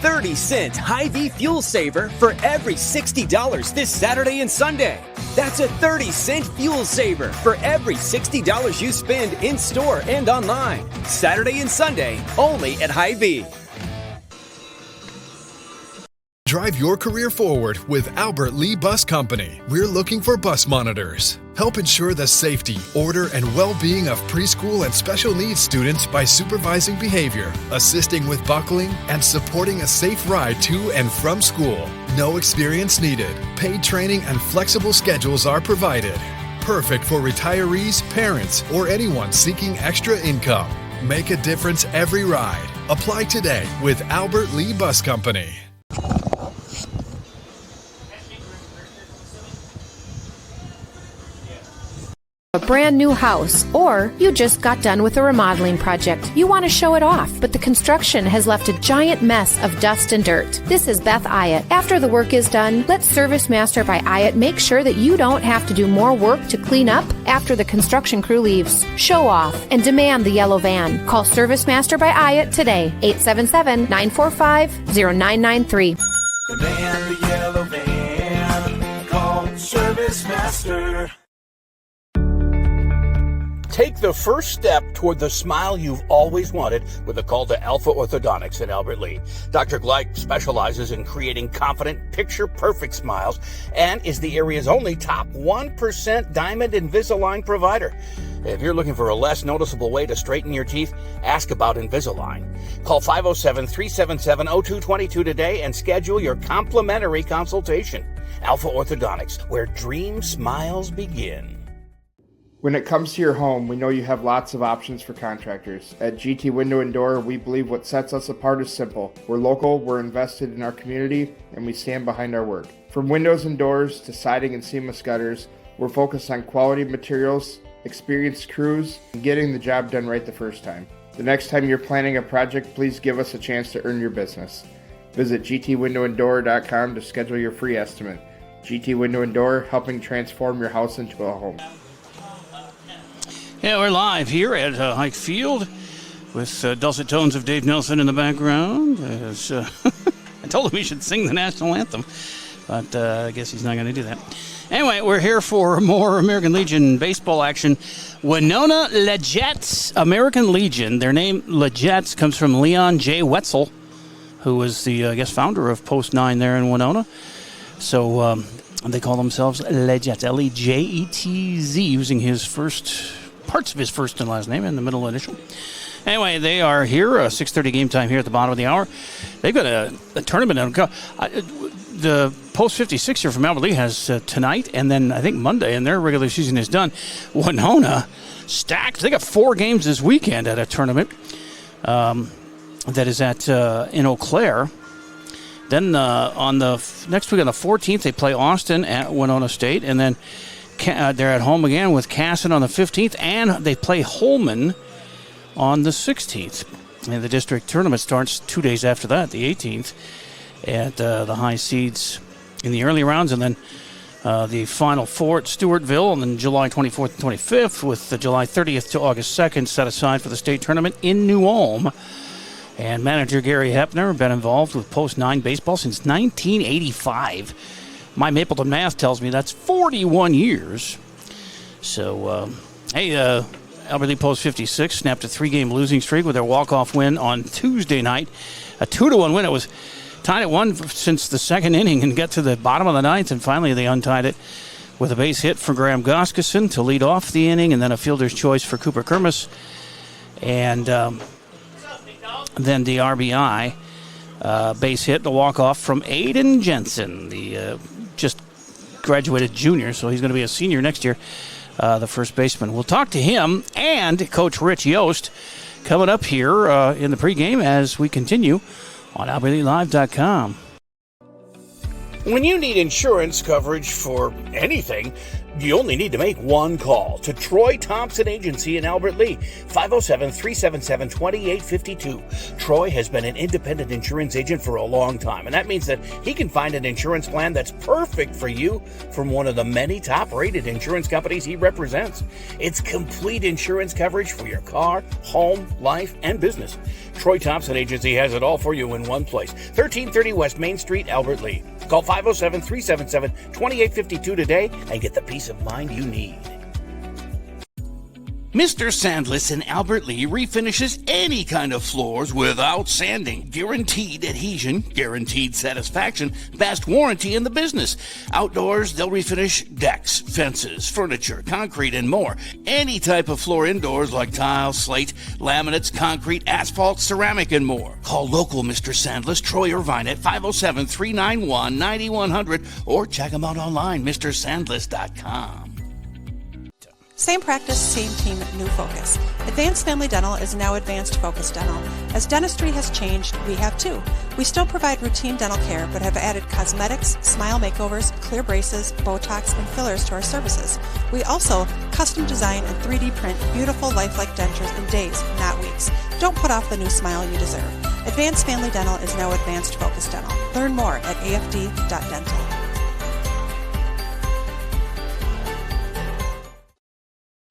30-cent Hy-Vee fuel saver for every $60 this Saturday and Sunday. That's a 30-cent fuel saver for every $60 you spend in-store and online. Saturday and Sunday, only at Hy-Vee. Drive your career forward with Albert Lee Bus Company. We're looking for bus monitors. Help ensure the safety, order, and well-being of preschool and special needs students by supervising behavior, assisting with buckling, and supporting a safe ride to and from school. No experience needed. Paid training and flexible schedules are provided. Perfect for retirees, parents, or anyone seeking extra income. Make a difference every ride. Apply today with Albert Lee Bus Company. A brand new house, or you just got done with a remodeling project. You want to show it off, but the construction has left a giant mess of dust and dirt. This is Beth Ayatt. After the work is done, let Service Master by Ayatt make sure that you don't have to do more work to clean up after the construction crew leaves. Show off and demand the yellow van. Call Service Master by Ayatt today, 877-945-0993. Demand the yellow van. Call Service Master. Take the first step toward the smile you've always wanted with a call to Alpha Orthodontics in Albert Lea. Dr. Gleich specializes in creating confident, picture-perfect smiles and is the area's only top 1% Diamond Invisalign provider. If you're looking for a less noticeable way to straighten your teeth, ask about Invisalign. Call 507-377-0222 today and schedule your complimentary consultation. Alpha Orthodontics, where dream smiles begin. When it comes to your home, we know you have lots of options for contractors. At GT Window and Door, we believe what sets us apart is simple. We're local, we're invested in our community, and we stand behind our work. From windows and doors to siding and seamless gutters, we're focused on quality materials, experienced crews, and getting the job done right the first time. The next time you're planning a project, please give us a chance to earn your business. Visit gtwindowanddoor.com to schedule your free estimate. GT Window and Door, helping transform your house into a home. Yeah, we're live here at Hike Field with dulcet tones of Dave Nelson in the background. I told him he should sing the national anthem, but I guess he's not going to do that. Anyway, we're here for more American Legion baseball action. Winona Legets, American Legion. Their name, Legets, comes from Leon J. Wetzel, who was the, founder of Post 9 there in Winona. So they call themselves Legets, L-E-J-E-T-Z, using his parts of his first and last name in the middle initial. Anyway, they are here, 6:30 game time here at the bottom of the hour. They've got a tournament. The Post 56 here from Albert Lea has tonight, and then I think Monday, and their regular season is done. Winona stacked. They got 4 games this weekend at a tournament that is at in Eau Claire. Then on the next week on the 14th, they play Austin at Winona State, and then they're at home again with Casson on the 15th, and they play Holman on the 16th. And the district tournament starts 2 days after that, the 18th, at the high seeds in the early rounds, and then the Final Four at Stewartville, and then July 24th and 25th, with the July 30th to August 2nd set aside for the state tournament in New Ulm. And manager Gary Hepner been involved with Post 9 baseball since 1985. My Mapleton math tells me that's 41 years. So, Albert Lea Post 56 snapped a 3-game losing streak with their walk-off win on Tuesday night. A 2-1 win. It was tied at 1 since the second inning and got to the bottom of the ninth, and finally they untied it with a base hit for Graham Goskeson to lead off the inning, and then a fielder's choice for Cooper Kermis. And then the RBI base hit, the walk-off from Aiden Jensen, the just graduated junior, so he's going to be a senior next year, the first baseman. We'll talk to him and Coach Rich Yost coming up here in the pregame as we continue on AlbertLeaLive.com. When you need insurance coverage for anything, You only need to make one call to Troy Thompson Agency in Albert Lee, 507-377-2852. Troy has been an independent insurance agent for a long time, and that means that he can find an insurance plan that's perfect for you from one of the many top-rated insurance companies he represents. It's complete insurance coverage for your car, home, life, and business. Troy Thompson Agency has it all for you in one place, 1330 West Main Street, Albert Lee. Call 507-377-2852 today and get the peace of mind you need. Mr. Sandless in Albert Lee refinishes any kind of floors without sanding. Guaranteed adhesion, guaranteed satisfaction, best warranty in the business. Outdoors, they'll refinish decks, fences, furniture, concrete, and more. Any type of floor indoors like tile, slate, laminates, concrete, asphalt, ceramic, and more. Call local Mr. Sandless, Troy Irvine at 507-391-9100 or check them out online, mrsandless.com. Same practice, same team, new focus. Advanced Family Dental is now Advanced Focus Dental. As dentistry has changed, we have too. We still provide routine dental care, but have added cosmetics, smile makeovers, clear braces, Botox, and fillers to our services. We also custom design and 3D print beautiful lifelike dentures in days, not weeks. Don't put off the new smile you deserve. Advanced Family Dental is now Advanced Focus Dental. Learn more at afd.dental.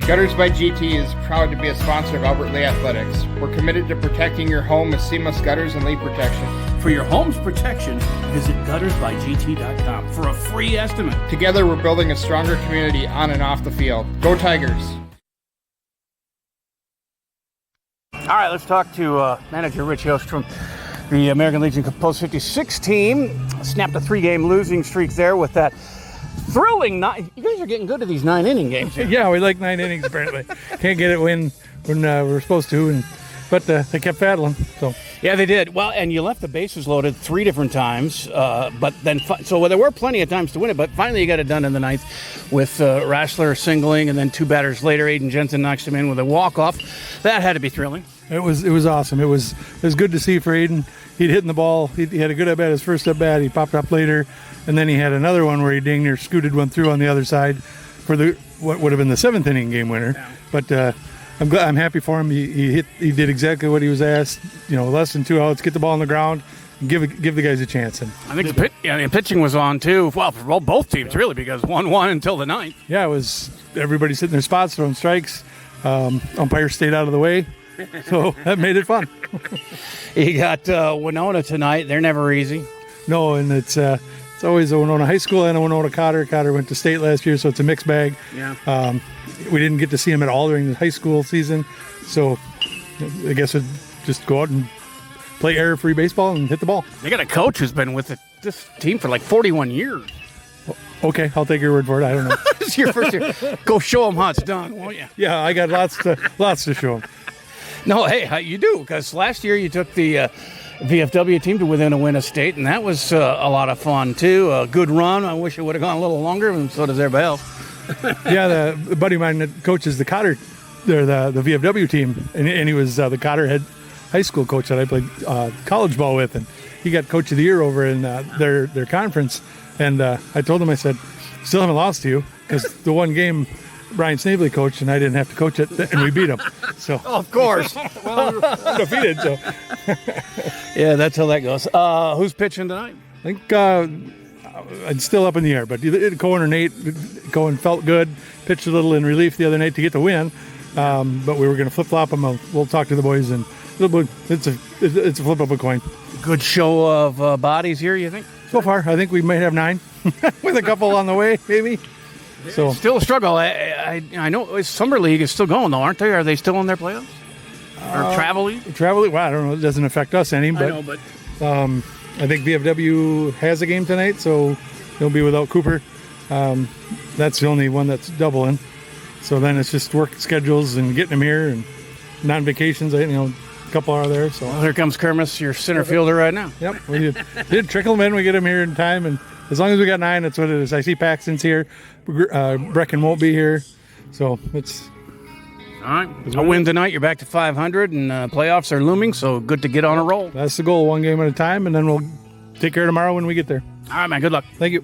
Gutters by GT is proud to be a sponsor of Albert Lee Athletics. We're committed to protecting your home with seamless gutters and leak protection. For your home's protection, visit guttersbygt.com for a free estimate. Together, we're building a stronger community on and off the field. Go Tigers! All right, let's talk to manager Rich Yost from the American Legion Post 56 team. Snapped a 3-game losing streak there with that thrilling you guys are getting good at these 9-inning games here. Yeah, we like 9 innings apparently. Can't get it when we're supposed to, but they kept battling. So yeah, they did. Well, and you left the bases loaded 3 different times, but then so there were plenty of times to win it. But finally, you got it done in the 9th with Rassler singling, and then 2 batters later, Aiden Jensen knocks him in with a walk-off. That had to be thrilling. It was awesome. It was good to see for Aiden. He'd hit the ball. He had a good at bat. His first at bat. He popped up later, and then he had another one where he dang near scooted one through on the other side for what would have been the 7th inning game winner. Yeah. But I'm happy for him. He did exactly what he was asked. Less than 2 outs, get the ball on the ground, and give the guys a chance. And I think the pitching was on too. Well, for both teams really, because 1-1 until the 9th. Yeah, it was everybody sitting in their spots throwing strikes. Umpires stayed out of the way. So that made it fun. You got Winona tonight. They're never easy. No, and it's always a Winona High School and a Winona Cotter. Cotter went to state last year, so it's a mixed bag. Yeah. We didn't get to see him at all during the high school season, so I guess we'd just go out and play error-free baseball and hit the ball. They got a coach who's been with this team for like 41 years. Okay, I'll take your word for it. I don't know. This is your first year. Go show them how it's done, won't you? Yeah, I got lots to show them. No, hey, you do, because last year you took the VFW team to within a win of state, and that was a lot of fun, too. A good run. I wish it would have gone a little longer, and so does everybody else. Yeah, the buddy of mine that coaches the Cotter, the VFW team, and he was the Cotter head high school coach that I played college ball with, and he got Coach of the Year over in their conference. And I told him, I said, still haven't lost to you, because the one game Brian Snavely coached, and I didn't have to coach it, and we beat him. So of course, well, we're undefeated. So yeah, that's how that goes. Who's pitching tonight? I think it's still up in the air, but Cohen or Nate. Cohen felt good, pitched a little in relief the other night to get the win, but we were going to flip flop them. We'll talk to the boys, and it's a flip of a coin. Good show of bodies here, you think? So far, I think we might have 9, with a couple on the way, maybe. So still a struggle. I know Summer League is still going though, aren't they? Are they still in their playoffs? Or Travel League? Travel League. Well, I don't know. It doesn't affect us any, but I think VFW has a game tonight, so they'll be without Cooper. That's the only one that's doubling. So then it's just work schedules and getting them here and non-vacations. A couple are there. So here comes Kermis, your center fielder right now. Yep, we did trickle them in. We get them here in time, and as long as we got 9, that's what it is. I see Paxton's here. Brecken won't be here, so it's all right. A win tonight, you're back to 500, and playoffs are looming. So good to get on a roll. That's the goal, 1 game at a time, and then we'll take care of tomorrow when we get there. All right, man. Good luck. Thank you.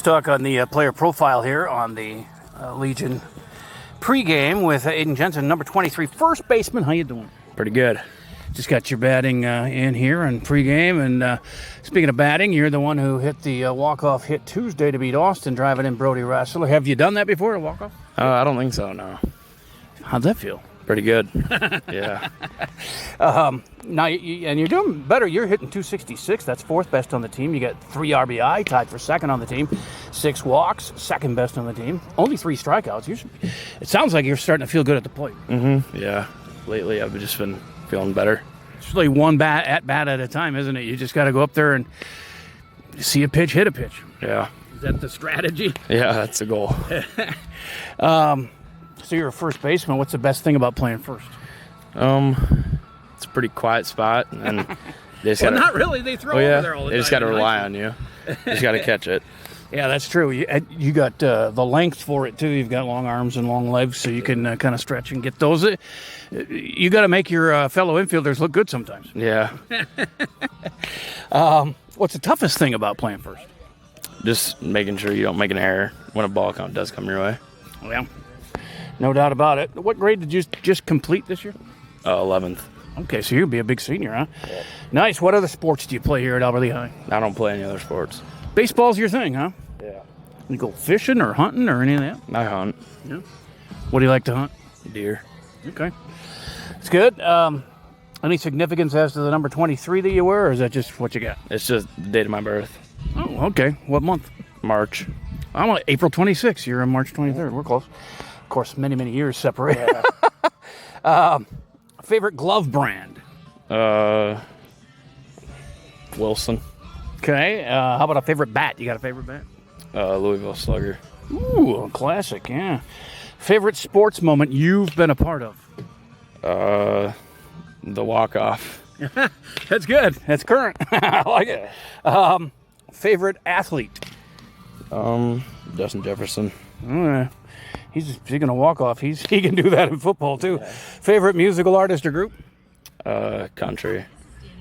talk on the player profile here on the Legion pregame with Aiden Jensen, number 23, first baseman. How you doing? Pretty good. Just got your batting in here on pregame. And speaking of batting, you're the one who hit the walk-off hit Tuesday to beat Austin, driving in Brody Rassler. Have you done that before, a walk-off? I don't think so, no. How'd that feel? Pretty good. Yeah. Now, and you're doing better. You're hitting 266. That's fourth best on the team. You got 3 RBI, tied for second on the team. 6 walks, second best on the team. Only 3 strikeouts. It sounds like you're starting to feel good at the plate. Mm-hmm. Yeah. Lately, I've just been feeling better. It's really one bat at a time, isn't it? You just got to go up there and see a pitch, hit a pitch. Yeah. Is that the strategy? Yeah, that's the goal. So you're a first baseman. What's the best thing about playing first? It's a pretty quiet spot, and they just gotta, not really. They throw over there all the time. They just got to rely on you. Just got to catch it. Yeah, that's true. You got the length for it too. You've got long arms and long legs, so you can kind of stretch and get those. You got to make your fellow infielders look good sometimes. Yeah. What's the toughest thing about playing first? Just making sure you don't make an error when a ball count does come your way. Well, no doubt about it. What grade did you just complete this year? 11th. Okay, so you'll be a big senior, huh? Yeah. Nice. What other sports do you play here at Albert Lea High? I don't play any other sports. Baseball's your thing, huh? Yeah. You go fishing or hunting or any of that? I hunt. Yeah. What do you like to hunt? Deer. Okay. It's good. Any significance as to the number 23 that you wear, or is that just what you got? It's just the date of my birth. Oh, okay. What month? March. I'm on April 26th. You're on March 23rd. We're close. Of course, many, many years separated. Yeah. Favorite glove brand? Wilson. Okay. How about a favorite bat? You got a favorite bat? Louisville Slugger. Ooh, a classic, yeah. Favorite sports moment you've been a part of? The walk-off. That's good. That's current. I like it. Favorite athlete? Justin Jefferson. Speaking of walk-off, he can do that in football, too. Yeah. Favorite musical artist or group? Country.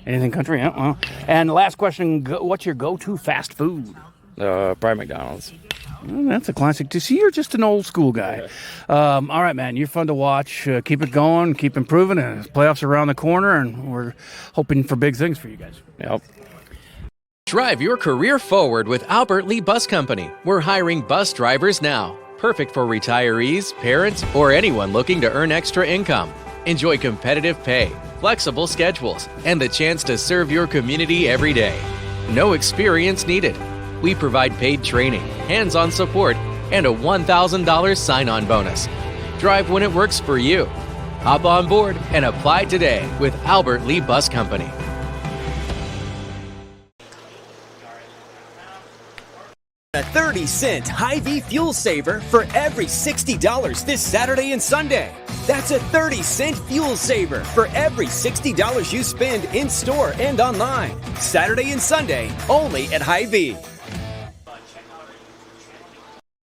Anything country? Yeah. Well. And last question, what's your go-to fast food? Probably McDonald's. That's a classic. See, you're just an old school guy. Yeah. All right, man, you're fun to watch. Keep it going, keep improving. And playoffs are around the corner, and we're hoping for big things for you guys. Yep. Drive your career forward with Albert Lea Bus Company. We're hiring bus drivers now. Perfect for retirees, parents, or anyone looking to earn extra income. Enjoy competitive pay, flexible schedules, and the chance to serve your community every day. No experience needed. We provide paid training, hands-on support, and a $1,000 sign-on bonus. Drive when it works for you. Hop on board and apply today with Albert Lea Bus Company. A 30-cent Hy-Vee fuel saver for every $60 this Saturday and Sunday. That's a 30-cent fuel saver for every $60 you spend in-store and online. Saturday and Sunday, only at Hy-Vee.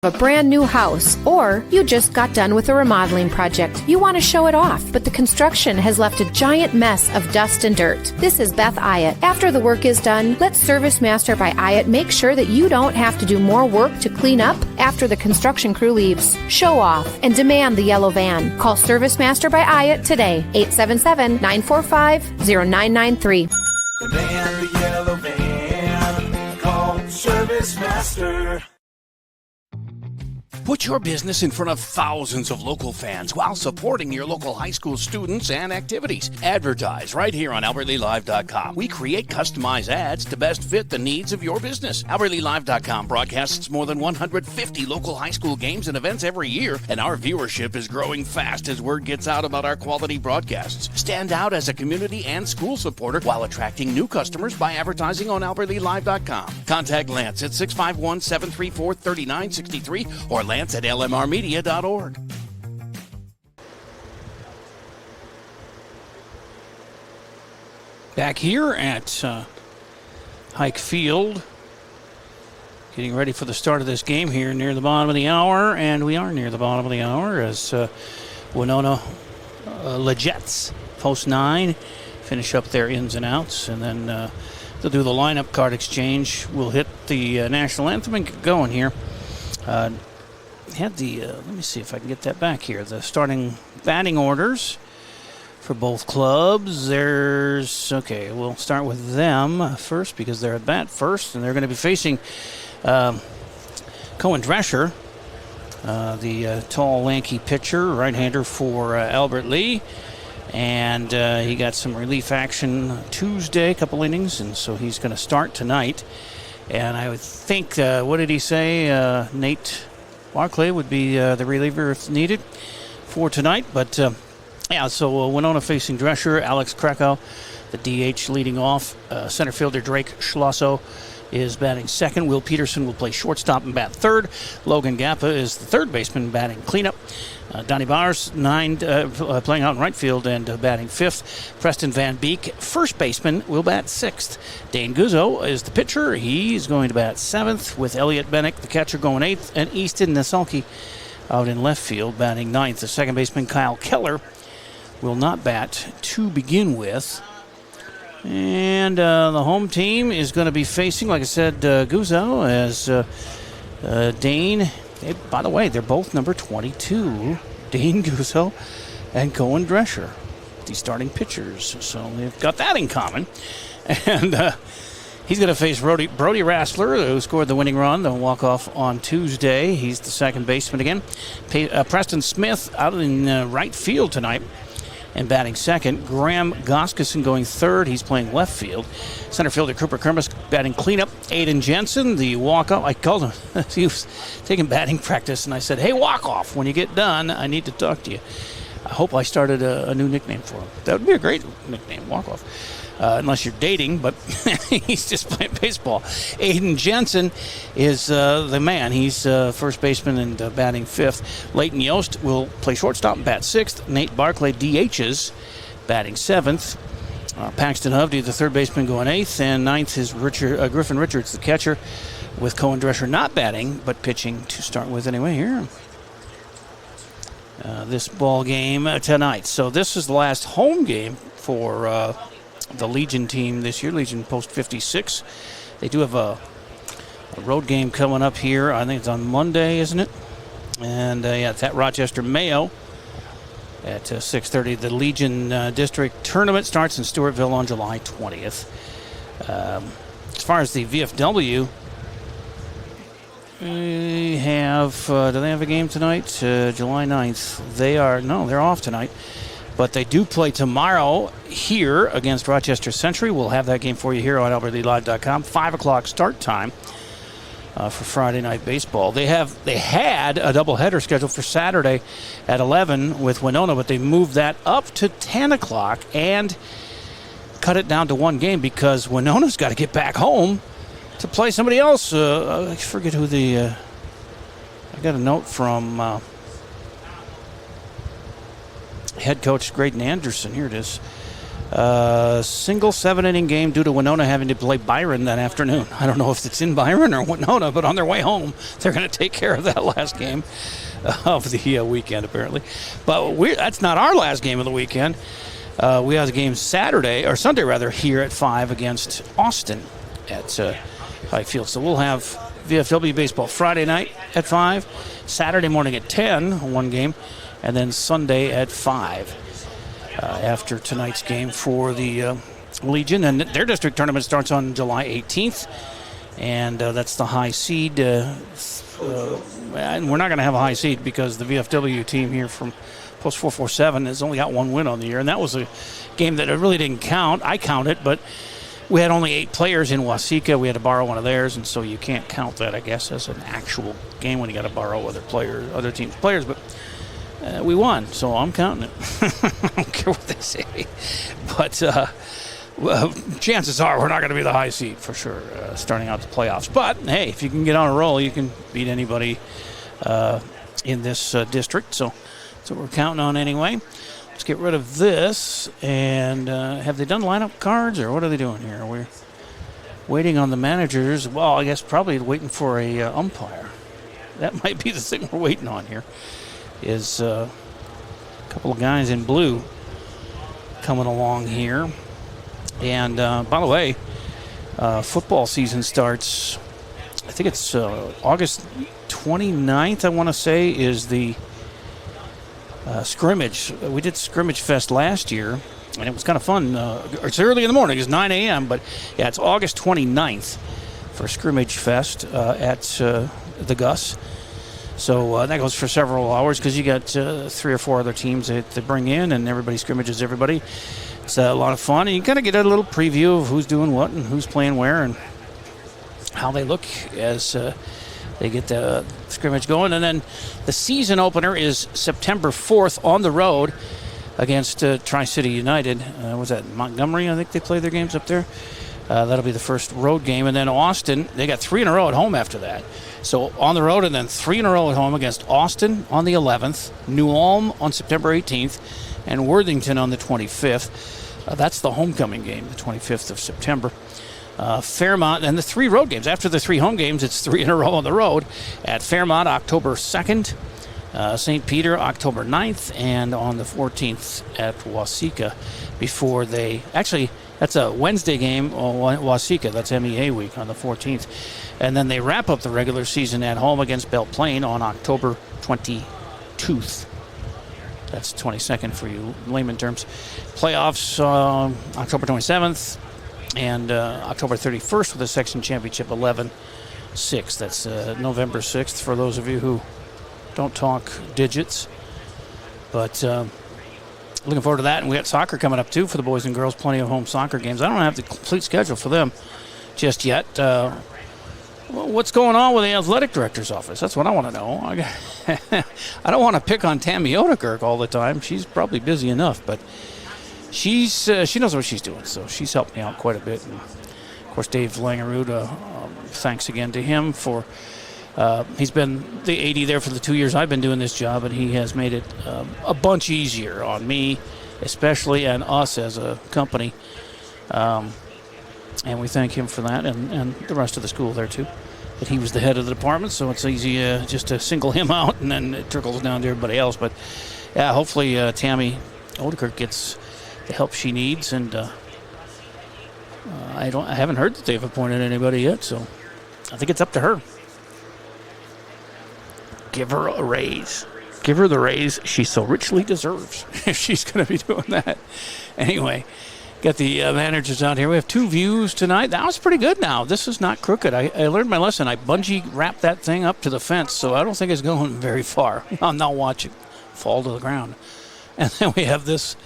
A brand new house, or you just got done with a remodeling project. You want to show it off, but the construction has left a giant mess of dust and dirt. This is Beth Ayatt. After the work is done, let Service Master by Ayatt make sure that you don't have to do more work to clean up after the construction crew leaves. Show off and demand the yellow van. Call Service Master by Ayatt today, 877-945-0993. The van, the yellow van, call Service Master. Put your business in front of thousands of local fans while supporting your local high school students and activities. Advertise right here on AlbertLeeLive.com. We create customized ads to best fit the needs of your business. AlbertLeeLive.com broadcasts more than 150 local high school games and events every year, and our viewership is growing fast as word gets out about our quality broadcasts. Stand out as a community and school supporter while attracting new customers by advertising on AlbertLeeLive.com. Contact Lance at 651-734-3963 or Lance at lmrmedia.org. Back here at Hike Field, getting ready for the start of this game here near the bottom of the hour, and we are near the bottom of the hour as Winona Legets, post 9, finish up their ins and outs, and then They'll do the lineup card exchange. We'll hit the national anthem and get going here. Let me see if I can get that back here. The starting batting orders for both clubs. We'll start with them first because they're at bat first, and they're going to be facing Cohen Drescher, the tall, lanky pitcher, right-hander for Albert Lee. And he got some relief action Tuesday, a couple innings, and so he's going to start tonight. And I would think, what did he say? Nate Barclay would be the reliever if needed for tonight. But, so Winona facing Drescher, Alex Krakow, the DH leading off. Center fielder Drake Schlosso is batting second. Will Peterson will play shortstop and bat third. Logan Gappa is the third baseman batting cleanup. Donnie Bowers, playing out in right field and batting fifth. Preston Van Beek, first baseman, will bat sixth. Dane Guzzo is the pitcher. He's going to bat seventh, with Elliot Bennick, the catcher, going eighth, and Easton Nasalki out in left field batting ninth. The second baseman, Kyle Keller, will not bat to begin with. And the home team is going to be facing, like I said, Guzzo as Dane. By the way, they're both number 22, Dane Guzzo and Cohen Drescher, the starting pitchers. So they've got that in common. And he's going to face Brody Rassler, who scored the winning run, the walk-off on Tuesday. He's the second baseman again. Preston Smith out in right field tonight and batting second. Graham Goskeson going third. He's playing left field. Center fielder Cooper Kermis batting cleanup. Aiden Jensen, the walk-off. I called him. He was taking batting practice, and I said, hey, walk-off, when you get done, I need to talk to you. I hope I started a new nickname for him. That would be a great nickname, walk-off. Unless you're dating, but he's just playing baseball. Aiden Jensen is the man. He's first baseman and batting fifth. Leighton Yost will play shortstop and bat sixth. Nate Barclay DHs, batting seventh. Paxton Hovde, the third baseman, going eighth. And ninth is Griffin Richards, the catcher, with Cohen Drescher not batting, but pitching to start with anyway here. This ball game tonight. So this is the last home game for the Legion team this year, Legion Post 56. They do have a road game coming up here. I think it's on Monday, isn't it? And it's at Rochester Mayo at 6:30. The Legion District Tournament starts in Stewartville on July 20th. As far as the VFW, we have, do they have a game tonight? July 9th. They're off tonight. But they do play tomorrow here against Rochester Century. We'll have that game for you here on AlbertLeeLive.com. 5 o'clock start time for Friday Night Baseball. They had a doubleheader scheduled for Saturday at 11 with Winona, but they moved that up to 10 o'clock and cut it down to one game because Winona's got to get back home to play somebody else. I forget who I got a note from head coach Graydon Anderson. Here it is. Single 7-inning game due to Winona having to play Byron that afternoon. I don't know if it's in Byron or Winona, but on their way home, they're going to take care of that last game of the weekend, apparently. But that's not our last game of the weekend. We have the game Sunday here at 5 against Austin at Highfield. So we'll have VFW baseball Friday night at 5, Saturday morning at 10, one game, and then Sunday at 5 after tonight's game for the Legion. And their district tournament starts on July 18th, and that's the high seed. And we're not going to have a high seed because the VFW team here from Post 447 has only got one win on the year, and that was a game that really didn't count. I counted, but we had only 8 players in Waseca. We had to borrow one of theirs, and so you can't count that, I guess, as an actual game when you got to borrow other teams' players. But we won, so I'm counting it. I don't care what they say. But chances are we're not going to be the high seed for sure starting out the playoffs. But, hey, if you can get on a roll, you can beat anybody in this district. So that's what we're counting on anyway. Let's get rid of this. And have they done lineup cards, or what are they doing here? We're waiting on the managers. Well, I guess probably waiting for a umpire. That might be the thing we're waiting on here. Is a couple of guys in blue coming along here. And by the way, football season starts. I think it's August 29th, I want to say, is the scrimmage. We did Scrimmage Fest last year, and it was kind of fun. It's early in the morning. It's 9 a.m., but yeah, it's August 29th for Scrimmage Fest at the Gus. So that goes for several hours because you got 3 or 4 other teams that they bring in, and everybody scrimmages everybody. It's a lot of fun, and you kind of get a little preview of who's doing what and who's playing where and how they look as they get the scrimmage going. And then the season opener is September 4th on the road against Tri-City United. Was that Montgomery? I think they play their games up there. That'll be the first road game. And then Austin, they got 3 in a row at home after that. So on the road and then 3 in a row at home against Austin on the 11th, New Ulm on September 18th, and Worthington on the 25th. That's the homecoming game, the 25th of September. Fairmont, and the 3 road games. After the 3 home games, it's 3 in a row on the road. At Fairmont, October 2nd. St. Peter, October 9th. And on the 14th at Waseca before they... Actually, that's a Wednesday game, Waseca. That's MEA week on the 14th. And then they wrap up the regular season at home against Belle Plaine on October 22nd. That's 22nd for you layman terms. Playoffs October 27th and October 31st with the section championship 11-6. That's November 6th for those of you who don't talk digits. But looking forward to that. And we got soccer coming up too for the boys and girls. Plenty of home soccer games. I don't have the complete schedule for them just yet. What's going on with the athletic director's office? That's what I want to know. I don't want to pick on Tammy Odekirk all the time. She's probably busy enough, but she knows what she's doing, so she's helped me out quite a bit. And of course, Dave Langerud, thanks again to him for he's been the AD there for the 2 years I've been doing this job, and he has made it a bunch easier on me, especially, and us as a company. And we thank him for that, and the rest of the school there, too. But he was the head of the department, so it's easy just to single him out, and then it trickles down to everybody else. But, yeah, hopefully Tammy Odekirk gets the help she needs. And I haven't heard that they've appointed anybody yet, so I think it's up to her. Give her a raise. Give her the raise she so richly deserves if she's going to be doing that. Anyway. Got the managers out here. We have 2 views tonight. That was pretty good now. This is not crooked. I learned my lesson. I bungee wrapped that thing up to the fence, so I don't think it's going very far. I'll now watch it fall to the ground. And then we have this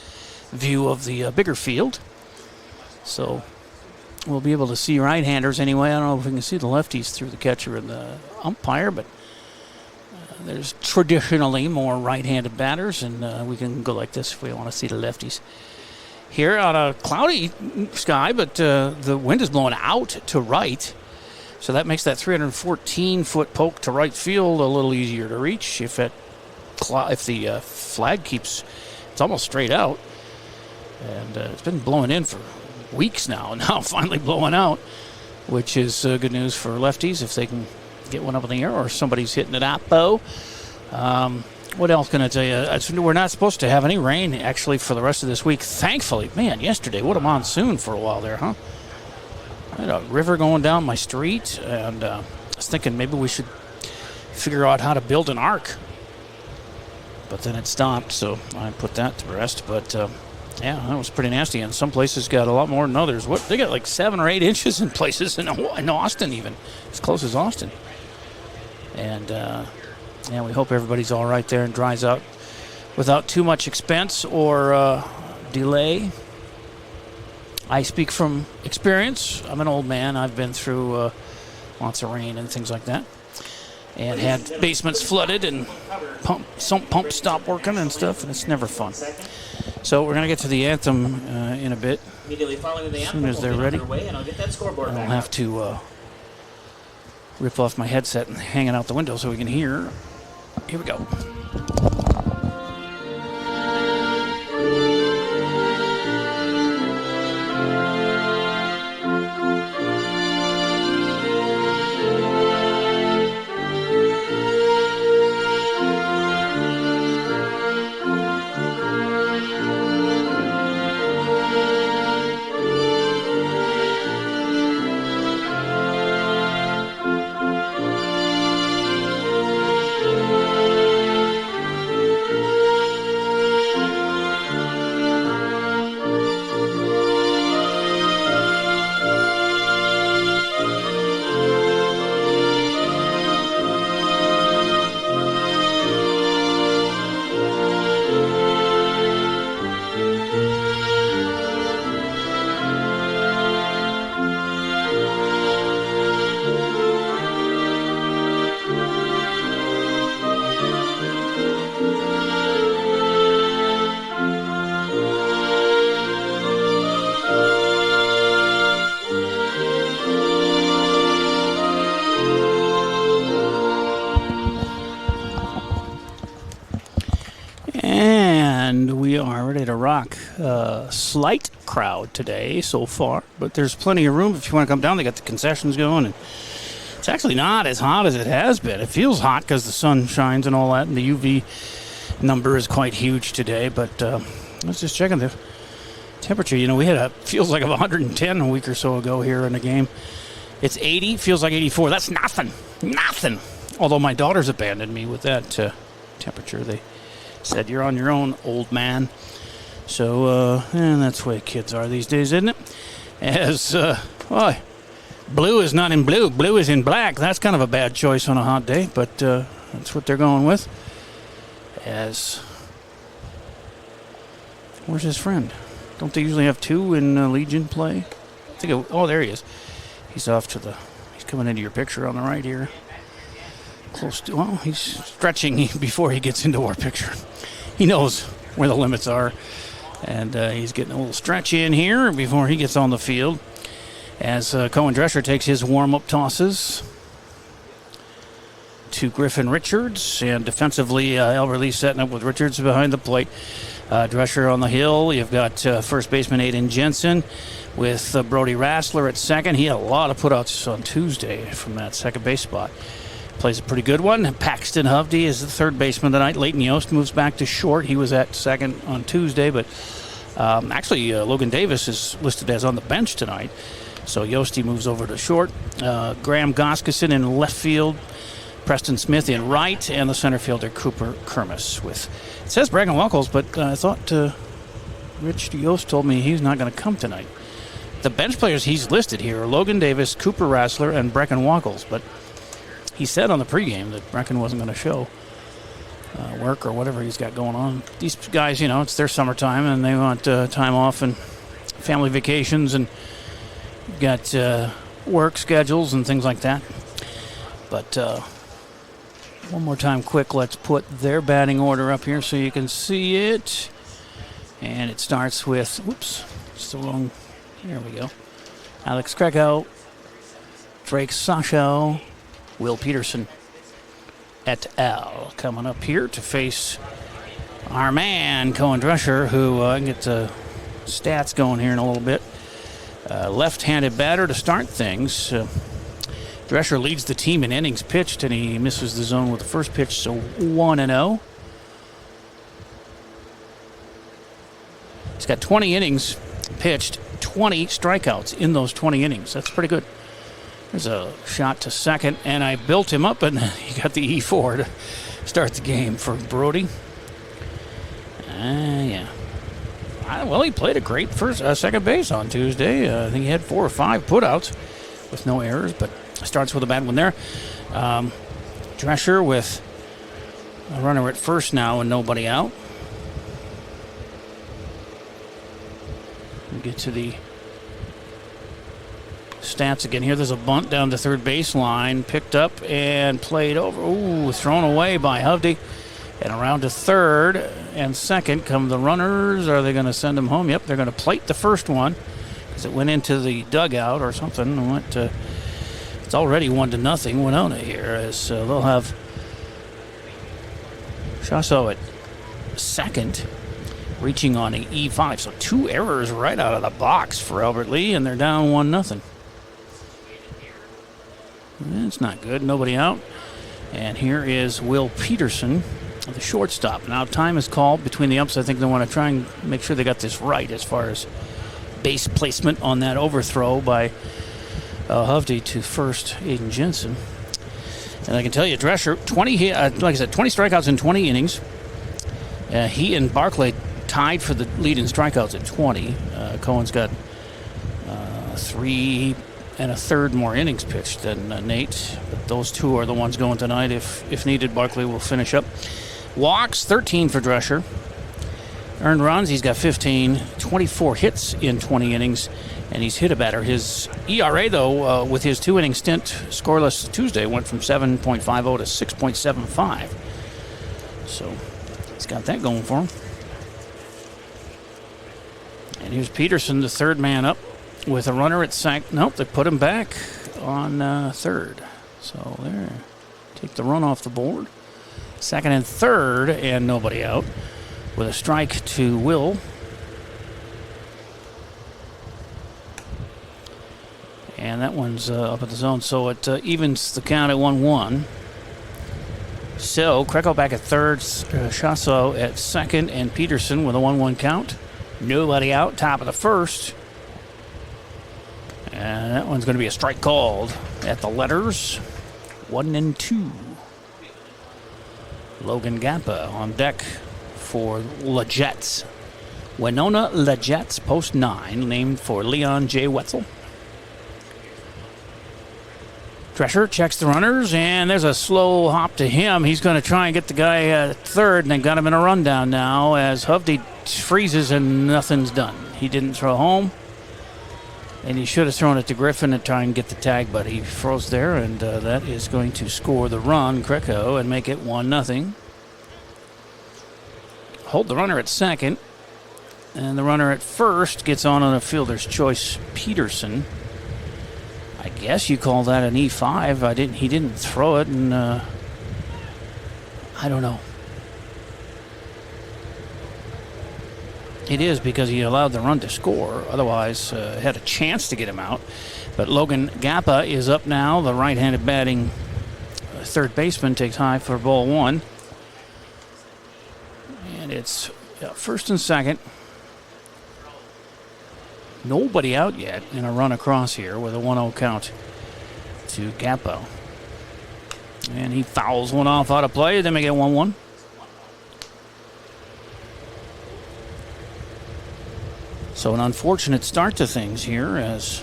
view of the bigger field. So we'll be able to see right-handers anyway. I don't know if we can see the lefties through the catcher and the umpire, but there's traditionally more right-handed batters, and we can go like this if we want to see the lefties. Here on a cloudy sky, but the wind is blowing out to right, so that makes that 314-foot poke to right field a little easier to reach. If the flag keeps, it's almost straight out, and it's been blowing in for weeks now, and now finally blowing out, which is good news for lefties if they can get one up in the air, or somebody's hitting it up, Bo. What else can I tell you? We're not supposed to have any rain, actually, for the rest of this week. Thankfully, man, yesterday, what a monsoon for a while there, huh? I had a river going down my street, and I was thinking maybe we should figure out how to build an ark. But then it stopped, so I put that to rest. But, yeah, that was pretty nasty, and some places got a lot more than others. They got like 7 or 8 inches in places, in Austin even, as close as Austin. And, yeah, we hope everybody's all right there and dries out without too much expense or delay. I speak from experience. I'm an old man. I've been through lots of rain and things like that, and had basements flooded and pumps stopped working and stuff, and it's never fun. So we're going to get to the anthem in a bit. Immediately following the anthem, as soon as they're ready, and I'll get that scoreboard I'll back. have to rip off my headset and hang it out the window so we can hear. Here we go. And we are ready to rock. Slight crowd today so far, but there's plenty of room if you want to come down. They got the concessions going, and it's actually not as hot as it has been. It feels hot because the sun shines and all that, and the UV number is quite huge today, but let's just check on the temperature. You know, we had feels like 110 a week or so ago here in the game. It's 80, feels like 84. That's nothing. Although my daughters abandoned me with that temperature. They said, "You're on your own, old man." So, and that's the way kids are these days, isn't it? As, blue is not in blue. Blue is in black. That's kind of a bad choice on a hot day, but that's what they're going with. As, where's his friend? Don't they usually have two in Legion play? I think there he is. He's he's coming into your picture on the right here. Close to, well, he's stretching before he gets into our picture. He knows where the limits are, and he's getting a little stretch in here before he gets on the field. As Cohen Drescher takes his warm-up tosses to Griffin Richards, and defensively Albert Lee setting up with Richards behind the plate. Drescher on the hill. You've got first baseman Aiden Jensen with Brody Rassler at second. He had a lot of putouts on Tuesday from that second base spot. Plays a pretty good one. Paxton Hovde is the third baseman tonight. Leighton Yost moves back to short. He was at second on Tuesday, but actually Logan Davis is listed as on the bench tonight. So Yosti moves over to short. Graham Goskeson in left field. Preston Smith in right, and the center fielder Cooper Kermis with, it says Bracken Wackles, but I thought Rich Yost told me he's not going to come tonight. The bench players he's listed here are Logan Davis, Cooper Rassler, and Bracken Wackles, but he said on the pregame that Bracken wasn't going to show work or whatever he's got going on. These guys, you know, it's their summertime, and they want time off and family vacations, and got work schedules and things like that. But one more time quick, let's put their batting order up here so you can see it. And it starts with, there we go. Alex Krekow, Drake Sasho, Will Peterson et al. Coming up here to face our man, Cohen Drescher, who I can get the stats going here in a little bit. Left-handed batter to start things. Drescher leads the team in innings pitched, and he misses the zone with the first pitch, so 1-0. He's got 20 innings pitched, 20 strikeouts in those 20 innings. That's pretty good. There's a shot to second, and I built him up, and he got the E4 to start the game for Brody. Yeah. Well, he played a great second base on Tuesday. I think he had 4 or 5 putouts with no errors, but starts with a bad one there. Drescher with a runner at first now and nobody out. We get to the stats again here. There's a bunt down to third baseline, picked up and played over. Ooh, thrown away by Hovde. And around to third and second come the runners. Are they going to send them home? Yep, they're going to plate the first one because it went into the dugout or something. It's already 1-0 Winona here, as they'll have Chasso at second, reaching on an E5. So 2 errors right out of the box for Albert Lee, and they're down 1-0. That's not good. Nobody out. And here is Will Peterson, the shortstop. Now time is called between the umps. I think they want to try and make sure they got this right as far as base placement on that overthrow by Hovde to first, Aiden Jensen. And I can tell you, Drescher, 20 strikeouts in 20 innings. He and Barclay tied for the lead in strikeouts at 20. Cohen's got 3 1/3 more innings pitched than Nate, but those two are the ones going tonight. If needed, Barclay will finish up. Walks, 13 for Drescher. Earned runs, he's got 15, 24 hits in 20 innings, and he's hit a batter. His ERA, though, with his 2-inning stint scoreless Tuesday, went from 7.50 to 6.75. So he's got that going for him. And here's Peterson, the third man up, with a runner at second. Nope, they put him back on third. So there, take the run off the board. Second and third, and nobody out. with a strike to Will. And that one's up at the zone, so it evens the count at 1-1. So Kreco back at third, Chasso at second, and Peterson with a 1-1 count. Nobody out, top of the first. And that one's going to be a strike called at the letters. 1-2. Logan Gampa on deck for the Jets. Winona the Jets, post 9, named for Leon J. Wetzel. Drescher checks the runners, and there's a slow hop to him. He's going to try and get the guy at third, and they got him in a rundown now as Hovde freezes and nothing's done. He didn't throw home, and he should have thrown it to Griffin to try and get the tag, but he froze there, and that is going to score the run, Kreco, and make it 1-0. Hold the runner at second, and the runner at first gets on a fielder's choice, Peterson. I guess you call that an E5. He didn't throw it, and I don't know. It is because he allowed the run to score. Otherwise, had a chance to get him out. But Logan Gampa is up now. The right-handed batting third baseman takes high for ball 1. And it's first and second. Nobody out yet in a run across here with a 1-0 count to Gampa. And he fouls one off out of play. Then we get 1-1. So an unfortunate start to things here as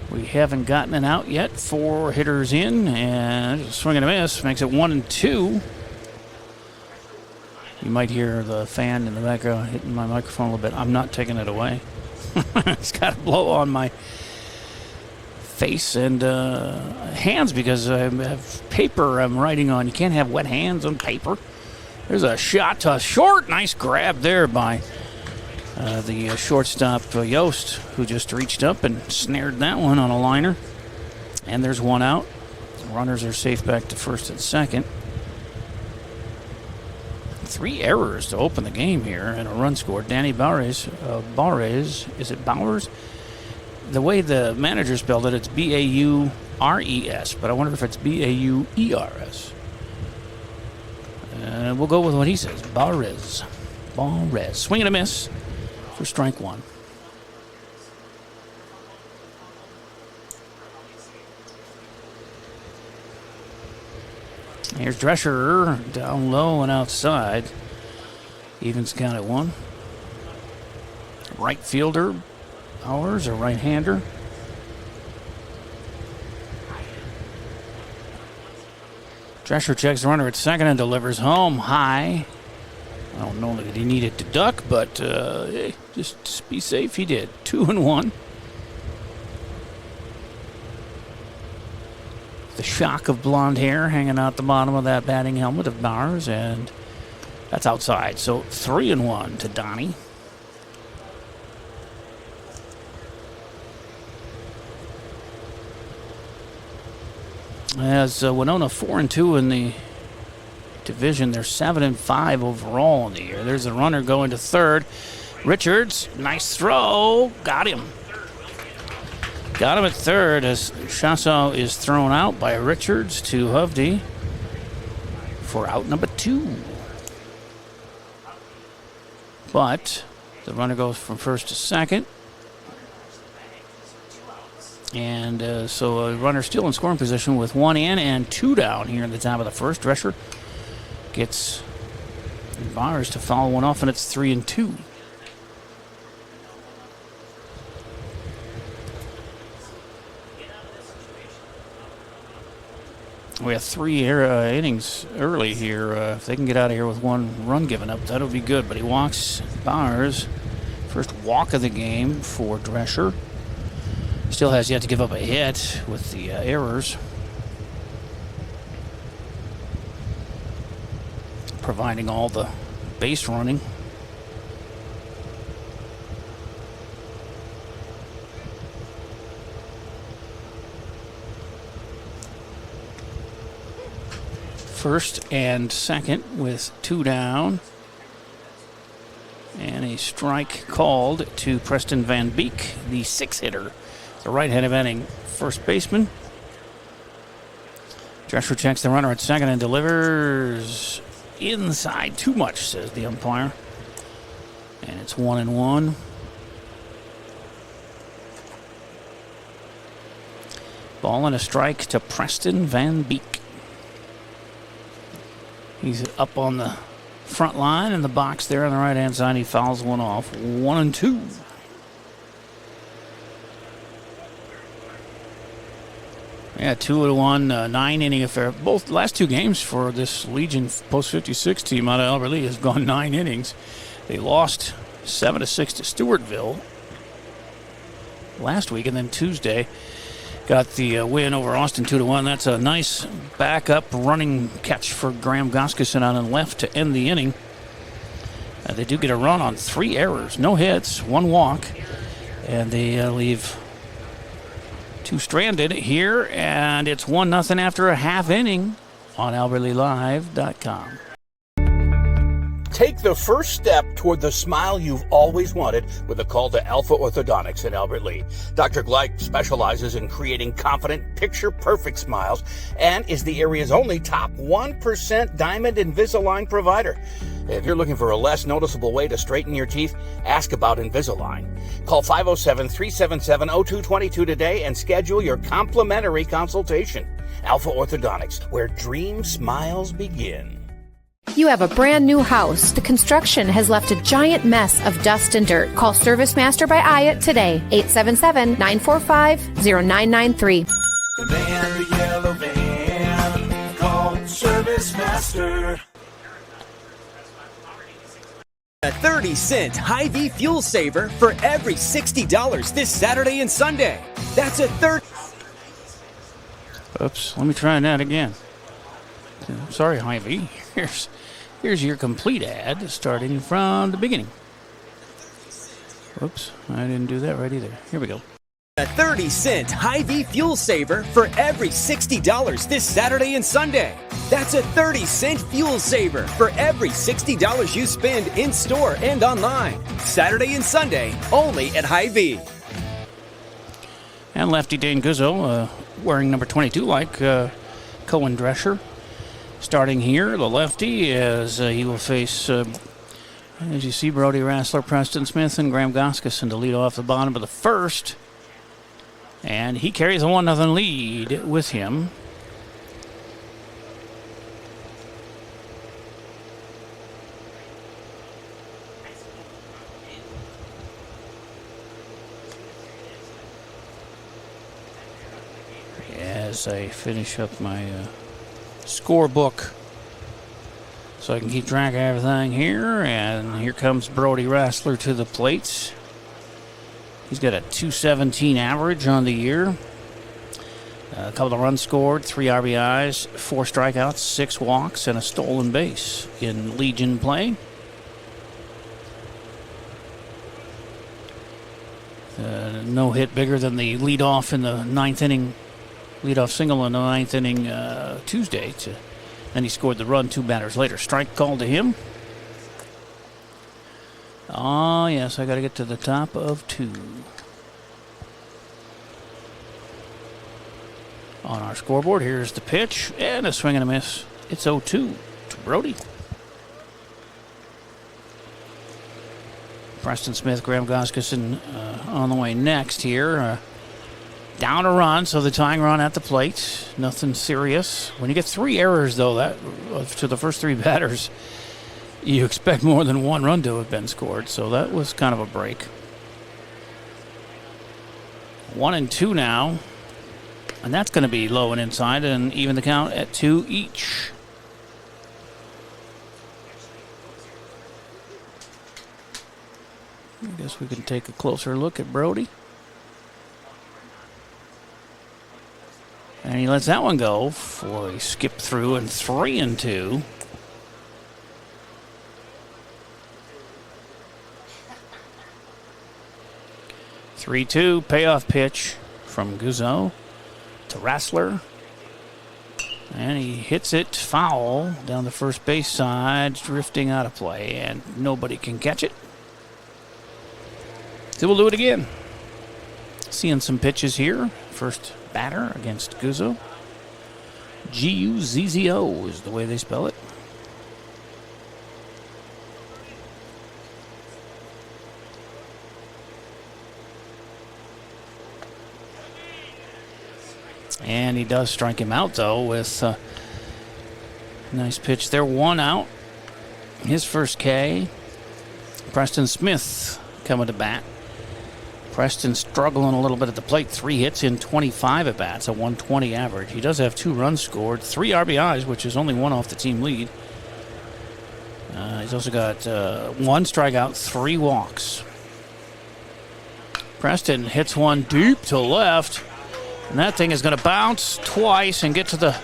we haven't gotten an out yet. 4 hitters in, and a swing and a miss makes it 1-2. You might hear the fan in the background hitting my microphone a little bit. I'm not taking it away. It's got a blow on my face and hands because I have paper I'm writing on. You can't have wet hands on paper. There's a shot to short. Nice grab there by the shortstop, Yost, who just reached up and snared that one on a liner. And there's one out. Runners are safe back to first and second. 3 errors to open the game here and a run scored. Danny Bowers, is it Bowers? The way the manager spelled it, it's B-A-U-R-E-S, but I wonder if it's B-A-U-E-R-S. We'll go with what he says. Bowers. Swing and a miss for strike 1. Here's Drescher down low and outside. Evens count at 1. Right fielder, Bowers, a right-hander. Drescher checks the runner at second and delivers home high. I don't know that he needed to duck, but just be safe, he did. 2-1. The shock of blonde hair hanging out the bottom of that batting helmet of Bowers, and that's outside. So 3-1 to Donnie. As Winona 4-2 in the division, they're 7-5 overall in the year. There's a runner going to third. Richards, nice throw, got him. Got him at third as Chasso is thrown out by Richards to Hovde for out number 2. But the runner goes from first to second. And so a runner still in scoring position with 1 in and 2 down here in the top of the first. Drescher gets Bowers to foul one off, and it's 3-2. We have 3 innings early here. If they can get out of here with 1 run given up, that'll be good. But he walks Bowers. First walk of the game for Drescher. Still has yet to give up a hit with the errors. Providing all the base running. first and second with 2 down. And a strike called to Preston Van Beek, the 6-hitter, the right-handed inning first baseman. Drescher checks the runner at second and delivers inside too much, says the umpire. And it's 1-1. Ball and a strike to Preston Van Beek. He's up on the front line in the box there on the right-hand side. He fouls one off. 1-2. Yeah, 2-1, 9-inning affair. Both last 2 games for this Legion post-56 team out of Albert Lee has gone 9 innings. They lost 7-6 to Stewartville last week, and then Tuesday got the win over Austin 2-1. That's a nice backup running catch for Graham Goskeson on the left to end the inning. They do get a run on 3 errors, no hits, 1 walk, and they leave 2 stranded here, and it's 1-0 after a half inning on AlbertLeeLive.com. Take the first step toward the smile you've always wanted with a call to Alpha Orthodontics in Albert Lee. Dr. Gleich specializes in creating confident, picture-perfect smiles and is the area's only top 1% Diamond Invisalign provider. If you're looking for a less noticeable way to straighten your teeth, ask about Invisalign. Call 507-377-0222 today and schedule your complimentary consultation. Alpha Orthodontics, where dream smiles begin. You have a brand new house. The construction has left a giant mess of dust and dirt. Call Service Master by Ayat today. 877-945-0993. The van, the yellow van, call Service Master. A 30-cent Hy-Vee fuel saver for every $60 this Saturday and Sunday. That's a third. Oops, let me try that again. Sorry, Hy-Vee. Here's your complete ad starting from the beginning. Whoops, I didn't do that right either. Here we go. A 30-cent Hy-Vee fuel saver for every $60 this Saturday and Sunday. That's a 30-cent fuel saver for every $60 you spend in-store and online. Saturday and Sunday, only at Hy-Vee. And lefty Dane Guzzo, wearing number 22 like Cohen Drescher. Starting here, the lefty, as he will face, as you see, Brody Rassler, Preston Smith, and Graham Goskeson to lead off the bottom of the first. And he carries a 1-0 lead with him. As I finish up my scorebook so I can keep track of everything here. And here comes Brody Rassler to the plates. He's got a .217 average on the year. A couple of runs scored, 3 RBIs, 4 strikeouts, 6 walks, and a stolen base in Legion play. No hit bigger than the leadoff in the 9th inning. Leadoff single in the 9th inning Tuesday. Then he scored the run 2 batters later. Strike called to him. Oh, yes, I got to get to the top of 2. On our scoreboard, here's the pitch, and a swing and a miss. It's 0-2 to Brody. Preston Smith, Graham Goskeson on the way next here. Down a run, so the tying run at the plate. Nothing serious. When you get 3 errors, though, that to the first 3 batters, you expect more than 1 run to have been scored. So that was kind of a break. 1-2 now. And that's going to be low and inside, and even the count at 2 each. I guess we can take a closer look at Brody. And he lets that one go for a skip through and 3-2. Payoff pitch from Guzzo to Rassler. And he hits it foul down the first base side, drifting out of play, and nobody can catch it. So we'll do it again. Seeing some pitches here. First batter against Guzzo. Guzzo is the way they spell it. And he does strike him out, though, with a nice pitch there. 1 out. His first K. Preston Smith coming to bat. Preston struggling a little bit at the plate. 3 hits in 25 at-bats, a 120 average. He does have 2 runs scored, 3 RBIs, which is only 1 off the team lead. He's also got 1 strikeout, 3 walks. Preston hits one deep to left. And that thing is going to bounce twice and get to the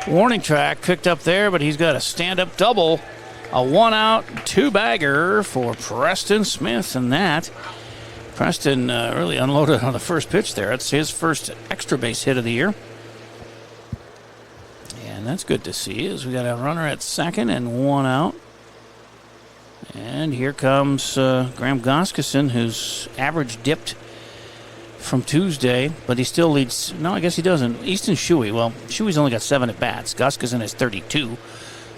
warning track. Picked up there, but he's got a stand-up double. A 1-out, 2-bagger for Preston Smith. And that, Preston really unloaded on the first pitch there. It's his first extra base hit of the year. And that's good to see, as we got a runner at second and 1 out. And here comes Graham Goskeson, whose average dipped from Tuesday, but he still leads. No, I guess he doesn't. Easton Shuey. Well, Shuey's only got 7 at-bats. Goskeson has 32,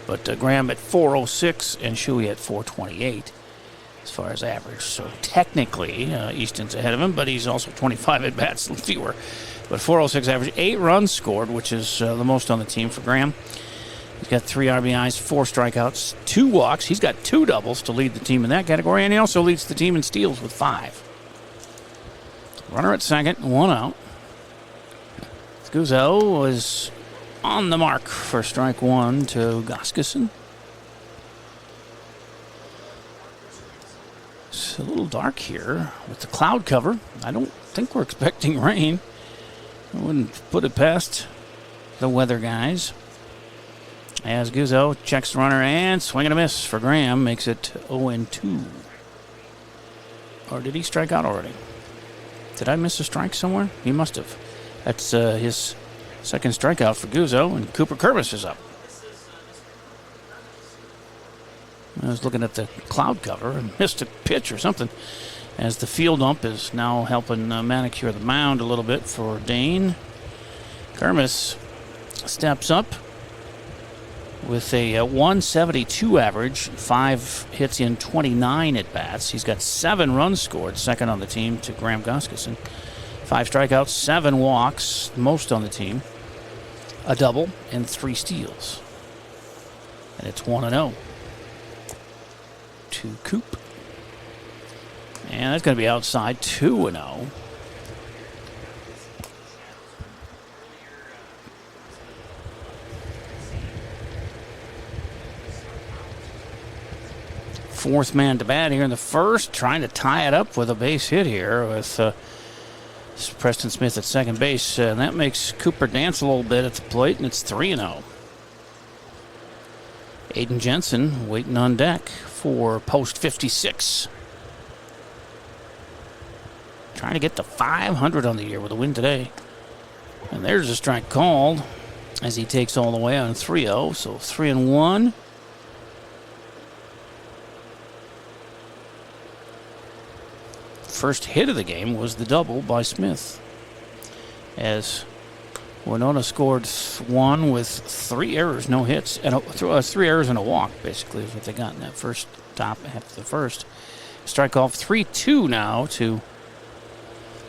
but Graham at 406 and Shuey at 428 as far as average. So technically, Easton's ahead of him, but he's also 25 at-bats fewer. But 406 average, 8 runs scored, which is the most on the team for Graham. He's got 3 RBIs, 4 strikeouts, 2 walks. He's got 2 doubles to lead the team in that category, and he also leads the team in steals with 5. Runner at second, 1 out. Guzzo was on the mark for strike 1 to Goskeson. It's a little dark here with the cloud cover. I don't think we're expecting rain. I wouldn't put it past the weather guys. As Guzzo checks the runner and swing and a miss for Graham, makes it 0-2. Or did he strike out already? Did I miss a strike somewhere? He must have. That's his second strikeout for Guzzo, and Cooper Kermis is up. I was looking at the cloud cover and missed a pitch or something, as the field ump is now helping manicure the mound a little bit for Dane. Kermis steps up with a 172 average, 5 hits in 29 at-bats. He's got 7 runs scored, second on the team to Graham Goskeson. 5 strikeouts, 7 walks, most on the team. A double and 3 steals. And it's 1-0 to Coop. And that's going to be outside, 2-0. Fourth man to bat here in the first, trying to tie it up with a base hit here with Preston Smith at second base. And that makes Cooper dance a little bit at the plate, and it's 3-0. Aiden Jensen waiting on deck for post 56. Trying to get to 500 on the year with a win today. And there's a strike called as he takes all the way on 3-0, so 3-1. First hit of the game was the double by Smith, as Winona scored 1 with 3 errors, no hits, and 3 errors and a walk, basically, is what they got in that first top half of the first. Strike off 3-2 now to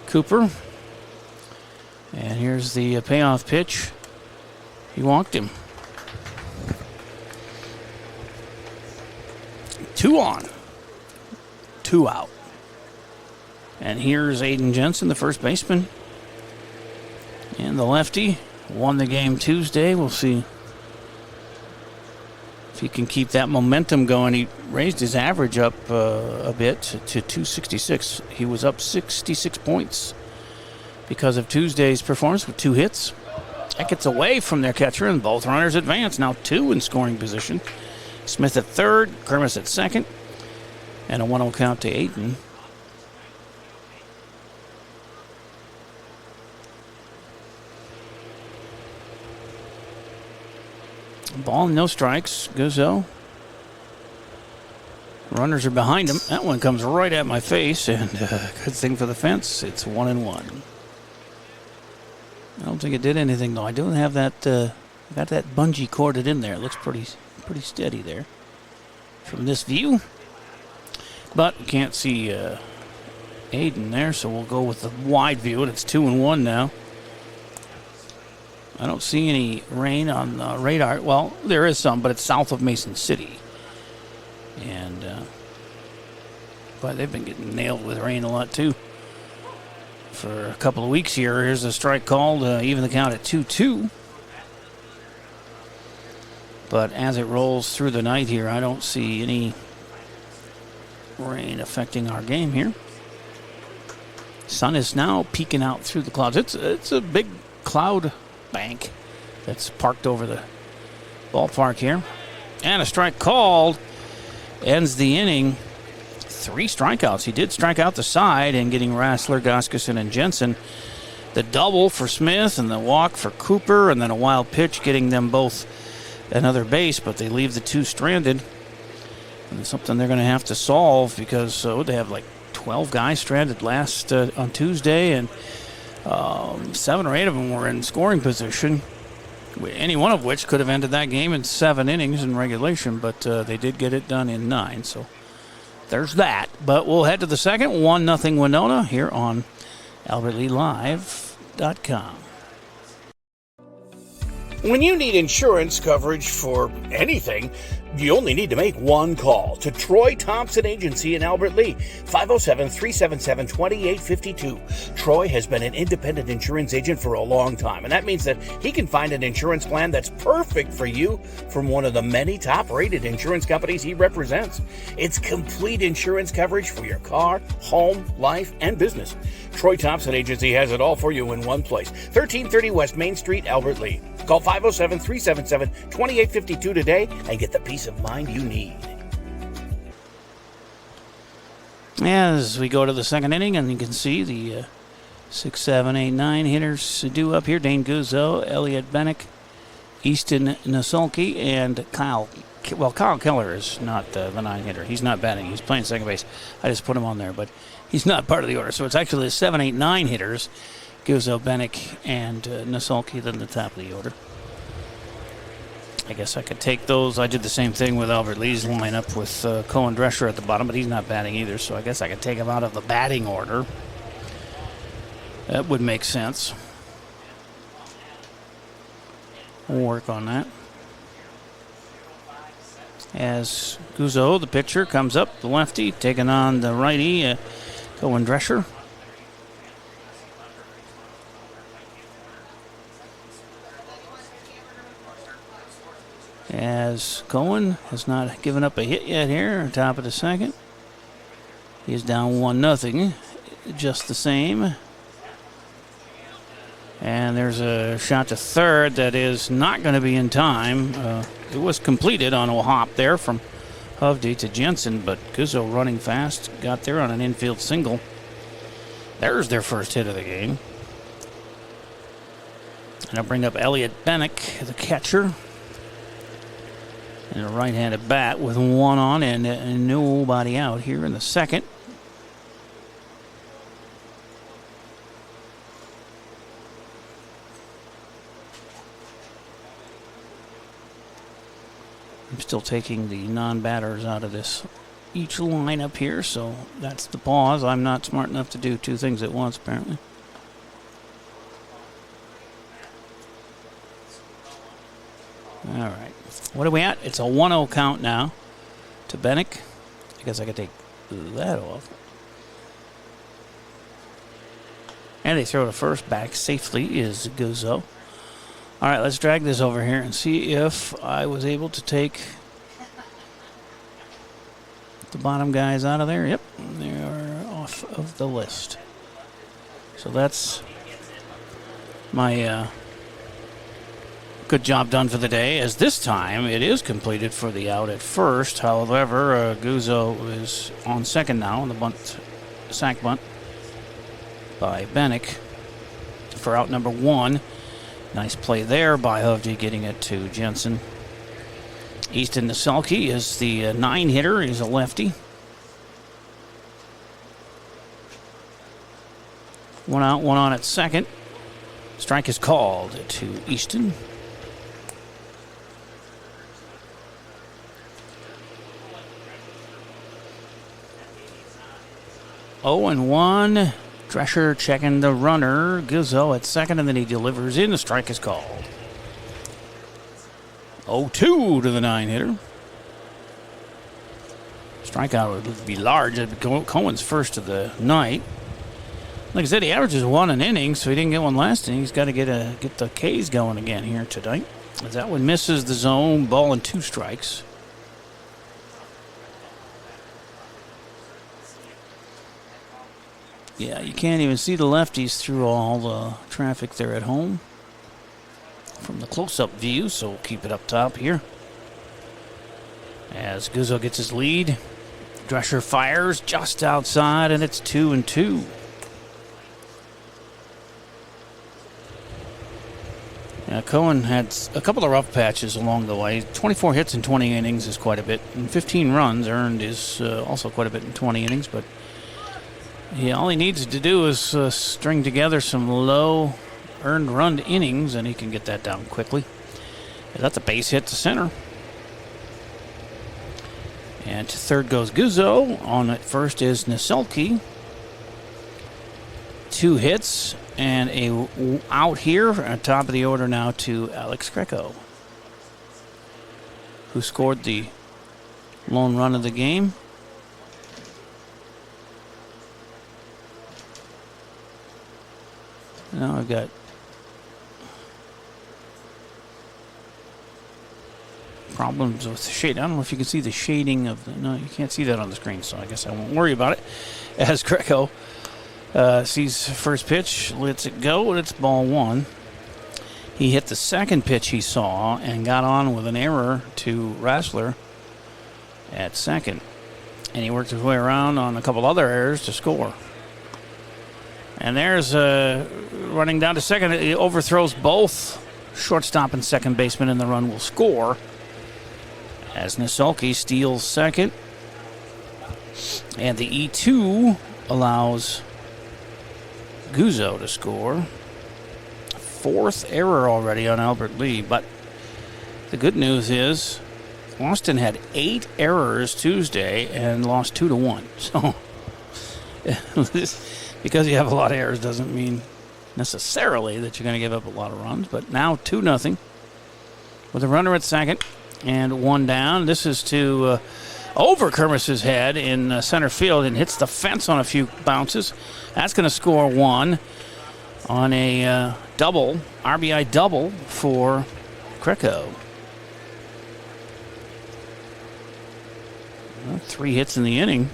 Cooper. And here's the payoff pitch. He walked him. 2 on, 2 out. And here's Aiden Jensen, the first baseman. And the lefty won the game Tuesday. We'll see if he can keep that momentum going. He raised his average up a bit to 266. He was up 66 points because of Tuesday's performance with 2 hits. That gets away from their catcher, and both runners advance. Now 2 in scoring position. Smith at third, Kermis at second, and a 1-0 count to Aiden. Ball, no strikes. Guzzo. Runners are behind him. That one comes right at my face, and good thing for the fence. It's 1-1. I don't think it did anything, though. I don't have that. Got that bungee corded in there. It looks pretty steady there from this view. But you can't see Aiden there, so we'll go with the wide view, and it's 2-1 now. I don't see any rain on the radar. Well, there is some, but it's south of Mason City. And but they've been getting nailed with rain a lot too for a couple of weeks here. Here's a strike called, even the count at 2-2. But as it rolls through the night here, I don't see any rain affecting our game here. Sun is now peeking out through the clouds. It's a big cloud bank that's parked over the ballpark here. And a strike called. Ends the inning. 3 strikeouts. He did strike out the side and getting Rassler, Goskerson, and Jensen. The double for Smith and the walk for Cooper, and then a wild pitch getting them both another base, but they leave the 2 stranded. And it's something they're going to have to solve because they have like 12 guys stranded last on Tuesday, and 7 or 8 of them were in scoring position. Any one of which could have ended that game in 7 innings in regulation, but they did get it done in 9. So there's that. But we'll head to the second. 1-0 Winona here on AlbertLeeLive.com. When you need insurance coverage for anything, you only need to make one call to Troy Thompson Agency in Albert Lea, 507-377-2852. Troy has been an independent insurance agent for a long time, and that means that he can find an insurance plan that's perfect for you from one of the many top-rated insurance companies he represents. It's complete insurance coverage for your car, home, life, and business. Troy Thompson Agency has it all for you in one place. 1330 West Main Street, Albert Lea. Call 507-377-2852 today and get the peace of mind you need. As we go to the second inning, and you can see the 6, 7, 8, 9 hitters due up here. Dane Guzzo, Elliot Bennick, Easton Nasulke, and Kyle. Well, Kyle Keller is not the 9 hitter. He's not batting. He's playing second base. I just put him on there, but he's not part of the order. So it's actually the 7, 8, 9 hitters. Guzzo, Bennick, and Nasulke, then the top of the order. I guess I could take those. I did the same thing with Albert Lee's lineup with Cohen Drescher at the bottom, but he's not batting either, so I guess I could take him out of the batting order. That would make sense. We'll work on that. As Guzzo, the pitcher, comes up, the lefty, taking on the righty, Cohen Drescher. As Cohen has not given up a hit yet here, top of the second. He is down 1-0, just the same. And there's a shot to third that is not going to be in time. It was completed on a hop there from Hovde to Jensen, but Guzzo running fast, got there on an infield single. There's their first hit of the game. And I'll bring up Elliot Bennick, the catcher. And a right-handed bat with 1 on and nobody out here in the second. I'm still taking the non-batters out of each lineup here, so that's the pause. I'm not smart enough to do 2 things at once, apparently. All right. What are we at? It's a 1-0 count now to Bennick. I guess I could take that off. And they throw to first. Back safely is Guzzo. All right, let's drag this over here and see if I was able to take the bottom guys out of there. Yep, they are off of the list. So that's my good job done for the day, as this time it is completed for the out at first. However, Guzzo is on second now on the sack bunt by Bennick for out number 1. Nice play there by Hovde, getting it to Jensen. Easton Naselke is the 9 hitter. He's a lefty. One out, one on at second. Strike is called to Easton. Oh and 1. Drescher checking the runner. Guzzo at second, and then he delivers in. The strike is called. 0-2 to the 9 hitter. Strikeout would be large. It'd be Cohen's first of the night. Like I said, he averages 1 an inning, so he didn't get one last inning. He's got to get the K's going again here tonight. As that one misses the zone, ball and 2 strikes. Yeah, you can't even see the lefties through all the traffic there at home from the close-up view, so we'll keep it up top here. As Guzzo gets his lead, Drescher fires just outside, and it's 2-2. Yeah, Cohen had a couple of rough patches along the way. 24 hits in 20 innings is quite a bit, and 15 runs earned is also quite a bit in 20 innings, but all he needs to do is string together some low earned run innings, and he can get that down quickly. That's a base hit to center. And to third goes Guzzo. On at first is Naselke. 2 hits and a out here at top of the order now to Alex Greco, who scored the lone run of the game. Now I've got problems with the shade. I don't know if you can see the shading of the... No, you can't see that on the screen, so I guess I won't worry about it. As Greco sees first pitch, lets it go, and it's ball 1. He hit the second pitch he saw and got on with an error to Rassler at second. And he worked his way around on a couple other errors to score. And there's running down to second. It overthrows both shortstop and second baseman, and the run will score as Naselke steals second. And the E2 allows Guzzo to score. 4th error already on Albert Lee. But the good news is Austin had 8 errors Tuesday and lost 2-1. So because you have a lot of errors doesn't mean necessarily that you're going to give up a lot of runs. But now 2-0 with a runner at second and 1 down. This is to over Kermis's head in center field and hits the fence on a few bounces. That's going to score 1 on a double, RBI double for Greco. 3 hits in the inning.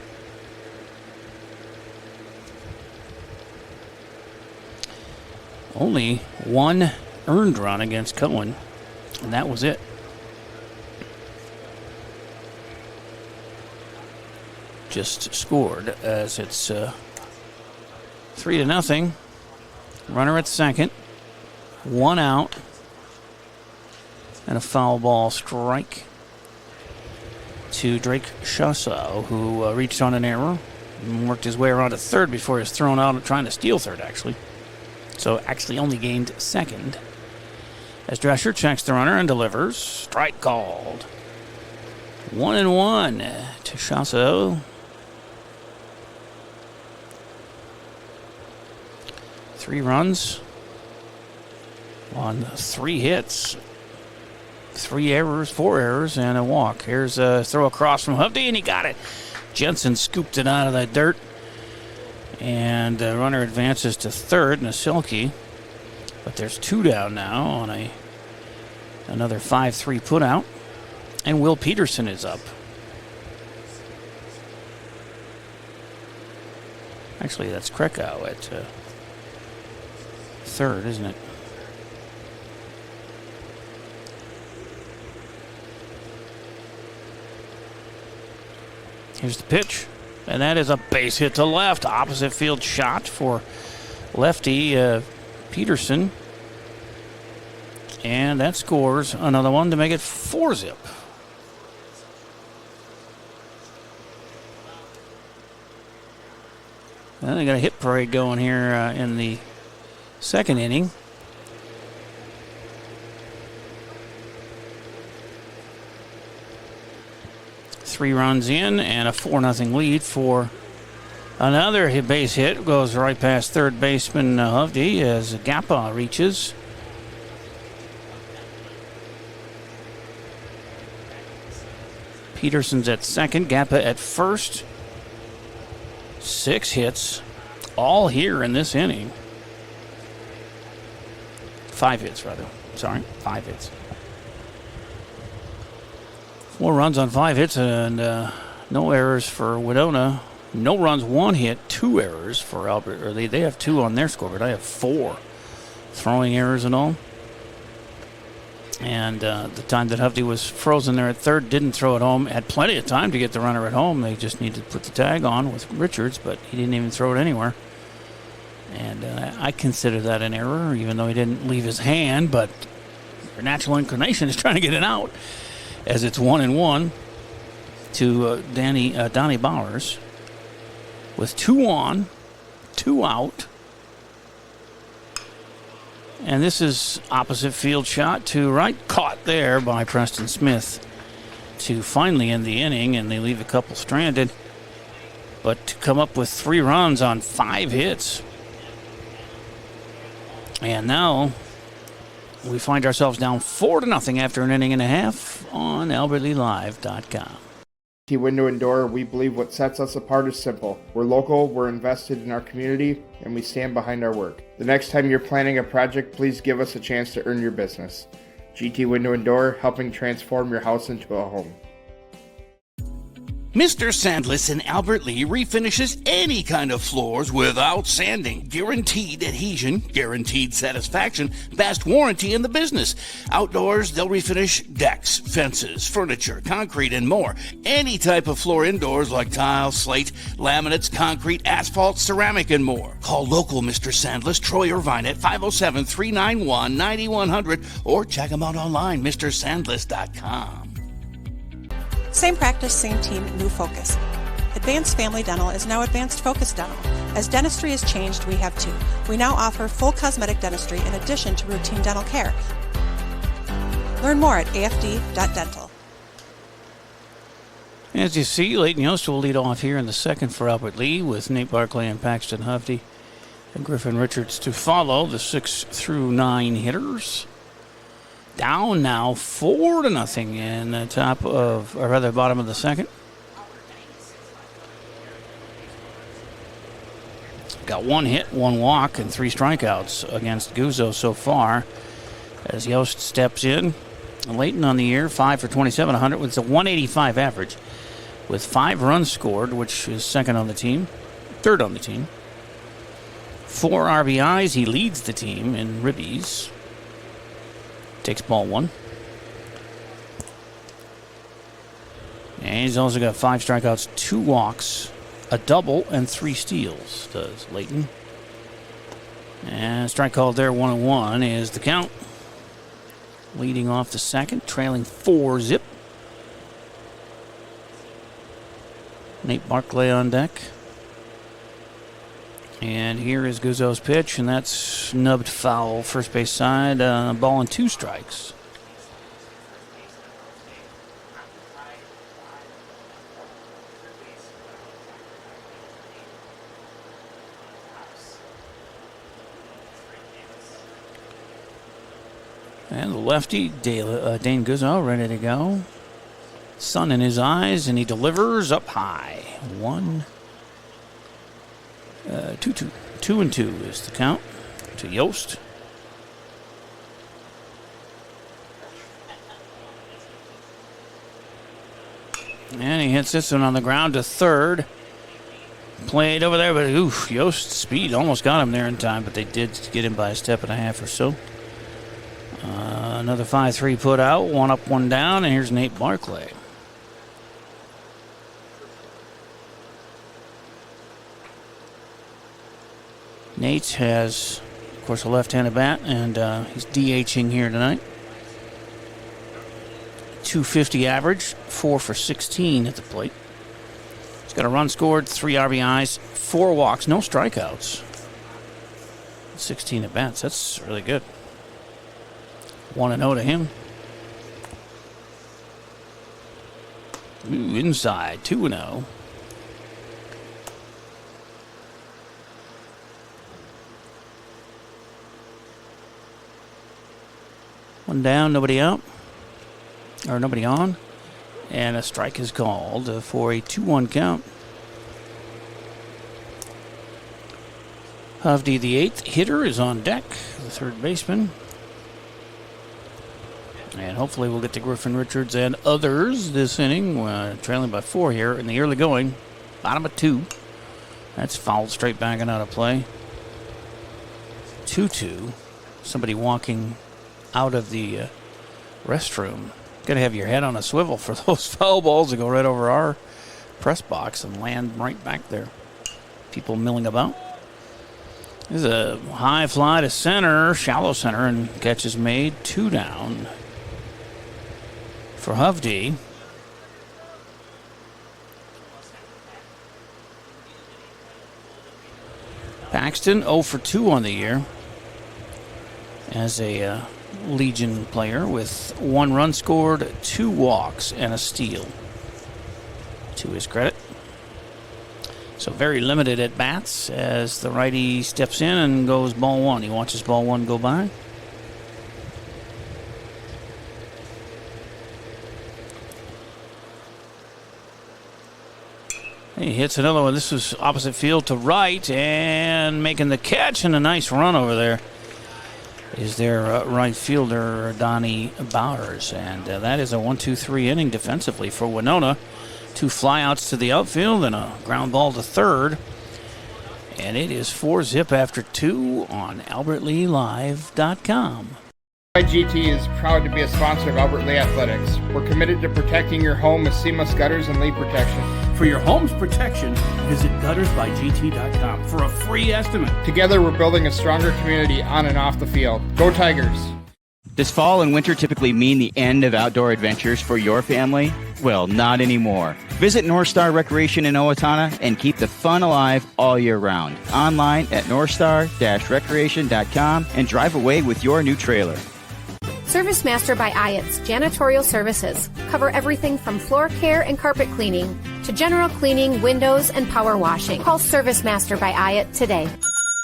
Only 1 earned run against Cohen, and that was it. Just scored as it's 3-0. Runner at second, 1 out, and a foul ball strike to Drake Chasseau, who reached on an error and worked his way around to third before he was thrown out trying to steal third, actually. So actually only gained second. As Drescher checks the runner and delivers. Strike called. 1-1 to Chasseau. 3 runs on 3 hits. 3 errors, 4 errors, and a walk. Here's a throw across from Hovde, and he got it. Jensen scooped it out of the dirt. And the runner advances to third, Naselke. But there's 2 down now on another 5-3 putout. And Will Peterson is up. Actually, that's Krakow at third, isn't it? Here's the pitch. And that is a base hit to left. Opposite field shot for lefty Peterson. And that scores another one to make it 4-zip. Well, they got a hit parade going here in the second inning. Three runs in and a 4-0 lead for another base hit. Goes right past third baseman Hovde as Gappa reaches. Peterson's at second, Gappa at first. 6 hits, all here in this inning. 5 hits, rather. Sorry, 5 hits. 4 runs on 5 hits and no errors for Winona. No runs, 1 hit, 2 errors for Albert. Or they have 2 on their scoreboard. I have 4 throwing errors and all. And the time that Hovde was frozen there at third, didn't throw it home. Had plenty of time to get the runner at home. They just needed to put the tag on with Richards, but he didn't even throw it anywhere. And I consider that an error, even though he didn't leave his hand. But your natural inclination is trying to get it out, as it's 1-1 to Donnie Bowers with 2 on, 2 out. And this is opposite field shot to right, caught there by Preston Smith to finally end the inning, and they leave a couple stranded. But to come up with 3 runs on 5 hits. And now we find ourselves down 4-0 after an inning and a half on AlbertLeeLive.com. Window and Door, we believe what sets us apart is simple. We're local, we're invested in our community, and we stand behind our work. The next time you're planning a project, please give us a chance to earn your business. GT Window and Door, helping transform your house into a home. Mr. Sandless in Albert Lea refinishes any kind of floors without sanding. Guaranteed adhesion, guaranteed satisfaction, best warranty in the business. Outdoors, they'll refinish decks, fences, furniture, concrete, and more. Any type of floor indoors like tile, slate, laminates, concrete, asphalt, ceramic, and more. Call local Mr. Sandless, Troy Irvine at 507-391-9100 or check them out online, MrSandless.com. Same practice, same team, new focus. Advanced Family Dental is now Advanced Focus Dental. As dentistry has changed, we have too. We now offer full cosmetic dentistry in addition to routine dental care. Learn more at afd.dental. As you see, Leighton Yost will lead off here in the second for Albert Lea with Nate Barclay and Paxton Hovde and Griffin Richards to follow the 6 through 9 hitters. Down now 4-0 in the top of, or rather bottom of the second. Got 1 hit, 1 walk, and 3 strikeouts against Guzzo so far as Yost steps in. Leighton on the year, 5 for 27, 100 with a 185 average with 5 runs scored, which is second on the team, third on the team. 4 RBIs, he leads the team in ribbies. Takes ball 1. And he's also got 5 strikeouts, 2 walks, a double, and 3 steals, does Leighton. And strike called there, 1-1 is the count. Leading off the second, trailing 4-zip. Nate Barclay on deck. And here is Guzzo's pitch, and that's snubbed foul, first base side, ball and 2 strikes. And the lefty, Dane Guzzo, ready to go. Sun in his eyes, and he delivers up high. 2-2. 2-2 is the count to Yost. And he hits this one on the ground to third. Played over there, but Yost's speed almost got him there in time, but they did get him by a step and a half or so. Another 5-3 put out, 1 up, 1 down, and here's Nate Barclay. Nate has, of course, a left-handed bat, and he's DHing here tonight. 250 average, 4 for 16 at the plate. He's got a run scored, 3 RBIs, 4 walks, no strikeouts. 16 at bats. That's really good. 1-0 to him. Ooh, inside, 2-0. One down, nobody out. Or nobody on. And a strike is called for a 2-1 count. Hovde, the 8th hitter, is on deck, the third baseman. And hopefully we'll get to Griffin Richards and others this inning, trailing by 4 here in the early going. Bottom of 2. That's fouled straight back and out of play. 2-2. Somebody walking out of the restroom. Got to have your head on a swivel for those foul balls that go right over our press box and land right back there. People milling about. This is a high fly to center, shallow center, and catch is made. 2 down for Hovde. Paxton 0 for 2 on the year as a Legion player with 1 run scored, 2 walks, and a steal to his credit. So very limited at bats as the righty steps in and goes ball 1. He watches ball 1 go by. He hits another one. This was opposite field to right and making the catch, and a nice run over there is their right fielder, Donnie Bowers. And that is a 1-2-3 inning defensively for Winona. 2 flyouts to the outfield and a ground ball to third. And it is 4-zip after 2 on AlbertLeeLive.com. GT is proud to be a sponsor of Albert Lee Athletics. We're committed to protecting your home with seamless gutters and leak protection. For your home's protection, visit guttersbygt.com for a free estimate. Together, we're building a stronger community on and off the field. Go Tigers! Does fall and winter typically mean the end of outdoor adventures for your family? Well, not anymore. Visit North Star Recreation in Owatonna and keep the fun alive all year round. Online at northstar-recreation.com and drive away with your new trailer. Service Master by Ayatt's Janitorial Services cover everything from floor care and carpet cleaning to general cleaning, windows, and power washing. Call Service Master by Ayatt today.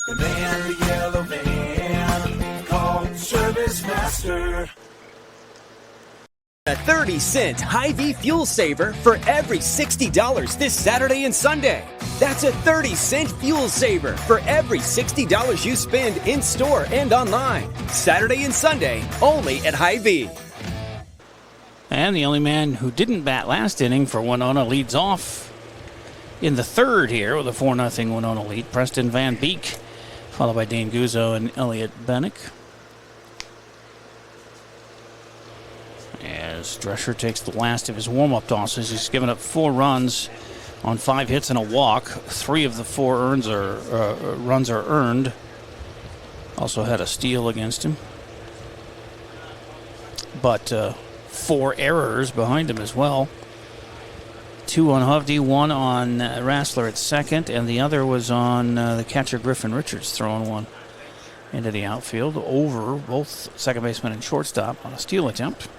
The man in the yellow van, called Service Master. A 30-cent Hy-Vee fuel saver for every $60 this Saturday and Sunday. That's a 30-cent fuel saver for every $60 you spend in-store and online. Saturday and Sunday, only at Hy-Vee. And the only man who didn't bat last inning for Winona leads off in the third here with a 4-0 Winona lead. Preston Van Beek, followed by Dane Guzzo and Elliot Bennick. As Drescher takes the last of his warm-up tosses, he's given up 4 runs on 5 hits and a walk. 3 of the 4 runs are earned. Also had a steal against him. But 4 errors behind him as well. 2 on Hovde, 1 on Rassler at second, and the other was on the catcher Griffin Richards, throwing one into the outfield over both second baseman and shortstop on a steal attempt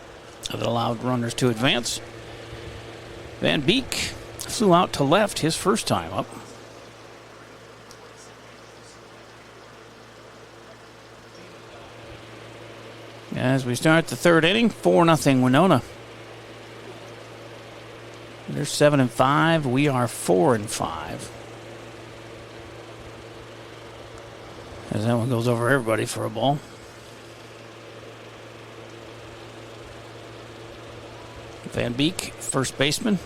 that allowed runners to advance. Van Beek flew out to left his first time up. As we start the third inning, 4-0 Winona. They're 7-5. We are 4-5. As that one goes over everybody for a ball. Van Beek, first baseman.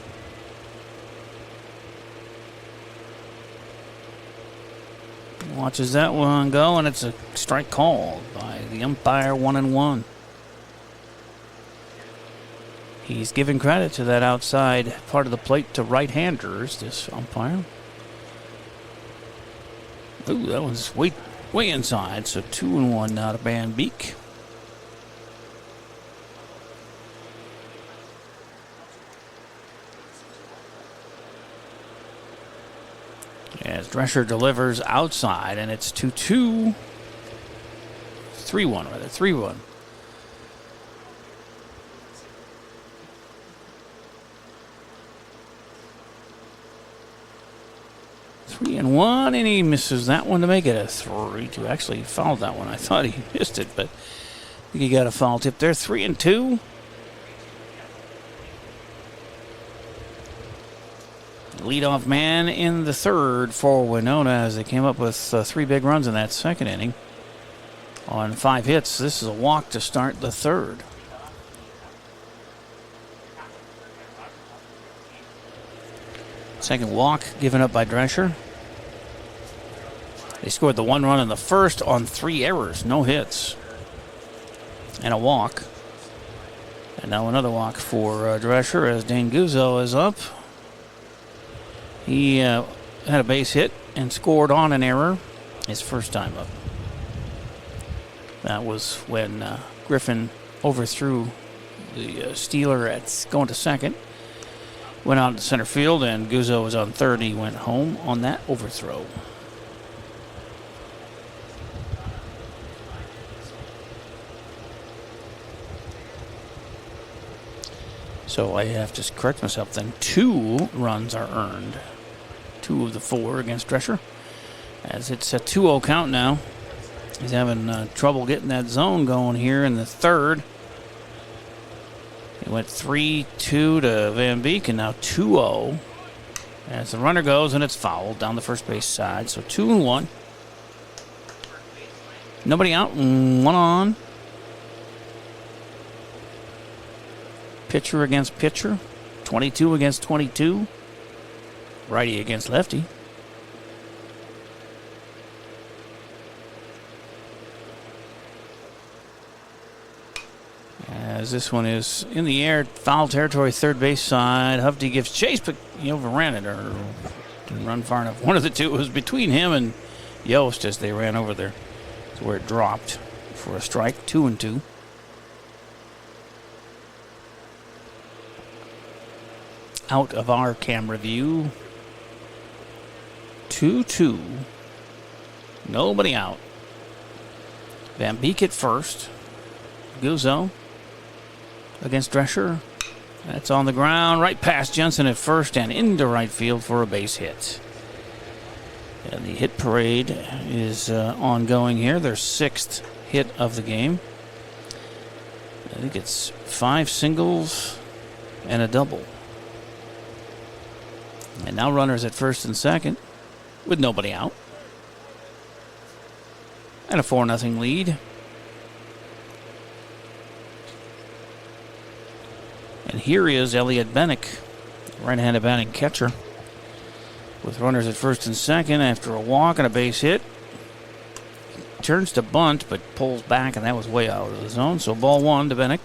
Watches that one go, and it's a strike called by the umpire, 1-1. He's giving credit to that outside part of the plate to right-handers, this umpire. Ooh, that one's way inside, so 2-1 now to Van Beek. As Drescher delivers outside, and it's 2-2. 3-1, rather. 3-1. Three and one, and he misses that one to make it a 3-2. Actually, he fouled that one. I thought he missed it, but I think he got a foul tip there. 3-2. Leadoff man in the third for Winona as they came up with 3 big runs in that second inning on 5 hits. This is a walk to start the third. Second walk given up by Drescher. They scored the 1 run in the first on 3 errors, no hits, and a walk. And now another walk for Drescher as Dane Guzzo is up. He had a base hit and scored on an error his first time up. That was when Griffin overthrew the stealer at going to second. Went out to center field, and Guzzo was on third. He went home on that overthrow. So I have to correct myself then. 2 runs are earned. 2 of the 4 against Drescher. As it's a 2-0 count now. He's having trouble getting that zone going here in the third. He went 3-2 to Van Beek, and now 2-0. As the runner goes, and it's fouled down the first base side. So 2-1. Nobody out, and 1 on. Pitcher against pitcher. 22 against 22. Righty against lefty. As this one is in the air, foul territory, third base side. Hufty gives chase, but he overran it or didn't run far enough. One of the two was between him and Yost as they ran over there to where it dropped for a strike. 2-2. Out of our camera view. 2-2. Nobody out. Van Beek at first. Guzzo against Drescher. That's on the ground. Right past Jensen at first and into right field for a base hit. And the hit parade is ongoing here. Their 6th hit of the game. I think it's 5 singles and a double. And now runners at first and second with nobody out. And a 4-0 lead. And here is Elliot Bennick, right-handed batting catcher, with runners at first and second after a walk and a base hit. Turns to bunt, but pulls back, and that was way out of the zone. So ball 1 to Bennick.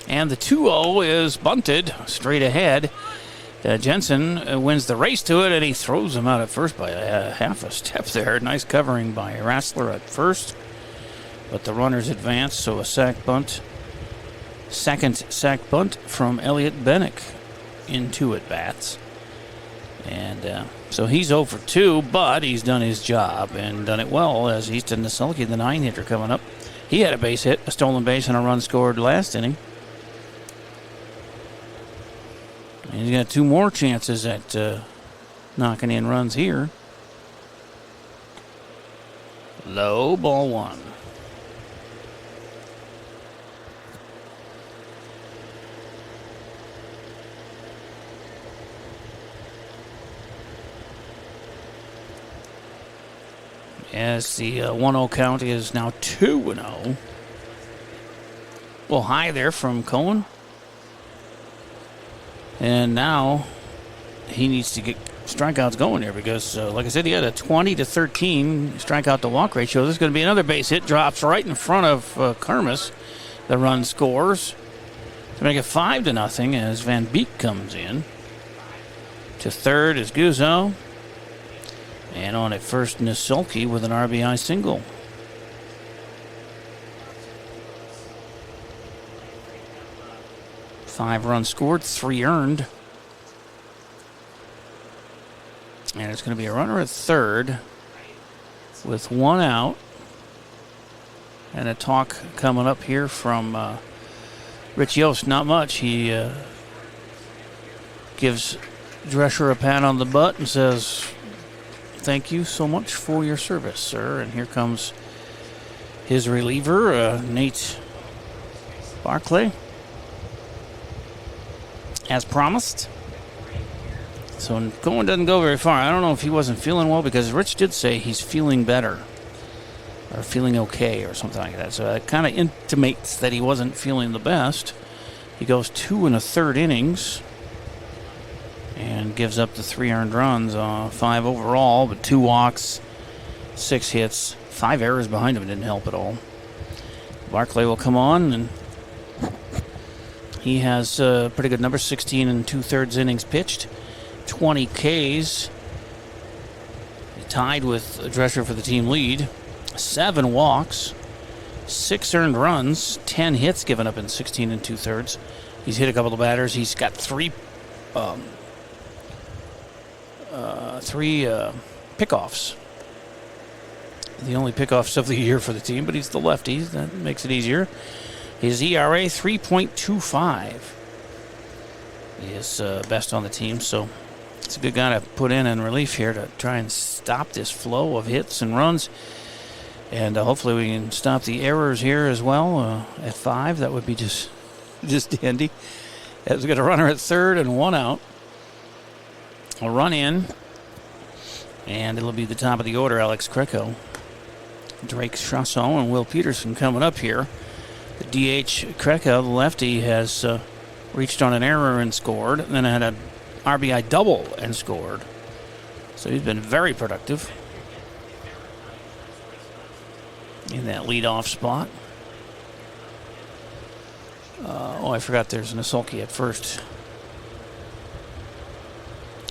And the 2-0 is bunted straight ahead. Jensen wins the race to it, and he throws him out at first by half a step there. Nice covering by Rassler at first. But the runners advance, so a sac bunt. Second sac bunt from Elliot Bennick in 2 at-bats. And so he's 0 for 2, but he's done his job and done it well as Easton Nasulke, the 9-hitter, coming up. He had a base hit, a stolen base, and a run scored last inning. And he's got 2 more chances at knocking in runs here. Low, ball 1. As the 1-0 count is now 2-0. Well, high there from Cohen. And now he needs to get strikeouts going here because, like I said, he had a 20-13 strikeout to walk ratio. This is going to be another base hit. Drops right in front of Kermis. The run scores to make it 5-0 as Van Beek comes in. To third is Guzzo. And on at first, Nisulke with an RBI single. Five runs scored, 3 earned. And it's going to be a runner at third with 1 out. And a talk coming up here from Rich Yost. Not much. He gives Drescher a pat on the butt and says, "Thank you so much for your service, sir." And here comes his reliever, Nate Barclay, as promised. So Cohen doesn't go very far. I don't know if he wasn't feeling well because Rich did say he's feeling better or feeling okay or something like that. So that kind of intimates that he wasn't feeling the best. He goes 2 1/3 innings and gives up the 3 earned runs, 5 overall, but 2 walks, 6 hits, 5 errors behind him. Didn't help at all. Barclay will come on, and he has a pretty good number, 16 2/3 innings pitched, 20 Ks. Tied with Drescher for the team lead. 7 walks, 6 earned runs, 10 hits given up in 16 2/3. He's hit a couple of batters. He's got 3 pickoffs. The only pickoffs of the year for the team, but he's the lefty. That makes it easier. His ERA 3.25 is best on the team, so it's a good guy to put in relief here to try and stop this flow of hits and runs. And hopefully we can stop the errors here as well at 5. That would be just dandy. As we got a runner at third and 1 out. A run in, and it'll be the top of the order, Alex Kreco. Drake Chasson and Will Peterson coming up here. The DH Kreco, the lefty, has reached on an error and scored, and then had an RBI double and scored. So he's been very productive in that leadoff spot. I forgot there's Nisulke at first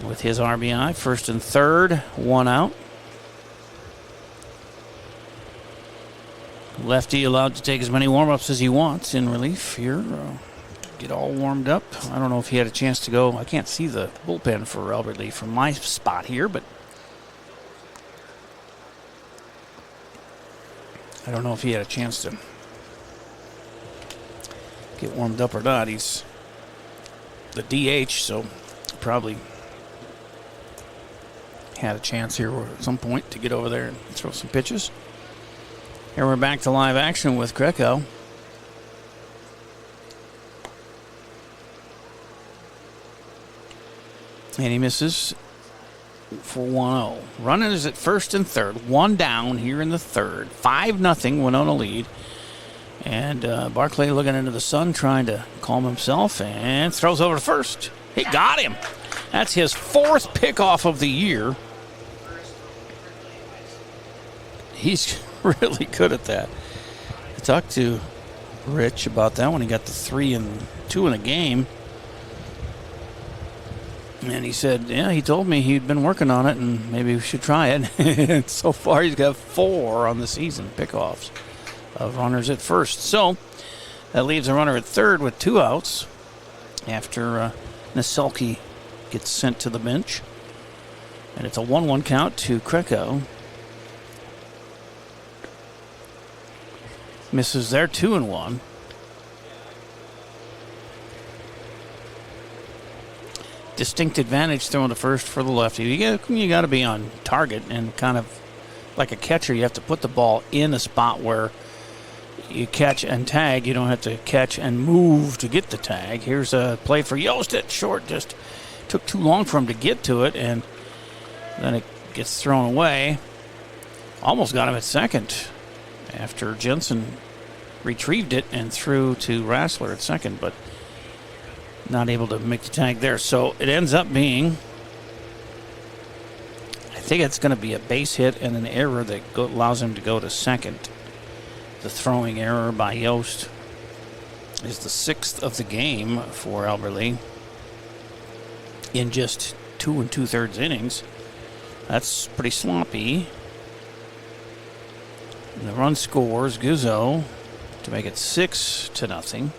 with his RBI. First and third, 1 out. Lefty allowed to take as many warm-ups as he wants in relief here. Get all warmed up. I don't know if he had a chance to go. I can't see the bullpen for Albert Lee from my spot here, but I don't know if he had a chance to get warmed up or not. He's the DH, so probably had a chance here at some point to get over there and throw some pitches. Here we're back to live action with Kreco. And he misses for 1-0. Runners at first and third. 1 down here in the third. 5-0 Winona lead. And Barclay looking into the sun, trying to calm himself, and throws over to first. He got him. That's his 4th pickoff of the year. He's really good at that. I talked to Rich about that when he got the 3 and 2 in a game. And he said, yeah, he told me he'd been working on it and maybe we should try it. And so far he's got 4 on the season pickoffs of runners at first. So that leaves a runner at third with 2 outs after Nisulke gets sent to the bench. And it's a 1-1 count to Kreco. Misses there, 2-1. Distinct advantage throwing to first for the lefty. You got to be on target, and kind of like a catcher, you have to put the ball in a spot where you catch and tag. You don't have to catch and move to get the tag. Here's a play for Yost at short. Just took too long for him to get to it, and then it gets thrown away. Almost got him at second after Jensen retrieved it and threw to Rassler at second, but not able to make the tag there. So it ends up being think it's going to be a base hit and an error that allows him to go to second. The throwing error by Yost is the 6th of the game for Albert Lee in just 2 2/3 innings. That's pretty sloppy. And the run scores Guzzo to make it 6-0.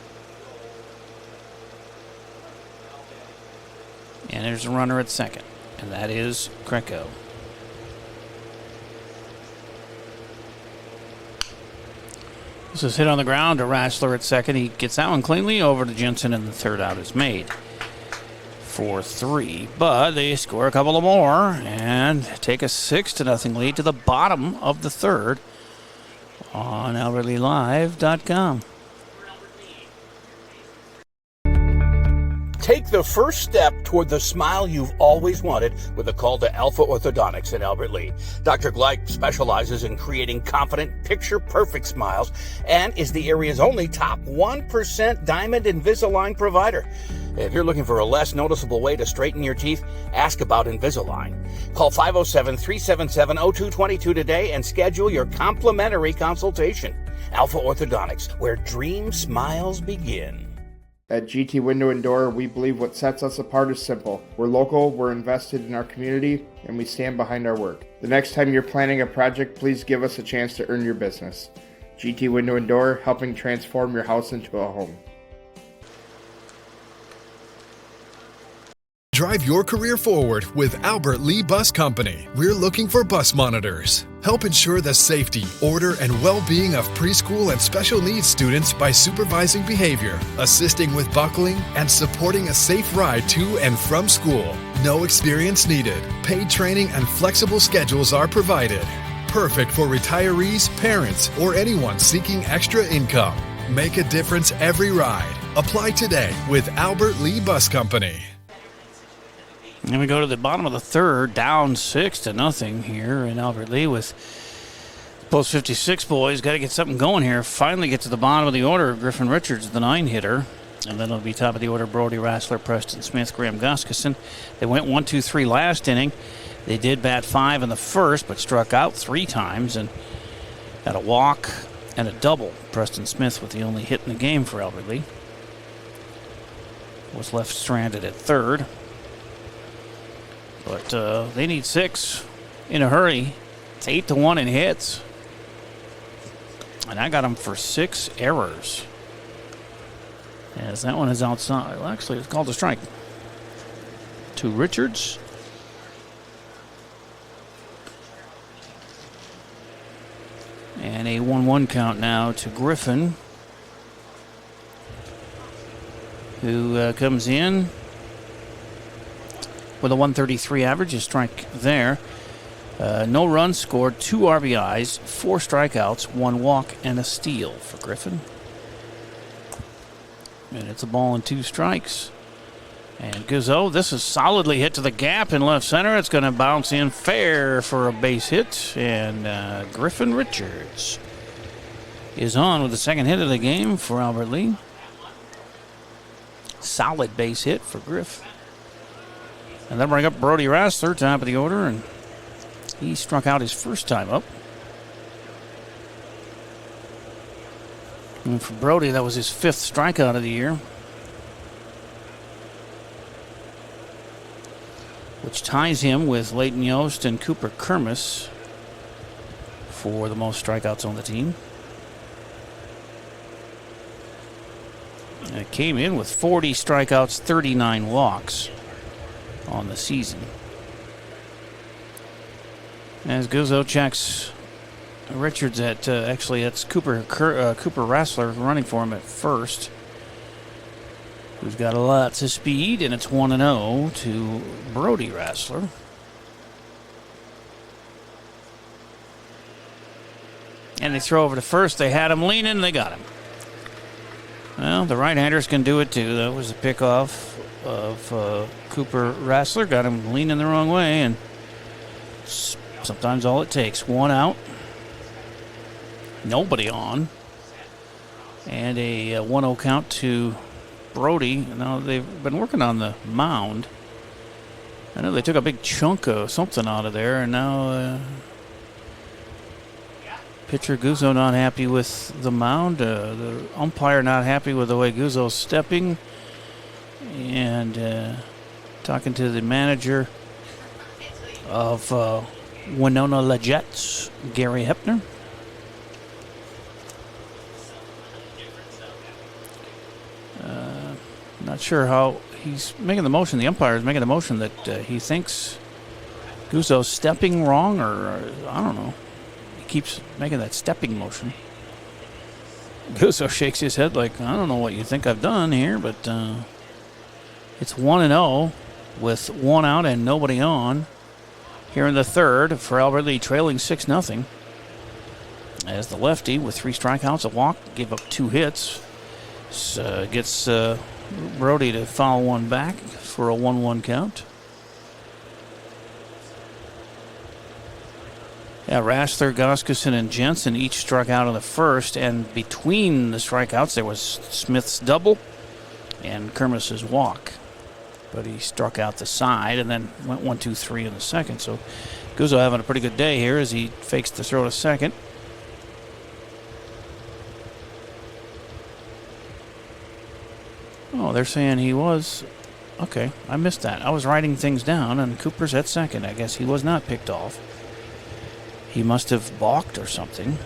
And there's a runner at second, and that is Greco. This is hit on the ground to Rassler at second. He gets that one cleanly over to Jensen, and the third out is made. 4-3, but they score a couple of more and take a 6-0 lead to the bottom of the third on AlbertLeeLive.com. Take the first step toward the smile you've always wanted with a call to Alpha Orthodontics in Albert Lea. Dr. Gleich specializes in creating confident, picture-perfect smiles and is the area's only top 1% Diamond Invisalign provider. If you're looking for a less noticeable way to straighten your teeth, ask about Invisalign. Call 507-377-0222 today and schedule your complimentary consultation. Alpha Orthodontics, where dream smiles begin. At GT Window and Door, we believe what sets us apart is simple. We're local, we're invested in our community, and we stand behind our work. The next time you're planning a project, please give us a chance to earn your business. GT Window and Door, helping transform your house into a home. Drive your career forward with Albert Lee Bus Company. We're looking for bus monitors. Help ensure the safety, order, and well-being of preschool and special needs students by supervising behavior, assisting with buckling, and supporting a safe ride to and from school. No experience needed. Paid training and flexible schedules are provided. Perfect for retirees, parents, or anyone seeking extra income. Make a difference every ride. Apply today with Albert Lee Bus Company. And we go to the bottom of the third, down 6-0 here in Albert Lea with Post 56 boys. Got to get something going here. Finally get to the bottom of the order. Griffin Richards, the 9-hitter. And then it'll be top of the order, Brody Rassler, Preston Smith, Graham Gustafson. They went 1-2-3 last inning. They did bat 5 in the first, but struck out 3 times and had a walk and a double. Preston Smith with the only hit in the game for Albert Lea. Was left stranded at third. But they need 6 in a hurry. It's 8-1 in hits. And I got them for 6 errors. As that one is outside. Well, actually, it's called a strike. To Richards. And a 1-1 count now to Griffin, who comes in with a 133 average, a strike there. No runs scored, 2 RBIs, 4 strikeouts, 1 walk, and a steal for Griffin. And it's a ball and 2 strikes. And Guzzo, this is solidly hit to the gap in left center. It's going to bounce in fair for a base hit. And Griffin Richards is on with the second hit of the game for Albert Lea. Solid base hit for Griff. And then bring up Brody Rassler, top of the order, and he struck out his first time up. And for Brody, that was his 5th strikeout of the year, which ties him with Leighton Yost and Cooper Kermis for the most strikeouts on the team. And it came in with 40 strikeouts, 39 walks on the season. As Guzzo checks Richards at, actually that's Cooper Rassler running for him at first, who's got lots of speed, and it's 1-0 to Brody Rassler. And they throw over to first. They had him leaning, they got him. Well, the right-handers can do it too. That was a pickoff of Cooper Rassler. Got him leaning the wrong way, and sometimes all it takes. 1 out. Nobody on. And a 1-0 count to Brody. Now they've been working on the mound. I know they took a big chunk of something out of there, and now pitcher Guzzo not happy with the mound. The umpire not happy with the way Guzzo's stepping. And talking to the manager of Winona Jets, Gary Hepner. Not sure how he's making the motion. The umpire is making the motion that he thinks Guzzo's stepping wrong, or I don't know. He keeps making that stepping motion. Guzzo shakes his head like, I don't know what you think I've done here, but it's 1-0 with one out and nobody on here in the third for Albert Lee, trailing 6-0. As the lefty with 3 strikeouts, a walk, gave up 2 hits, gets Brody to foul one back for a 1-1 count. Yeah, Rassler, Goskuson, and Jensen each struck out in the first, and between the strikeouts there was Smith's double and Kermis's walk. But he struck out the side and then went 1-2-3 in the second. So Guzzo having a pretty good day here as he fakes the throw to second. Oh, they're saying he was. Okay, I missed that. I was writing things down, and Cooper's at second. I guess he was not picked off. He must have balked or something.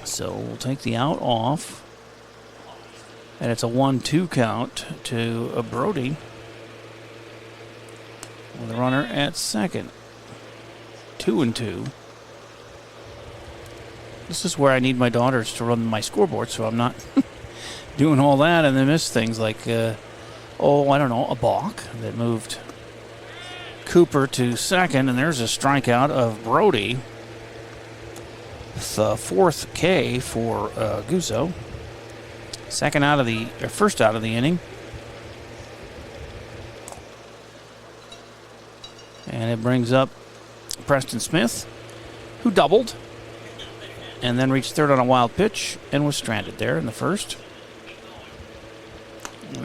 So we'll take the out off. And it's a 1-2 count to Brody. With the runner at second. 2-2. This is where I need my daughters to run my scoreboard so I'm not doing all that and then miss things like, I don't know, a balk that moved Cooper to second, and there's a strikeout of Brody. The 4th K for Guzzo. First out of the inning. And it brings up Preston Smith, who doubled and then reached third on a wild pitch and was stranded there in the first.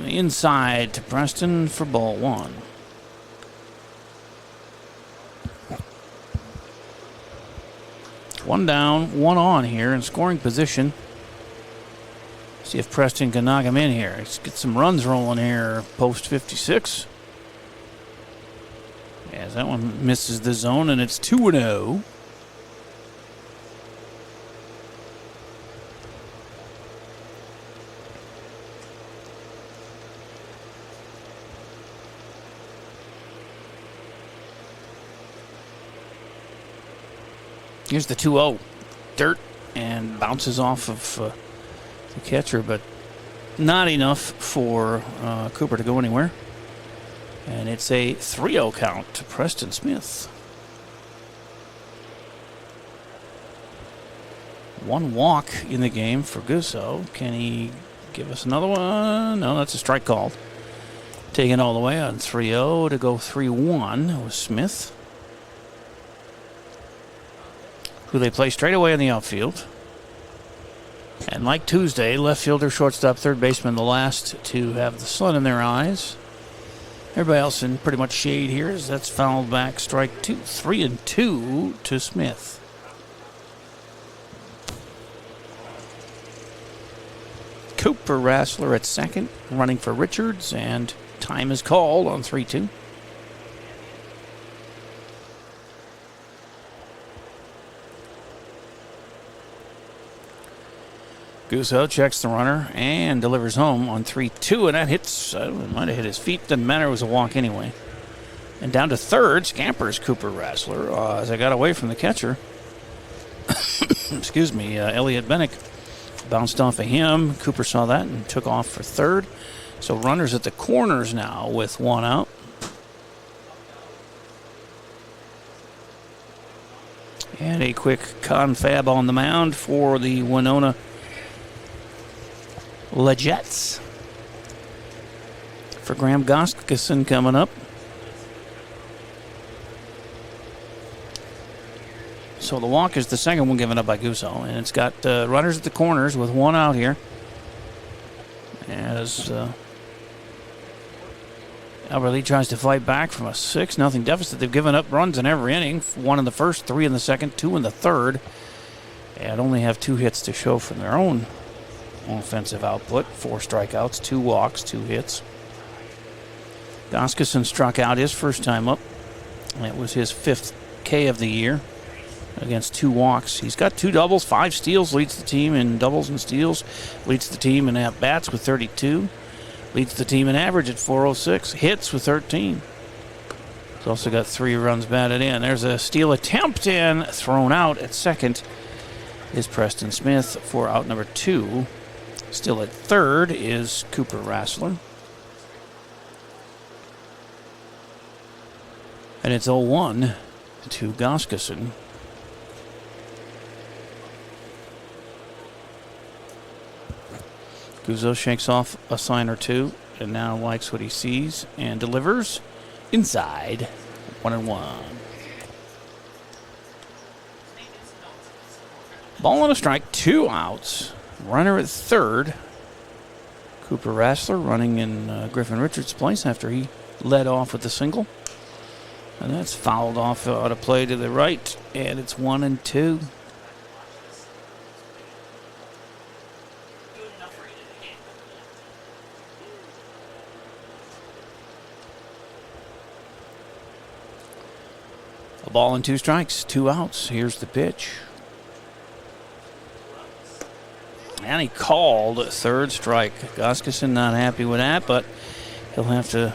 Inside to Preston for ball 1. One down, one on here in scoring position. See if Preston can knock him in here. Let's get some runs rolling here post 56. As that one misses the zone, and it's 2-0. Here's the 2-0. Dirt, and bounces off of the catcher, but not enough for Cooper to go anywhere. And it's a 3-0 count to Preston Smith. One walk in the game for Guzzo. Can he give us another one? No, that's a strike called. Taken all the way on 3-0 to go 3-1 with Smith, who they play straight away in the outfield. And like Tuesday, left fielder, shortstop, third baseman, the last to have the sun in their eyes. Everybody else in pretty much shade here as that's fouled back. Strike 2, 3-2 to Smith. Cooper Rassler at second, running for Richards, and time is called on 3-2. Guzzo checks the runner and delivers home on 3-2, and that hits, it might have hit his feet, doesn't matter, it was a walk anyway. And down to third, scampers Cooper Rassler as I got away from the catcher. Excuse me, Elliot Bennick bounced off of him. Cooper saw that and took off for third. So runners at the corners now with one out. And a quick confab on the mound for the Winona Jets. For Graham Goskuson coming up. So the walk is the second one given up by Guzzo, and it's got runners at the corners with one out here. As Albert Lee tries to fight back from a 6-0 deficit. They've given up runs in every inning. 1 in the first, 3 in the second, 2 in the third. And only have 2 hits to show from their own offensive output. 4 strikeouts, 2 walks, 2 hits. Goskeson struck out his first time up. That was his 5th K of the year against 2 walks. He's got 2 doubles, 5 steals, leads the team in doubles and steals, leads the team in at-bats with 32, leads the team in average at 406, hits with 13. He's also got 3 runs batted in. There's a steal attempt and thrown out at second is Preston Smith for out number 2. Still at third is Cooper Rassler. And it's 0-1 to Goskeson. Guzzo shakes off a sign or 2 and now likes what he sees and delivers inside. 1-1. Ball and a strike, 2 outs. Runner at third. Cooper Rassler running in Griffin Richards' place after he led off with the single. And that's fouled off out of play to the right, and it's 1-2. A ball and 2 strikes, 2 outs. Here's the pitch. And he called third strike. Goskeson not happy with that, but he'll have to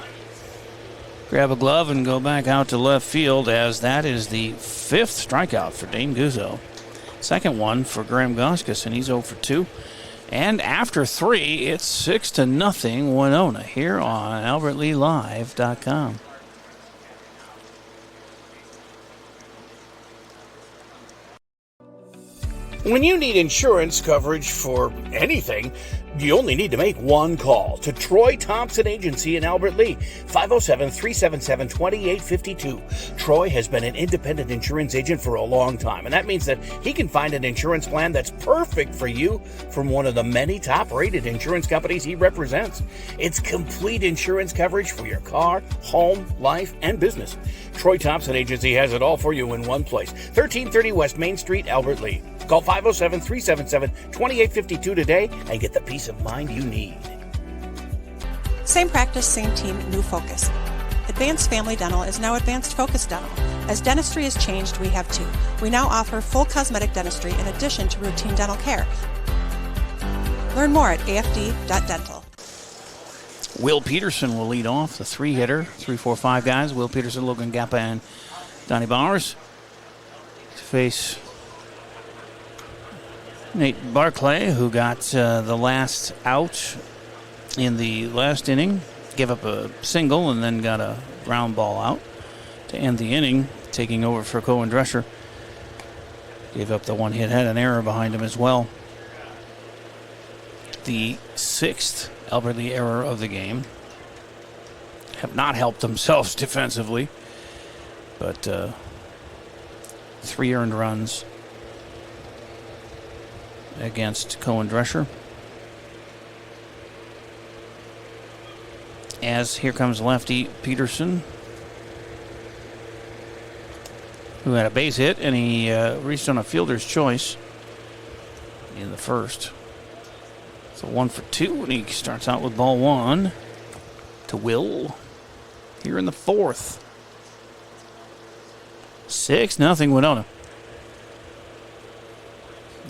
grab a glove and go back out to left field, as that is the 5th strikeout for Dane Guzzo. Second one for Graham Goskeson. He's 0 for 2. And after 3, it's 6-0 Winona here on AlbertLeeLive.com. When you need insurance coverage for anything, you only need to make one call to Troy Thompson Agency in Albert Lea, 507-377-2852. Troy has been an independent insurance agent for a long time, and that means that he can find an insurance plan that's perfect for you from one of the many top-rated insurance companies he represents. It's complete insurance coverage for your car, home, life, and business. Troy Thompson Agency has it all for you in one place. 1330 West Main Street, Albert Lea. Call 507-377-2852 today and get the peace of mind you need. Same practice, same team, new focus. Advanced Family Dental is now Advanced Focus Dental. As dentistry has changed, we have too. We now offer full cosmetic dentistry in addition to routine dental care. Learn more at afd.dental. Will Peterson will lead off, the 3-hitter, 3-4-5 guys. Will Peterson, Logan Gappa, and Donnie Bowers to face Nate Barclay, who got the last out in the last inning, gave up a single and then got a ground ball out to end the inning, taking over for Cohen Drescher. Gave up the 1 hit, had an error behind him as well. The 6th Albert Lea error of the game. Have not helped themselves defensively, but 3 earned runs against Cohen Drescher. As here comes lefty Peterson, who had a base hit, and he reached on a fielder's choice in the first. So 1 for 2, and he starts out with ball 1 to Will here in the 4th. 6-0 Winona.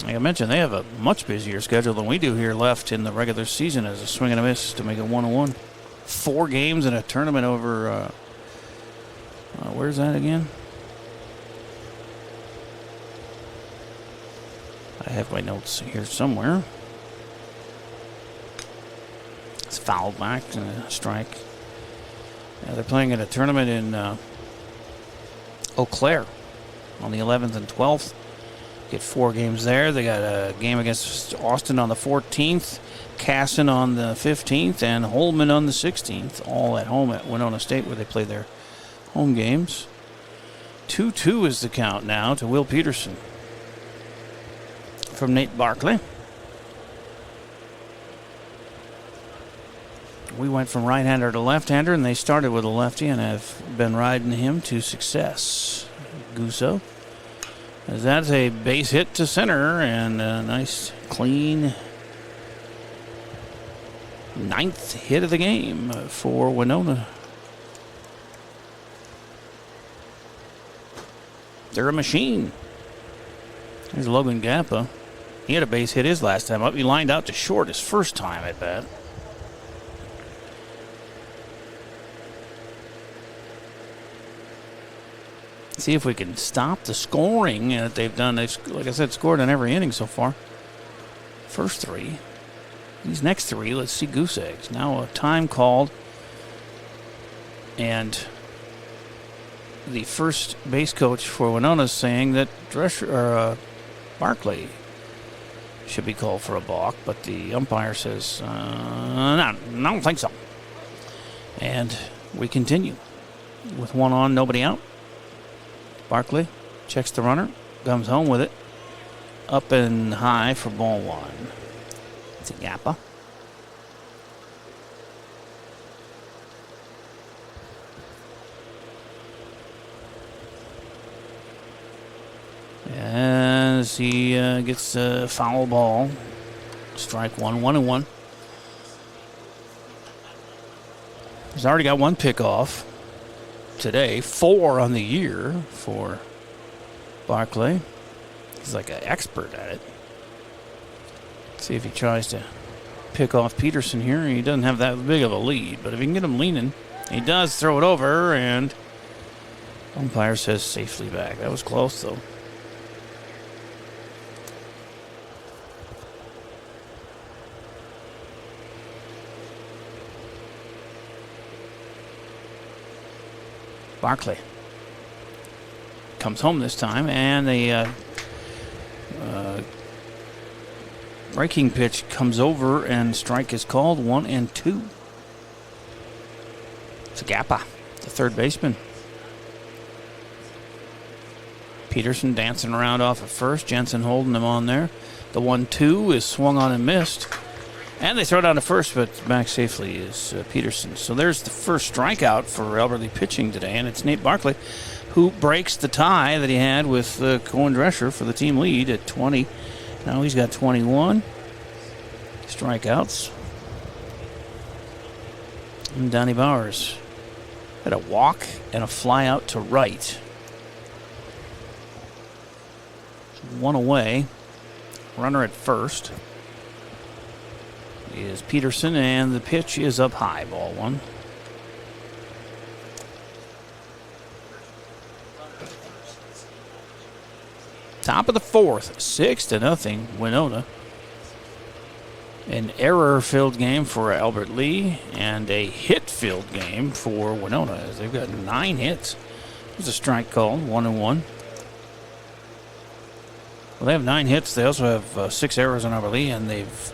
Like I mentioned, they have a much busier schedule than we do here left in the regular season as a swing and a miss to make it 1-1. 4 games in a tournament over, where's that again? I have my notes here somewhere. It's fouled back, strike. They're playing at a tournament in Eau Claire on the 11th and 12th. Get 4 games there. They got a game against Austin on the 14th, Casson on the 15th, and Holman on the 16th, all at home at Winona State where they play their home games. 2-2 is the count now to Will Peterson from Nate Barclay. We went from right-hander to left-hander, and they started with a lefty and have been riding him to success. Guso. As that's a base hit to center, and a nice, clean 9th hit of the game for Winona. They're a machine. There's Logan Gappa. He had a base hit his last time up. He lined out to short his first time at bat. See if we can stop the scoring that they've done. They've, like I said, scored in every inning so far. First 3. These next 3, let's see goose eggs. Now a time called. And the first base coach for Winona is saying that Barkley should be called for a balk, but the umpire says, no, I don't think so. And we continue with 1 on, nobody out. Barkley checks the runner, comes home with it. Up and high for ball 1. It's a Gappa. As he gets a foul ball. Strike 1, 1-1. He's already got 1 pickoff today, 4 on the year for Barkley. He's like an expert at it. Let's see if he tries to pick off Peterson here. He doesn't have that big of a lead, but if he can get him leaning, he does throw it over, and umpire says safely back. That was close, though. Barkley comes home this time, and the breaking pitch comes over, and strike is called. 1-2. It's a Gappa, the third baseman. Peterson dancing around off at first. Jensen holding him on there. The 1-2 is swung on and missed. And they throw it down to first, but back safely is Peterson. So there's the first strikeout for Albert Lea pitching today, and it's Nate Barkley who breaks the tie that he had with Cohen Drescher for the team lead at 20. Now he's got 21 strikeouts. And Donnie Bowers had a walk and a fly out to right. 1 away. Runner at first is Peterson, and the pitch is up high, ball 1. Top of the 4th, 6-0, Winona. An error-filled game for Albert Lea and a hit-filled game for Winona, as they've got 9 hits. There's a strike called, 1-1. Well, they have 9 hits. They also have 6 errors on Albert Lea, and they've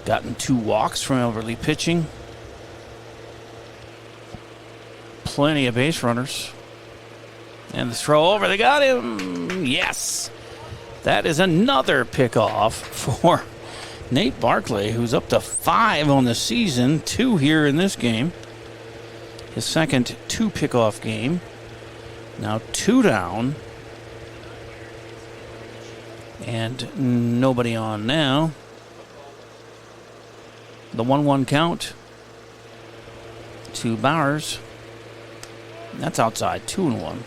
gotten 2 walks from Albert Lea pitching. Plenty of base runners. And the throw over, they got him. Yes. That is another pickoff for Nate Barkley, who's up to 5 on the season, 2 here in this game. His second 2 pickoff game. Now 2 down. And nobody on now. The 1-1 count to Bowers. That's outside, 2-1.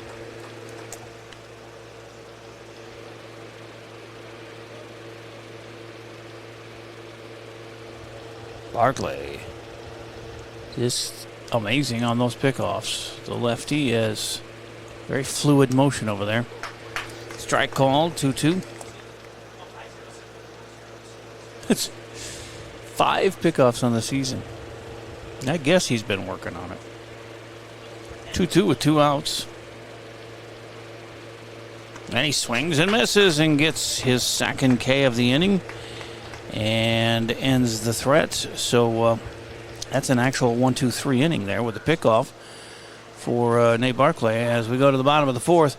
Barkley. Just amazing on those pickoffs. The lefty has very fluid motion over there. Strike called, 2-2. It's 5 pickoffs on the season. I guess he's been working on it. 2-2 with 2 outs. And he swings and misses and gets his second K of the inning and ends the threat. So that's an actual 1-2-3 inning there with the pickoff for Nate Barkley. As we go to the bottom of the 4th,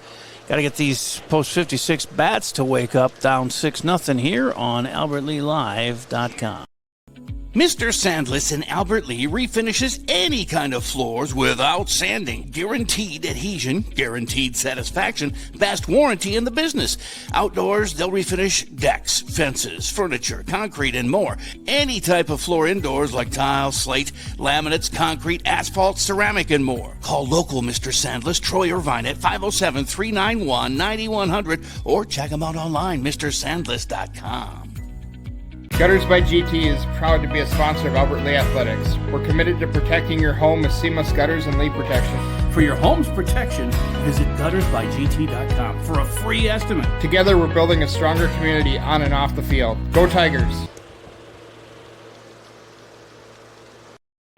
got to get these post 56 bats to wake up. Down 6-0 here on AlbertLeeLive.com. Mr. Sandless in Albert Lee refinishes any kind of floors without sanding. Guaranteed adhesion, guaranteed satisfaction, best warranty in the business. Outdoors, they'll refinish decks, fences, furniture, concrete, and more. Any type of floor indoors like tile, slate, laminates, concrete, asphalt, ceramic, and more. Call local Mr. Sandless, Troy Irvine at 507-391-9100 or check them out online, mrsandless.com. Gutters by GT is proud to be a sponsor of Albert Lee Athletics. We're committed to protecting your home with seamless gutters and leak protection. For your home's protection, visit guttersbygt.com for a free estimate. Together, we're building a stronger community on and off the field. Go Tigers!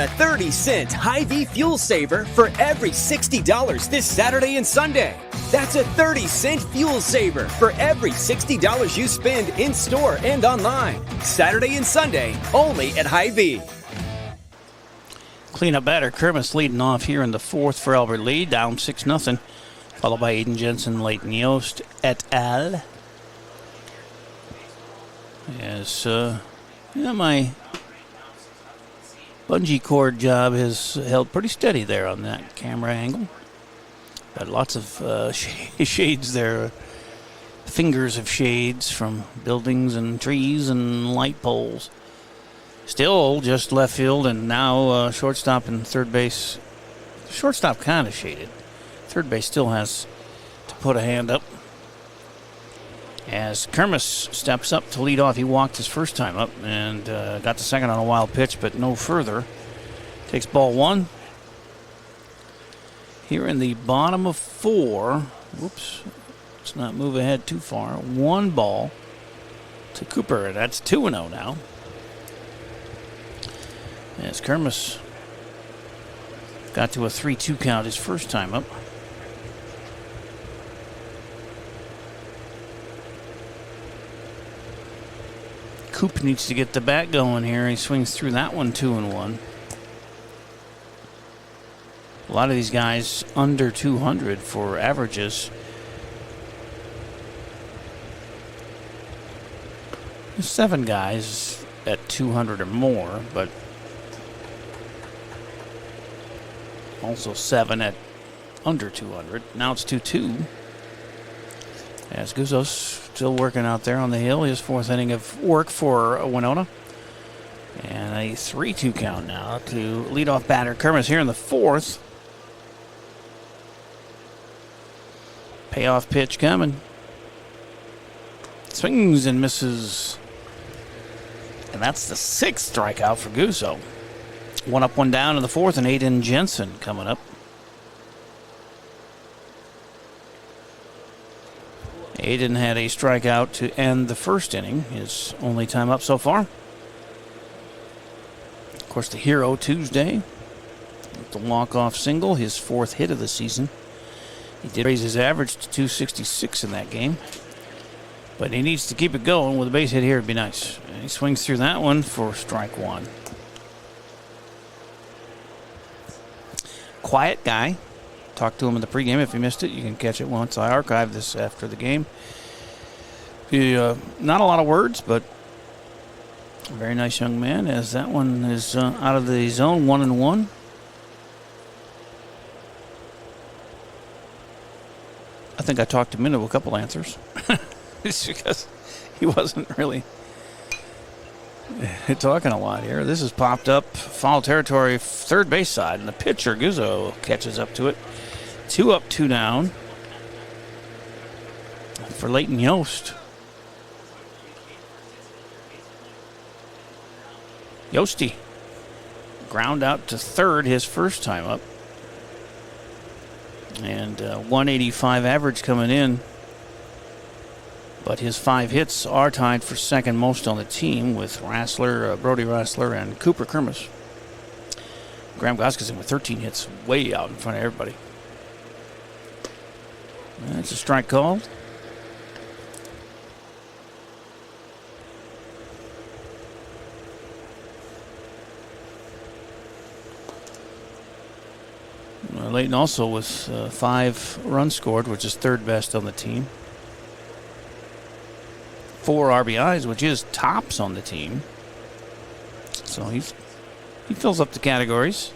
A 30-cent Hy-Vee fuel saver for every $60 this Saturday and Sunday. That's a 30-cent fuel saver for every $60 you spend in-store and online. Saturday and Sunday, only at Hy-Vee. Cleanup batter Kermis leading off here in the fourth for Albert Lee, down 6-0, followed by Aiden Jensen, Leighton Yost et al. Yes, my bungee cord job has held pretty steady there on that camera angle. Got lots of shades there, fingers of shades from buildings and trees and light poles. Still just left field, and now shortstop and third base. Shortstop kind of shaded. Third base still has to put a hand up. As Kermis steps up to lead off, he walked his first time up and got the second on a wild pitch, but no further. Takes ball one. Here in the bottom of four. Whoops. Let's not move ahead too far. One ball to Cooper. That's 2-0 now. As Kermis got to a 3-2 count his first time up. Coop needs to get the bat going here. He swings through that one 2-1. A lot of these guys under 200 for averages. There's 7 guys at 200 or more, but also 7 at under 200. Now it's 2-2. As Guzzo's still working out there on the hill. His fourth inning of work for Winona. And a 3-2 count now to leadoff batter Kermis here in the fourth. Payoff pitch coming. Swings and misses. And that's the 6th strikeout for Guzzo. 1 up, 1 down in the fourth, and Aiden Jensen coming up. Aiden had a strikeout to end the first inning, his only time up so far. Of course, the hero Tuesday with the walk-off single, his 4th hit of the season. He did raise his average to 266 in that game, but he needs to keep it going. With a base hit here, it'd be nice. And he swings through that one for strike 1. Quiet guy. Talked to him in the pregame. If you missed it, you can catch it once. I archive this after the game. Not a lot of words, but a very nice young man, as that one is out of the zone, 1-1. I think I talked him into a couple answers. It's because he wasn't really talking a lot here. This has popped up, foul territory, third base side, and the pitcher, Guzzo, catches up to it. 2 up, 2 down for Leighton Yost. Yosty ground out to third his first time up. And 185 average coming in. But his 5 hits are tied for second most on the team with Rassler, Brody Rassler, and Cooper Kermis. Graham Goskinson with 13 hits, way out in front of everybody. That's a strike called. Leighton also with 5 runs scored, which is third best on the team. 4 RBIs, which is tops on the team. So he fills up the categories.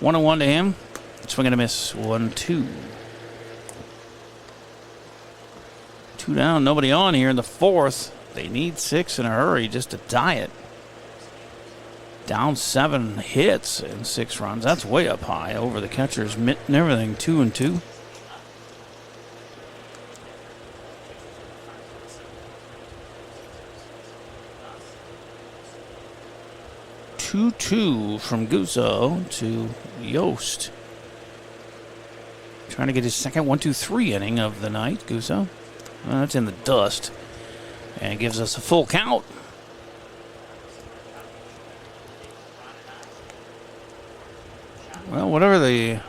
1-1 to him. Swing and a miss. 1-2. 2 down. Nobody on here in the fourth. They need 6 in a hurry just to tie it. Down 7 hits and 6 runs. That's way up high over the catcher's mitt and everything. 2-2. Two from Guzzo to Yost. Trying to get his second 1-2-3 inning of the night, Guzzo. Well, that's in the dust. And gives us a full count. Well, whatever the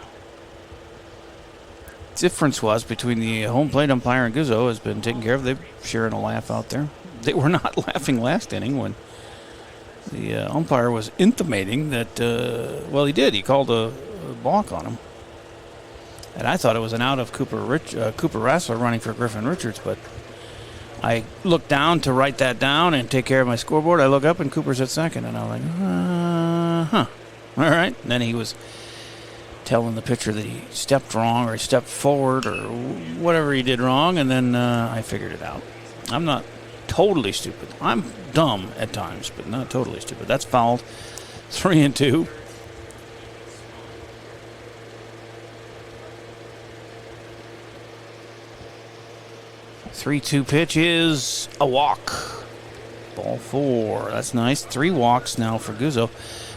difference was between the home plate umpire and Guzzo has been taken care of. They're sharing a laugh out there. They were not laughing last inning when the umpire was intimating that, well, he did. He called a balk on him. And I thought it was an out of Cooper Rassler running for Griffin Richards, but I looked down to write that down and take care of my scoreboard. I look up and Cooper's at second, and I was like, all right. And then he was telling the pitcher that he stepped wrong or he stepped forward or whatever he did wrong, and then I figured it out. I'm not totally stupid. I'm dumb at times, but not totally stupid. That's fouled. 3-2. Three-two pitch is a walk. Ball 4. That's nice. 3 walks now for Guzzo.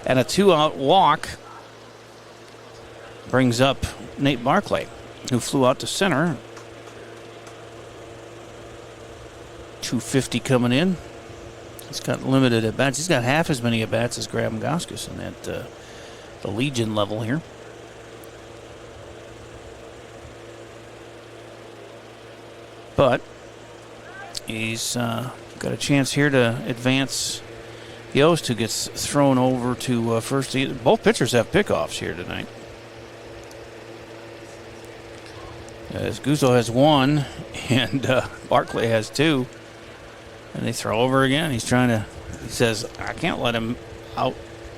And a 2-out walk brings up Nate Barclay, who flew out to center. 250 coming in. He's got limited at-bats. He's got half as many at-bats as Graham Goskuson at the Legion level here. But he's got a chance here to advance Yost, who gets thrown over to first. Both pitchers have pickoffs here tonight. As Guzzo has 1 and Barclay has 2. And they throw over again. He says, I can't let him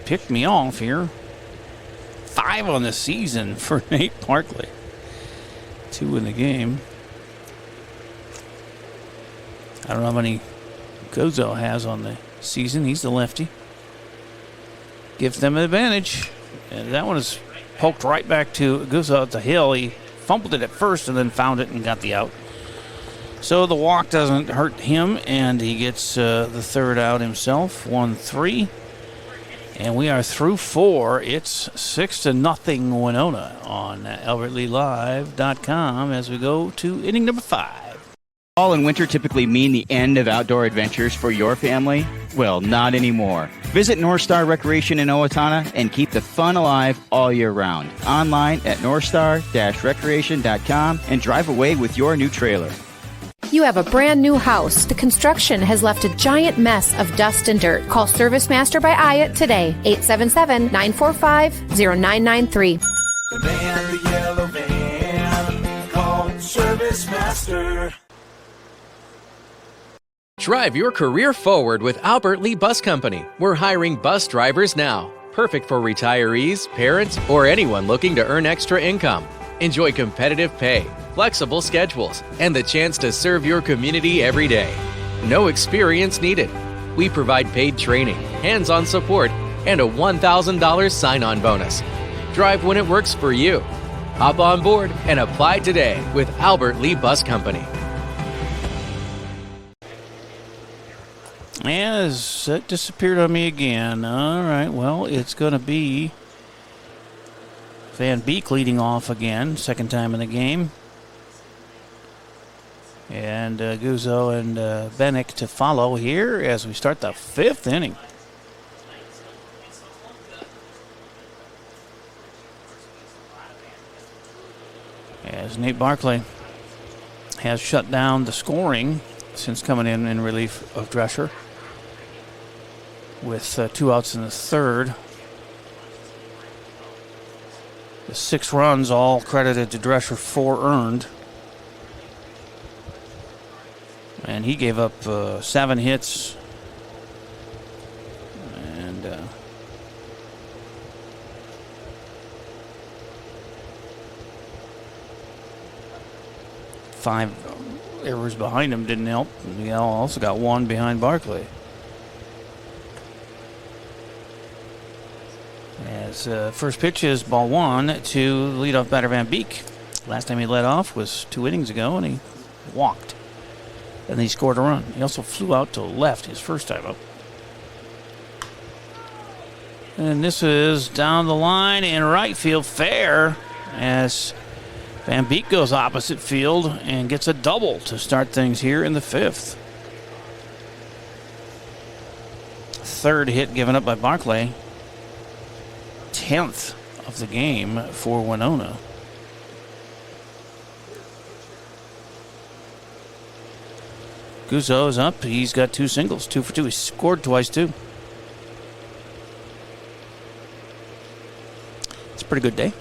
pick me off here. 5 on the season for Nate Barclay. 2 in the game. I don't know how many Guzzo has on the season. He's the lefty. Gives them an advantage. And that one is poked right back to Guzzo at the hill. He fumbled it at first and then found it and got the out. So the walk doesn't hurt him, and he gets the third out himself. 1-3. And we are through 4. It's 6-0 Winona on AlbertLeeLive.com as we go to inning number 5. Fall and winter typically mean the end of outdoor adventures for your family? Well, not anymore. Visit North Star Recreation in Owatonna and keep the fun alive all year round. Online at northstar-recreation.com and drive away with your new trailer. You have a brand new house. The construction has left a giant mess of dust and dirt. Call Service Master by Ayat today. 877-945-0993. The van, the yellow van, call Service Master. Drive your career forward with Albert Lee Bus Company. We're hiring bus drivers now. Perfect for retirees, parents, or anyone looking to earn extra income. Enjoy competitive pay, flexible schedules, and the chance to serve your community every day. No experience needed. We provide paid training, hands-on support, and a $1,000 sign-on bonus. Drive when it works for you. Hop on board and apply today with Albert Lee Bus Company. As that disappeared on me again. All right, well, it's going to be Van Beek leading off again, second time in the game. And Guzzo and Bennick to follow here as we start the 5th inning. As Nate Barclay has shut down the scoring since coming in relief of Drescher, with 2 outs in the 3rd. The 6 runs all credited to Drescher, 4 earned. And he gave up 7 hits and 5 errors behind him didn't help. He also got 1 behind Barkley. As first pitch is ball 1 to leadoff batter Van Beek. Last time he led off was 2 innings ago, and he walked. And he scored a run. He also flew out to left his first time up. And this is down the line in right field, fair, as Van Beek goes opposite field and gets a double to start things here in the 5th. Third hit given up by Barkley. 10th of the game for Winona. Guzzo is up. He's got 2 singles, 2 for 2. He scored twice, too. It's a pretty good day.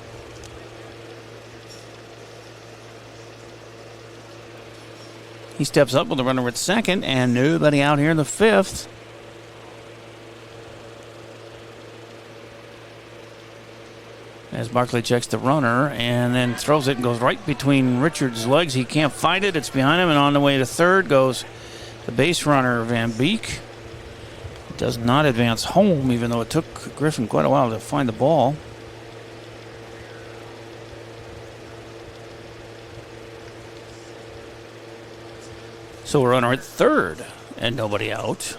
He steps up with a runner at second, and nobody out here in the 5th. As Barkley checks the runner and then throws it and goes right between Richards' legs. He can't find it. It's behind him, and on the way to third goes the base runner, Van Beek. Does not advance home, even though it took Griffin quite a while to find the ball. So a runner at third and nobody out.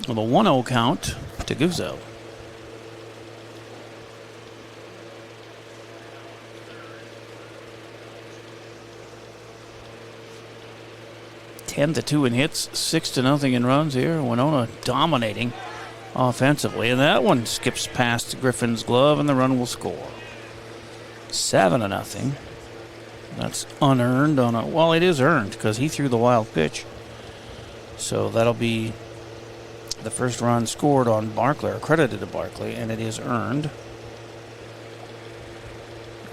With a 1-0 count to Guzzo. (10-2) in hits, 6-0 in runs here. Winona dominating offensively, and that one skips past Griffin's glove, and the run will score. 7-0. That's unearned on a, well, it is earned because he threw the wild pitch. So that'll be the first run scored on Barkley, or credited to Barkley, and it is earned.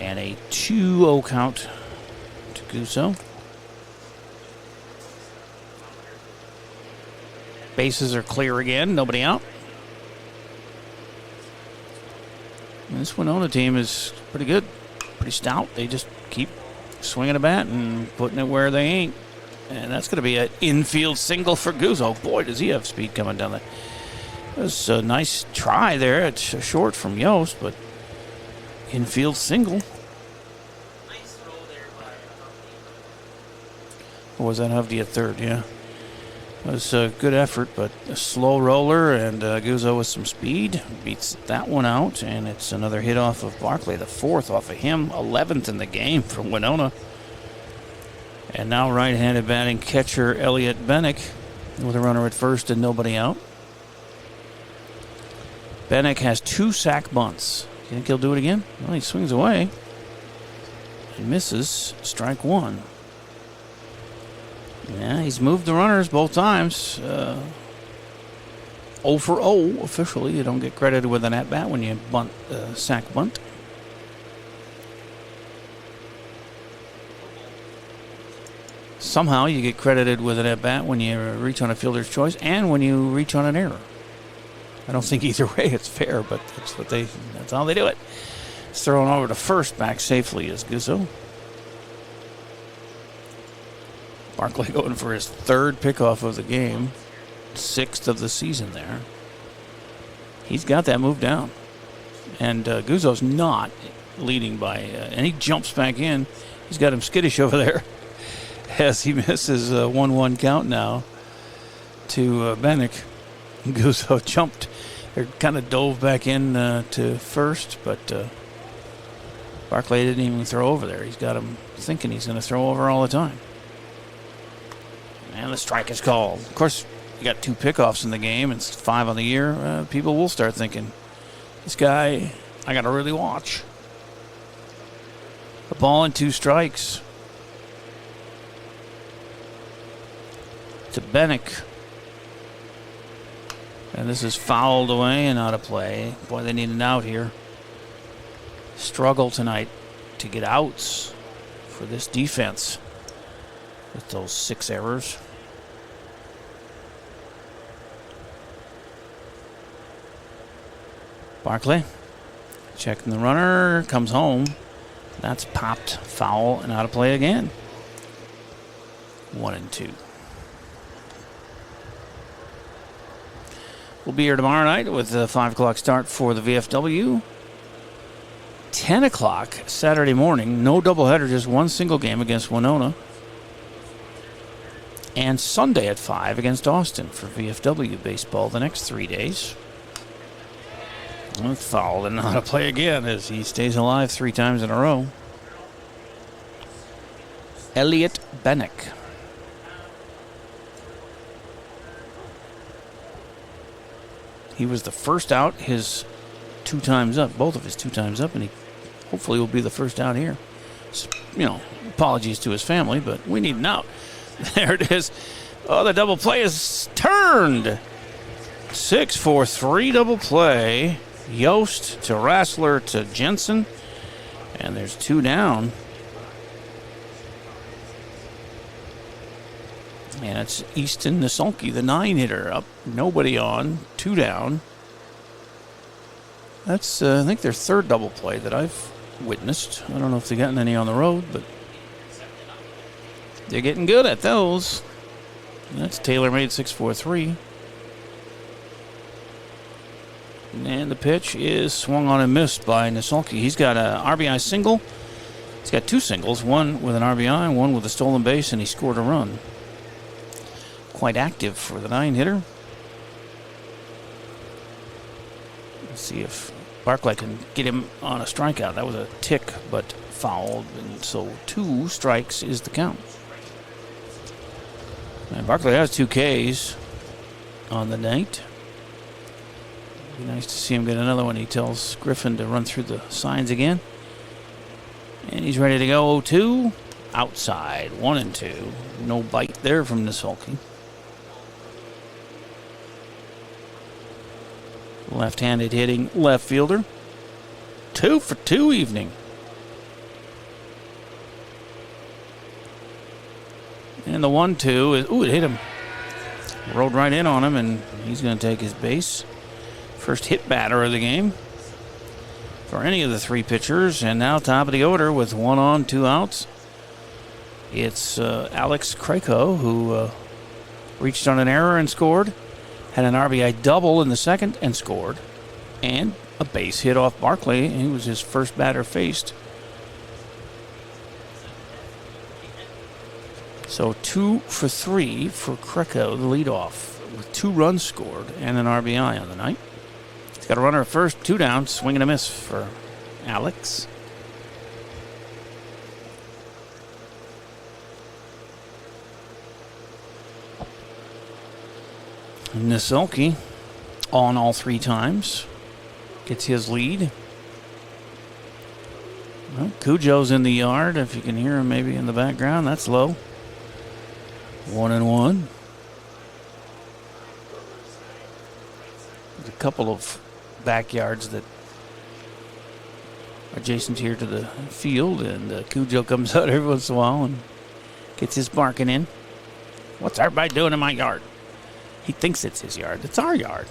And a 2-0 count to Guzzo. Bases are clear again, nobody out. And this Winona team is pretty good, pretty stout. They just keep swinging a bat and putting it where they ain't. And that's going to be an infield single for Guzzo. Boy, does he have speed coming down there. It was a nice try there. It's short from Yost, but infield single. Or was that Hovde at third? Yeah. It was a good effort, but a slow roller, and Guzzo with some speed beats that one out, and it's another hit off of Barkley, the 4th off of him, 11th in the game from Winona. And now right-handed batting catcher Elliot Bennick with a runner at first and nobody out. Bennick has 2 sack bunts. You think he'll do it again? Well, he swings away and misses. Strike 1. Yeah, he's moved the runners both times. 0 for 0 officially. You don't get credited with an at-bat when you bunt, sack bunt. Somehow you get credited with an at-bat when you reach on a fielder's choice and when you reach on an error. I don't think either way it's fair, but that's how they do it. It's thrown over to first, back safely is Guzzo. Barkley going for his 3rd pickoff of the game, 6th of the season there. He's got that move down. And Guzzo's not leading by, and he jumps back in. He's got him skittish over there as he misses a 1-1 count now to Bennick. Guzzo jumped, or kind of dove back in to first, but Barkley didn't even throw over there. He's got him thinking he's going to throw over all the time. And the strike is called. Of course, you got 2 pickoffs in the game, and it's 5 on the year. People will start thinking, this guy, I got to really watch. A ball and 2 strikes to Bennick. And this is fouled away and out of play. Boy, they need an out here. Struggle tonight to get outs for this defense with those 6 errors. Barkley checking the runner, comes home. That's popped foul and out of play again. 1-2. We'll be here tomorrow night with a 5 o'clock start for the VFW. 10 o'clock Saturday morning, no doubleheader, just one single game against Winona. And Sunday at 5 against Austin for VFW baseball the next 3 days. Fouled and not to play again as he stays alive 3 times in a row. Elliot Bennick. He was the first out his 2 times up, both of his 2 times up, and he hopefully will be the first out here. So, apologies to his family, but we need an out. There it is. Oh, the double play is turned. 6-4-3 double play. Yost to Rassler to Jensen. And there's 2 down. And it's Easton Nisolke, the 9-hitter, up. Nobody on. 2 down. That's, I think, their 3rd double play that I've witnessed. I don't know if they've gotten any on the road, but they're getting good at those. That's tailor-made 6-4-3. And the pitch is swung on and missed by Nisolke. He's got an RBI single. He's got 2 singles, one with an RBI, one with a stolen base, and he scored a run. Quite active for the 9-hitter. Let's see if Barclay can get him on a strikeout. That was a tick, but fouled, and so 2 strikes is the count. And Barclay has 2 Ks on the night. Be nice to see him get another one. He tells Griffin to run through the signs again. And he's ready to go. 0-2. Outside. 1-2. No bite there from Nisolke. Left-handed hitting left fielder. 2 for 2 evening. And the 1-2 is, it hit him. Rolled right in on him, and he's going to take his base. First hit batter of the game for any of the 3 pitchers. And now top of the order with 1 on, 2 outs. It's Alex Krakow, who reached on an error and scored. Had an RBI double in the 2nd and scored. And a base hit off Barclay. He was his first batter faced. So 2 for 3 for Krakow, the leadoff, with 2 runs scored and an RBI on the night. He's got a runner at first, 2 down, swing and a miss for Alex. Nisolke on all 3 times. Gets his lead. Well, Cujo's in the yard. If you can hear him maybe in the background, that's low. 1-1. There's a couple of backyards that are adjacent here to the field, and Cujo comes out every once in a while and gets his barking in. What's everybody doing in my yard? He thinks it's his yard. It's our yard.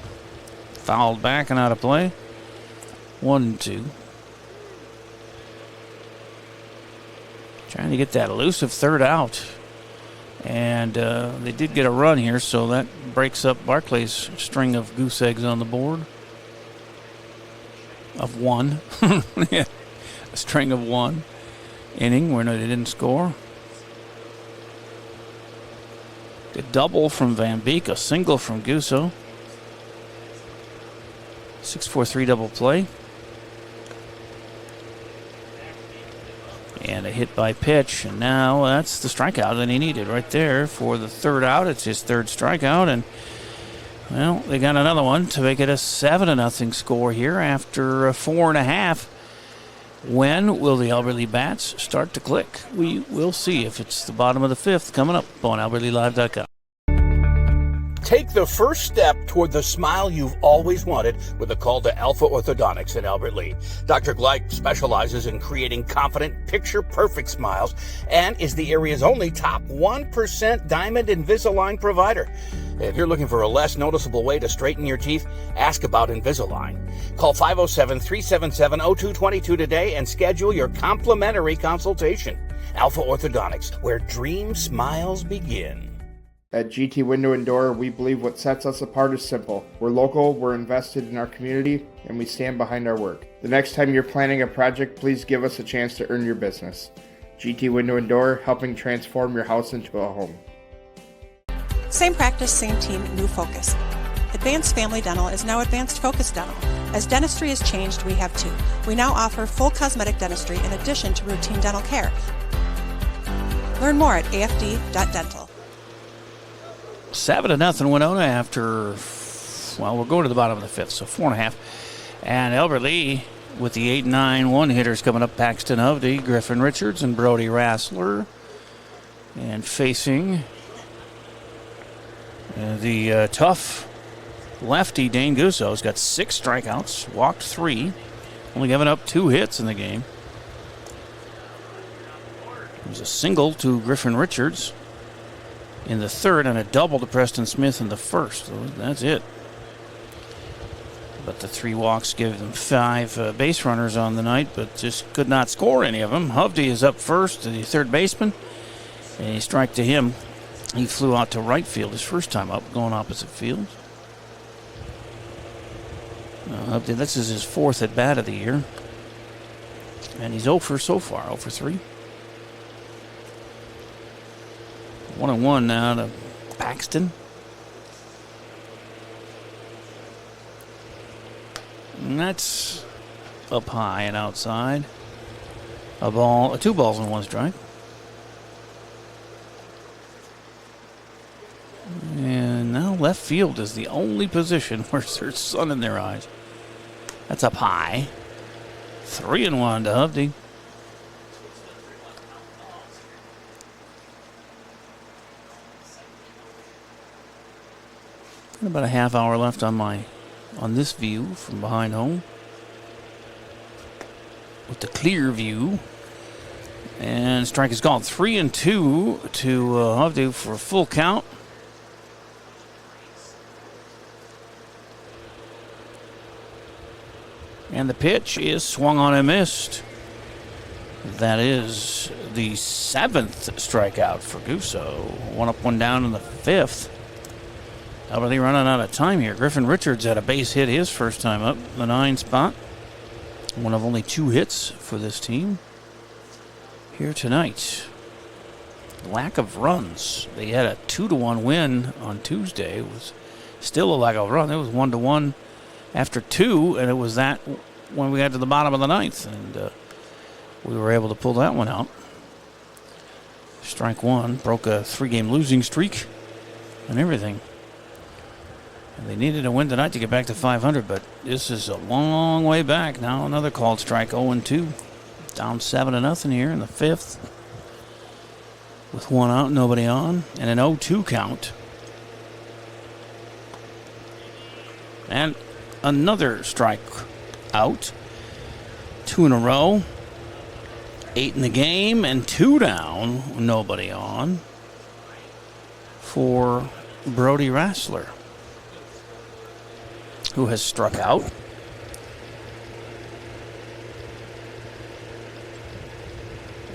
Fouled back and out of play. 1-2. Trying to get that elusive 3rd out. And they did get a run here, so that breaks up Barclay's string of goose eggs on the board. Of 1. Yeah. A string of 1 inning where they didn't score. A double from Van Beek, a single from Gusso. 6-4-3 double play. And a hit by pitch, and now that's the strikeout that he needed right there for the 3rd out. It's his 3rd strikeout, and, well, they got another one to make it a 7-0 score here after 4.5. When will the Albert Lee bats start to click? We will see if it's the bottom of the 5th coming up on AlbertLeeLive.com. Take the first step toward the smile you've always wanted with a call to Alpha Orthodontics at Albert Lee. Dr. Gleich specializes in creating confident, picture-perfect smiles and is the area's only top 1% Diamond Invisalign provider. If you're looking for a less noticeable way to straighten your teeth, ask about Invisalign. Call 507-377-0222 today and schedule your complimentary consultation. Alpha Orthodontics, where dream smiles begin. At GT Window and Door, we believe what sets us apart is simple. We're local, we're invested in our community, and we stand behind our work. The next time you're planning a project, please give us a chance to earn your business. GT Window and Door, helping transform your house into a home. Same practice, same team, new focus. Advanced Family Dental is now Advanced Focus Dental. As dentistry has changed, we have too. We now offer full cosmetic dentistry in addition to routine dental care. Learn more at afd.dental. 7-0 Winona after, well, we're going to the bottom of the fifth, so 4.5. And Albert Lee with the 8-9 one-hitters coming up. Paxton Hovde, Griffin Richards, and Brody Rassler. And facing the tough lefty Dane Gusso. Has got 6 strikeouts, walked 3, only giving up 2 hits in the game. There's a single to Griffin Richards in the third and a double to Preston Smith in the first. So that's it. But the 3 walks give them 5 base runners on the night, but just could not score any of them. Hovde is up first, the third baseman, and a strike to him. He flew out to right field his first time up, going opposite field. Hovde, this is his 4th at bat of the year, and he's 0 for so far, 0 for 3. 1-1 now to Paxton. And that's up high and outside. 2 balls and 1 strike. And now left field is the only position where there's sun in their eyes. That's up high. 3-1 to Hovde. About a half hour left on this view from behind home with the clear view, and strike is called. 3-2 to Hovde for a full count. And the pitch is swung on and missed. That is the 7th strikeout for Gusso. 1 up, 1 down in the 5th. Albert Lee running out of time here. Griffin Richards had a base hit his first time up, the 9 spot. One of only 2 hits for this team here tonight. Lack of runs. They had a 2-1 win on Tuesday. It was still a lack of run. It was 1-1 after 2, and it was that when we got to the bottom of the 9th, and we were able to pull that one out. Strike 1 broke a 3-game losing streak and everything. And they needed a win tonight to get back to 500, but this is a long way back. Now another called strike, 0-2. Down 7-0 here in the 5th. With 1 out, nobody on, and an 0-2 count. And another strike out. 2 in a row. 8 in the game, and 2 down, nobody on for Brody Rassler, who has struck out.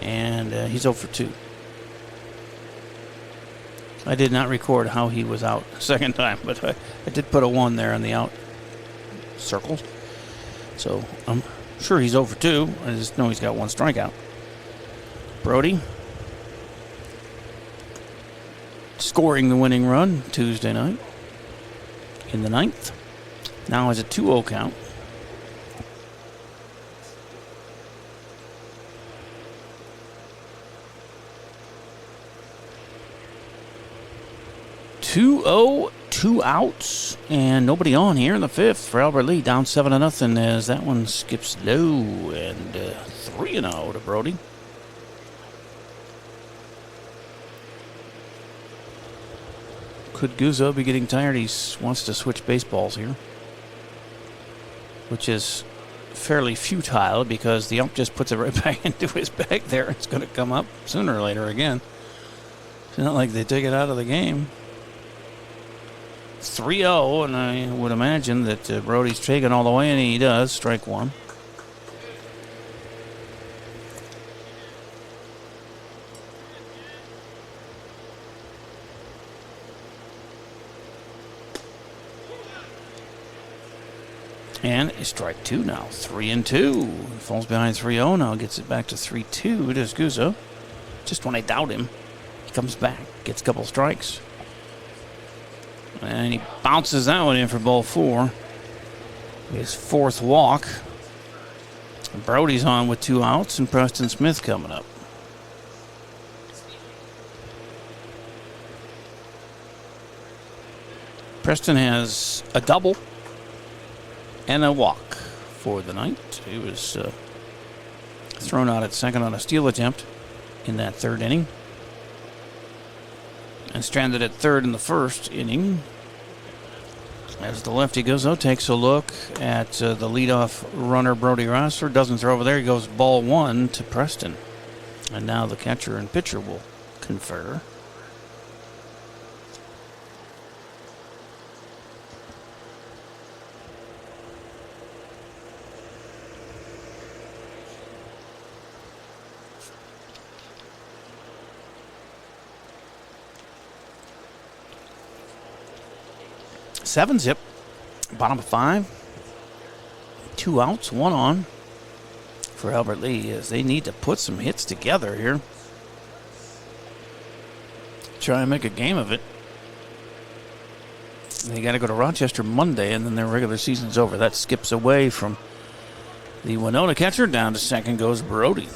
And he's 0 for 2. I did not record how he was out second time, but I did put a 1 there in the out circle. So I'm sure he's 0 for 2. I just know he's got 1 strikeout. Brody scoring the winning run Tuesday night in the 9th. Now has a 2-0 count. Two outs, and nobody on here in the 5th for Albert Lee. Down 7-0 as that one skips low, and 3-0 to Brody. Could Guzzo be getting tired? He wants to switch baseballs here, which is fairly futile because the ump just puts it right back into his bag there. It's going to come up sooner or later again. It's not like they take it out of the game. 3-0, and I would imagine that Brody's taking all the way, and he does. Strike 1. And a strike 2 now. 3-2. Falls behind 3-0 now. Gets it back to 3-2 to Guzzo. Just when I doubt him, he comes back. Gets a couple strikes. And he bounces that one in for ball 4. His 4th walk. Brody's on with 2 outs, and Preston Smith coming up. Preston has a double and a walk for the night. He was thrown out at second on a steal attempt in that 3rd inning. And stranded at 3rd in the 1st inning. As the lefty Guzzo takes a look at the leadoff runner, Brody Rossler. Doesn't throw over there. He goes ball 1 to Preston. And now the catcher and pitcher will confer. Seven zip, bottom of 5. 2 outs, 1 on for Albert Lee as they need to put some hits together here. Try and make a game of it. They got to go to Rochester Monday, and then their regular season's over. That skips away from the Winona catcher. Down to second goes Brody.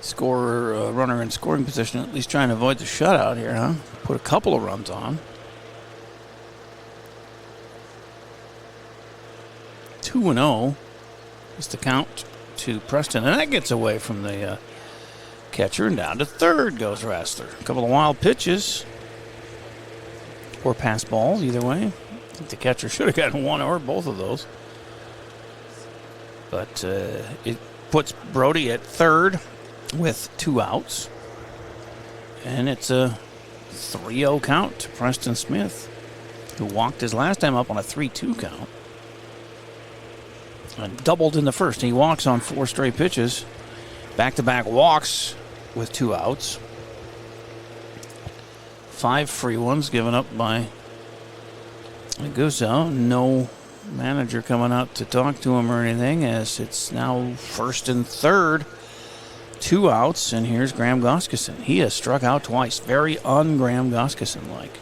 Scorer, runner in scoring position, at least trying to avoid the shutout here, huh? Put a couple of runs on. 2-0 is the count to Preston, and that gets away from the catcher, and down to third goes Rossler. A couple of wild pitches or pass balls, either way. I think the catcher should have gotten one or both of those. But it puts Brody at third with 2 outs. And it's a 3-0 count to Preston Smith, who walked his last time up on a 3-2 count. And doubled in the first. He walks on 4 straight pitches. Back-to-back walks with 2 outs. 5 free ones given up by Guzzo. No manager coming out to talk to him or anything, as it's now first and third. 2 outs, and here's Graham Goskeson. He has struck out twice. Very un-Graham Goskeson-like.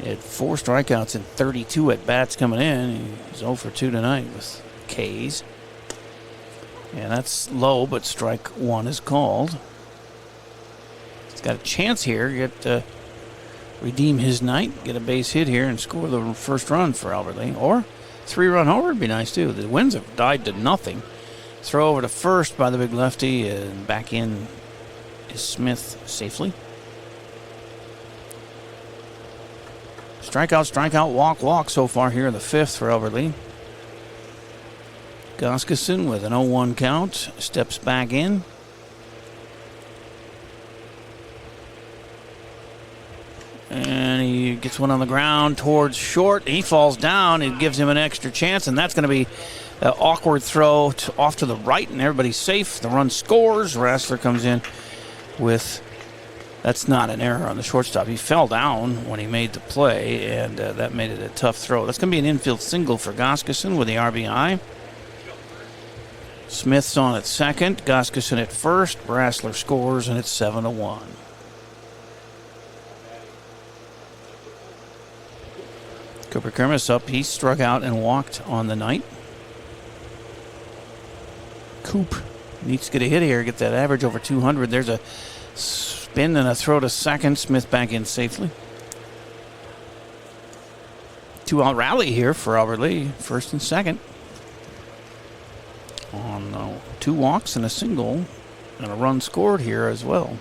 He had 4 strikeouts and 32 at-bats coming in. He's 0 for 2 tonight with K's. And that's low, but strike 1 is called. He's got a chance here to get redeem his night, get a base hit here, and score the first run for Albert Lee. Or 3-run homer would be nice, too. The Winds have died to nothing. Throw over to first by the big lefty, and back in is Smith safely. Strikeout, walk so far here in the 5th for Albert Lee. Goskeson with an 0-1 count steps back in. And he gets one on the ground towards short. He falls down. It gives him an extra chance, and that's going to be an awkward throw off to the right, and everybody's safe. The run scores. Rossler comes in with, that's not an error on the shortstop. He fell down when he made the play, and that made it a tough throw. That's going to be an infield single for Goskeson with the RBI. Smith's on at second. Goskeson at first. Rossler scores, and it's 7-1. Cooper Kermis up. He struck out and walked on the night. Coop needs to get a hit here, get that average over 200. There's a spin and a throw to second. Smith back in safely. 2-out rally here for Albert Lee, first and second. On 2 walks and a single, and a run scored here as well.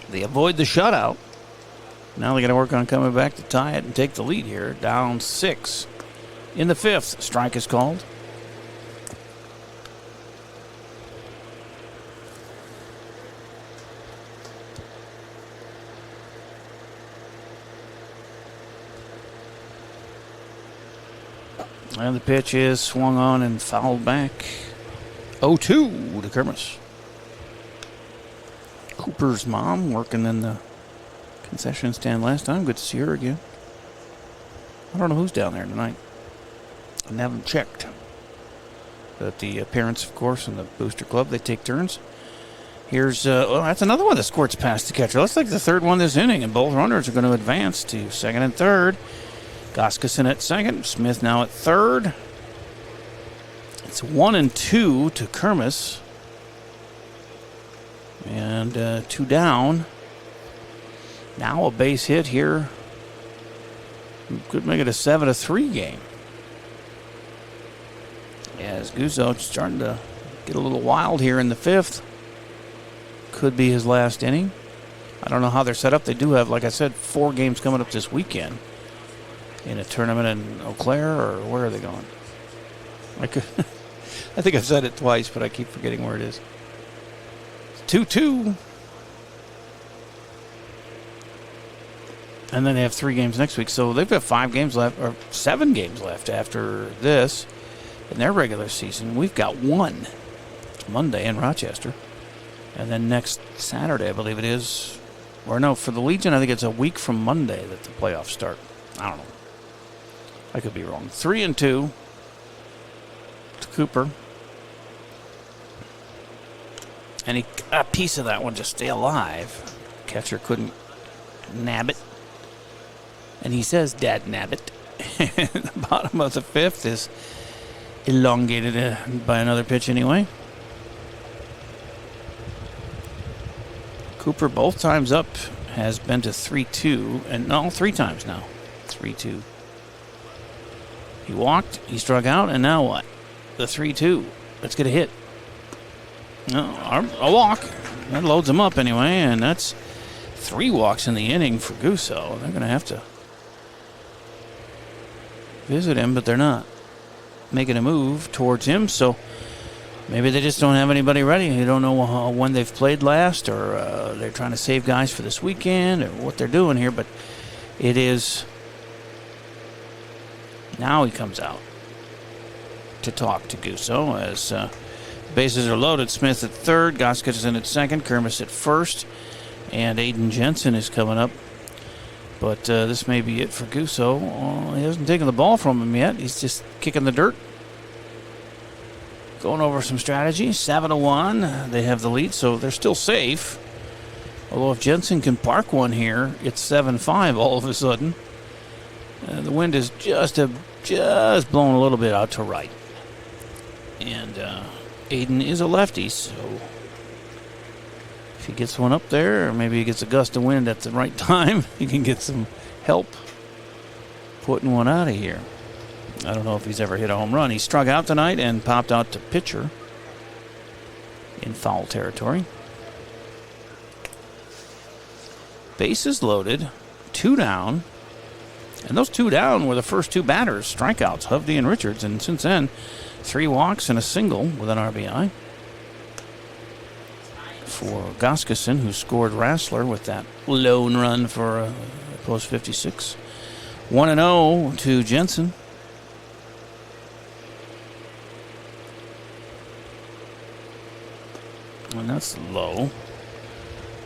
They avoid the shutout. Now they got to work on coming back to tie it and take the lead here. Down 6 in the 5th. Strike is called. And the pitch is swung on and fouled back. 0-2 to Kermis. Cooper's mom working in the concession stand last time. Good to see her again. I don't know who's down there tonight. I haven't checked. But the parents, of course, and the booster club, they take turns. Here's, that's another one that squirts past the catcher. Looks like the third one this inning, and both runners are going to advance to second and third. Goskeson at second. Smith now at third. It's 1-2 to Kermis. And 2 down. Now a base hit here. Could make it a 7-3 game. As Guzzo starting to get a little wild here in the 5th. Could be his last inning. I don't know how they're set up. They do have, like I said, 4 games coming up this weekend in a tournament in Eau Claire, or where are they going? I think I've said it twice, but I keep forgetting where it is. 2-2. And then they have 3 games next week. So they've got 5 games left, or 7 games left after this in their regular season. We've got 1. It's Monday in Rochester. And then next Saturday, I believe it is. Or no, for the Legion, I think it's a week from Monday that the playoffs start. I don't know. I could be wrong. 3-2 to Cooper. And he got a piece of that one to stay alive. Catcher couldn't nab it. And he says, Dad, nab it. The bottom of the 5th is elongated by another pitch anyway. Cooper both times up has been to 3-2, and no, 3 times now. 3-2. He walked, he struck out, and now what? The 3-2. Let's get a hit. No, a walk. That loads him up anyway, and that's 3 walks in the inning for Guzzo. They're going to have to visit him, but they're not making a move towards him, so maybe they just don't have anybody ready. You don't know when they've played last, or they're trying to save guys for this weekend, or what they're doing here, but it is... Now he comes out to talk to Guzzo as bases are loaded. Smith at third, Goskeson at second, Kermis at first, and Aiden Jensen is coming up. But this may be it for Guzzo. He hasn't taken the ball from him yet. He's just kicking the dirt. Going over some strategy. 7-1. They have the lead, so they're still safe. Although if Jensen can park one here, it's 7-5 all of a sudden. The wind is just blowing a little bit out to right. And Aiden is a lefty, so if he gets one up there, or maybe he gets a gust of wind at the right time, he can get some help putting one out of here. I don't know if he's ever hit a home run. He struck out tonight and popped out to pitcher in foul territory. Bases loaded, 2 down. And those 2 down were the first 2 batters, strikeouts, Hovde and Richards. And since then, 3 walks and a single with an RBI. For Goskeson, who scored Rassler with that lone run for post 56. 1-0 to Jensen. And that's low.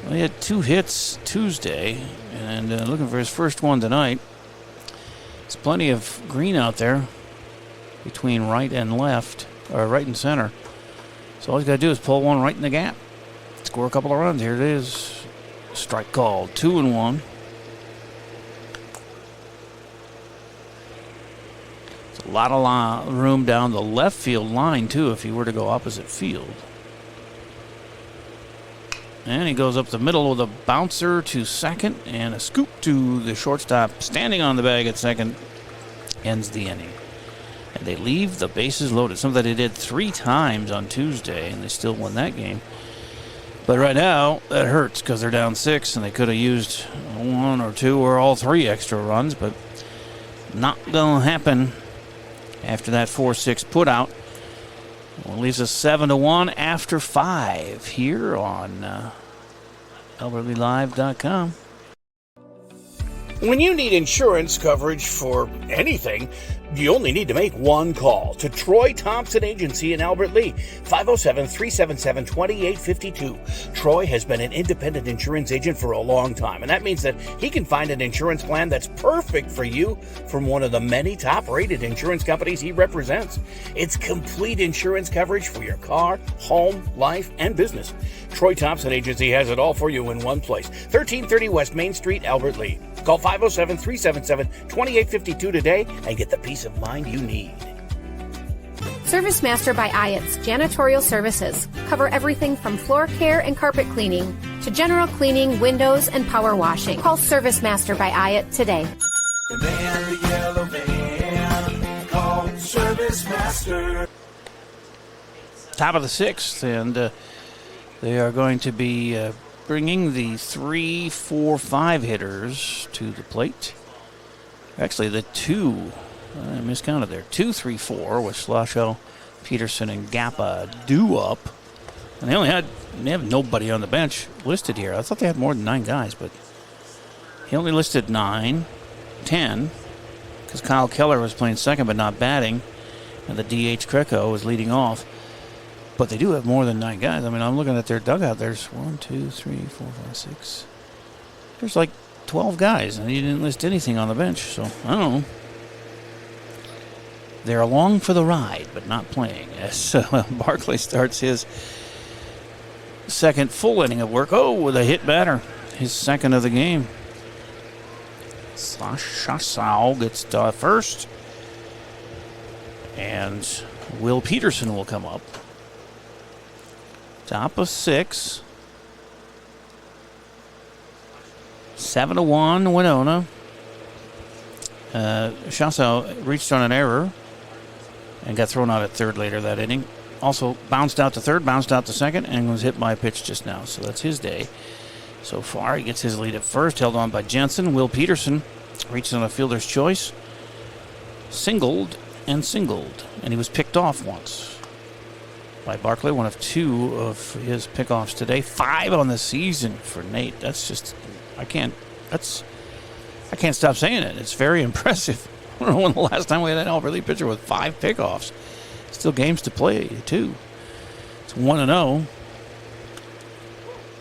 Well, he had 2 hits Tuesday, and looking for his first one tonight. There's plenty of green out there between right and left, or right and center. So all he's got to do is pull one right in the gap. Score a couple of runs. Here it is. Strike called. 2-1. It's a lot of room down the left field line, too, if he were to go opposite field. And he goes up the middle with a bouncer to second and a scoop to the shortstop. Standing on the bag at second ends the inning. And they leave the bases loaded. Something they did 3 times on Tuesday, and they still won that game. But right now, that hurts because they're down 6, and they could have used 1 or 2 or all 3 extra runs, but not going to happen after that 4-6 putout. Well, leaves us 7-1 after 5 here on AlbertLeeLive.com. When you need insurance coverage for anything, you only need to make one call to Troy Thompson Agency in Albert Lea, 507-377-2852. Troy has been an independent insurance agent for a long time, and that means that he can find an insurance plan that's perfect for you from one of the many top-rated insurance companies he represents. It's complete insurance coverage for your car, home, life, and business. Troy Thompson Agency has it all for you in one place, 1330 West Main Street, Albert Lea. Call 507-377-2852 today and get the peace of mind you need. Service Master by Ayatt's Janitorial Services cover everything from floor care and carpet cleaning to general cleaning, windows, and power washing. Call Service Master by Ayatt today. The man, the yellow van, call Service Master. Top of the sixth, and they are going to be bringing the 3, 4, 5 hitters to the plate. Actually, the two, I miscounted there. 2, 3, 4 with Schlasho, Peterson, and Gappa due up. And they have nobody on the bench listed here. I thought they had more than 9 guys, but he only listed 9, 10, because Kyle Keller was playing second but not batting, and the DH Kreco was leading off. But they do have more than 9 guys. I mean, I'm looking at their dugout. There's 1, 2, 3, 4, 5, 6. There's like 12 guys, and he didn't list anything on the bench. So, I don't know. They're along for the ride, but not playing. As Barkley starts his second full inning of work. Oh, with a hit batter. His second of the game. Shasau gets to first. And Will Peterson will come up. Top of 6. 7-1 Winona. Shasau reached on an error and got thrown out at third later that inning. Also bounced out to third, bounced out to second, and was hit by a pitch just now. So that's his day. So far, he gets his lead at first, held on by Jensen. Will Peterson reached on a fielder's choice. Singled, and he was picked off once by Barkley, one of 2 of his pickoffs today. 5 on the season for Nate. That's just, I can't stop saying it. It's very impressive. I don't know when the last time we had an Albert Lea pitcher with 5 pickoffs. Still games to play, too. It's 1-0.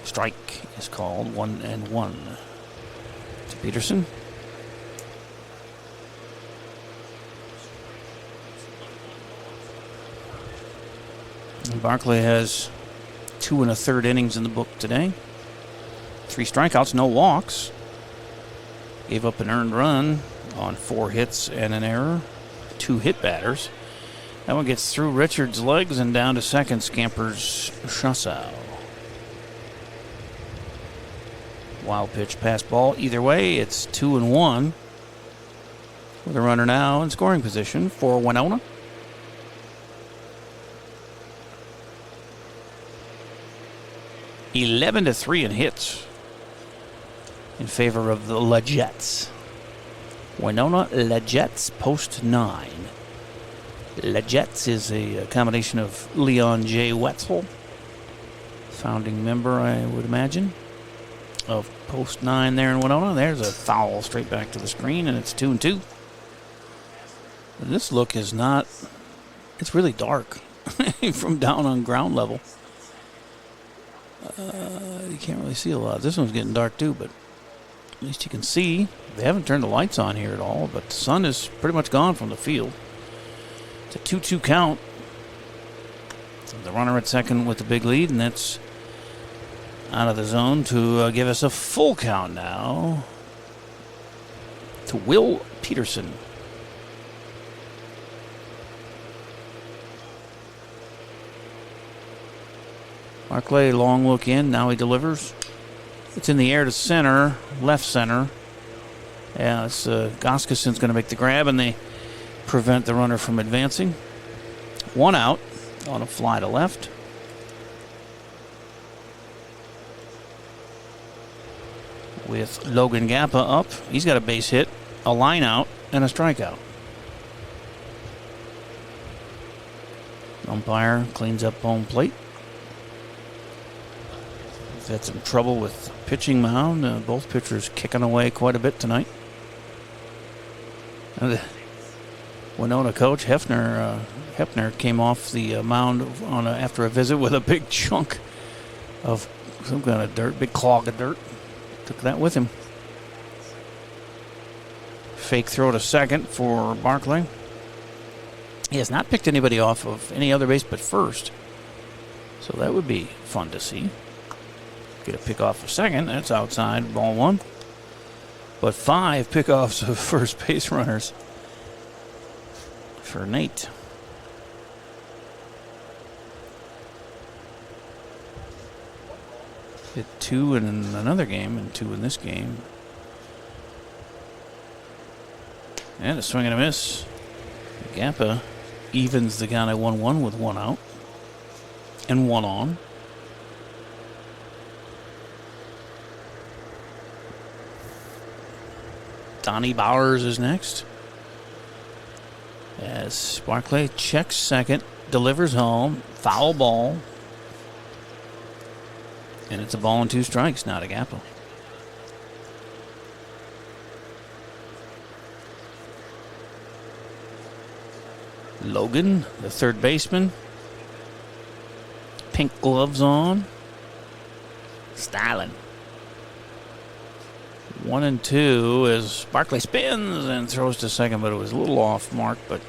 Strike is called, 1-1 to Peterson. And Barkley has 2 1/3 innings in the book today. 3 strikeouts, no walks. Gave up an earned run on 4 hits and an error. 2 hit batters. That one gets through Richard's legs and down to second, scampers Shasau. Wild pitch, pass ball. Either way, it's 2-1. With a runner now in scoring position for Winona. 11-3 in hits in favor of the Legets. Winona Legets post 9. Legets is a combination of Leon J. Wetzel, founding member, I would imagine, of post 9 there in Winona. There's a foul straight back to the screen, and it's 2-2. And this look is not, it's really dark from down on ground level. You can't really see a lot. This one's getting dark too, but at least you can see. They haven't turned the lights on here at all, but the sun is pretty much gone from the field. It's a 2-2 count. The runner at second with the big lead, and that's out of the zone to give us a full count now to Will Peterson. Barkley, long look in. Now he delivers. It's in the air to center, left center. Yeah, it's Goskison's going to make the grab, and they prevent the runner from advancing. 1 out on a fly to left. With Logan Gappa up. He's got a base hit, a line out, and a strikeout. Umpire cleans up home plate. Had some trouble with pitching mound. Both pitchers kicking away quite a bit tonight. The Winona coach Hefner came off the mound after a visit with a big chunk of some kind of dirt, big clog of dirt. Took that with him. Fake throw to second for Barclay. He has not picked anybody off of any other base but first. So that would be fun to see. Get a pick off of second. That's outside, ball one. But 5 pickoffs of first base runners for Nate. Hit 2 in another game and 2 in this game. And a swing and a miss. Gampa evens the count at 1-1 with 1 out and 1 on. Donnie Bowers is next. As Barclay checks second, delivers home, foul ball. And it's a ball and 2 strikes now to Gampa. Logan, the third baseman. Pink gloves on. Styling. 1-2 as Barclay spins and throws to second, but it was a little off mark, but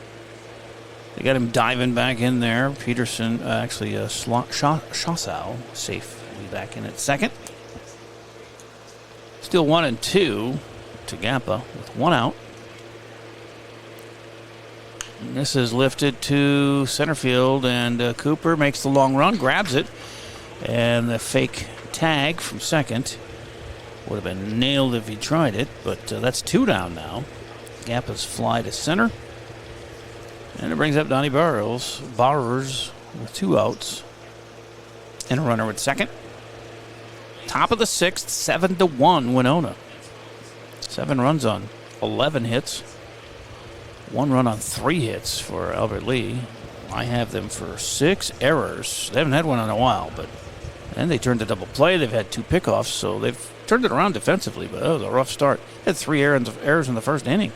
they got him diving back in there. Peterson, Shossow, safely back in at second. Still 1-2 to Gampa with 1 out. And this is lifted to center field, and Cooper makes the long run, grabs it, and the fake tag from second would have been nailed if he tried it, but that's 2 down now. Gampa's fly to center, and it brings up Donnie Bowers with 2 outs and a runner at second. Top of the 6th, 7-1 Winona. 7 runs on 11 hits. 1 run on 3 hits for Albert Lee. I have them for 6 errors. They haven't had one in a while, but then they turned to double play. They've had 2 pickoffs, so they've turned it around defensively, but it was a rough start. Had 3 errors in the first inning.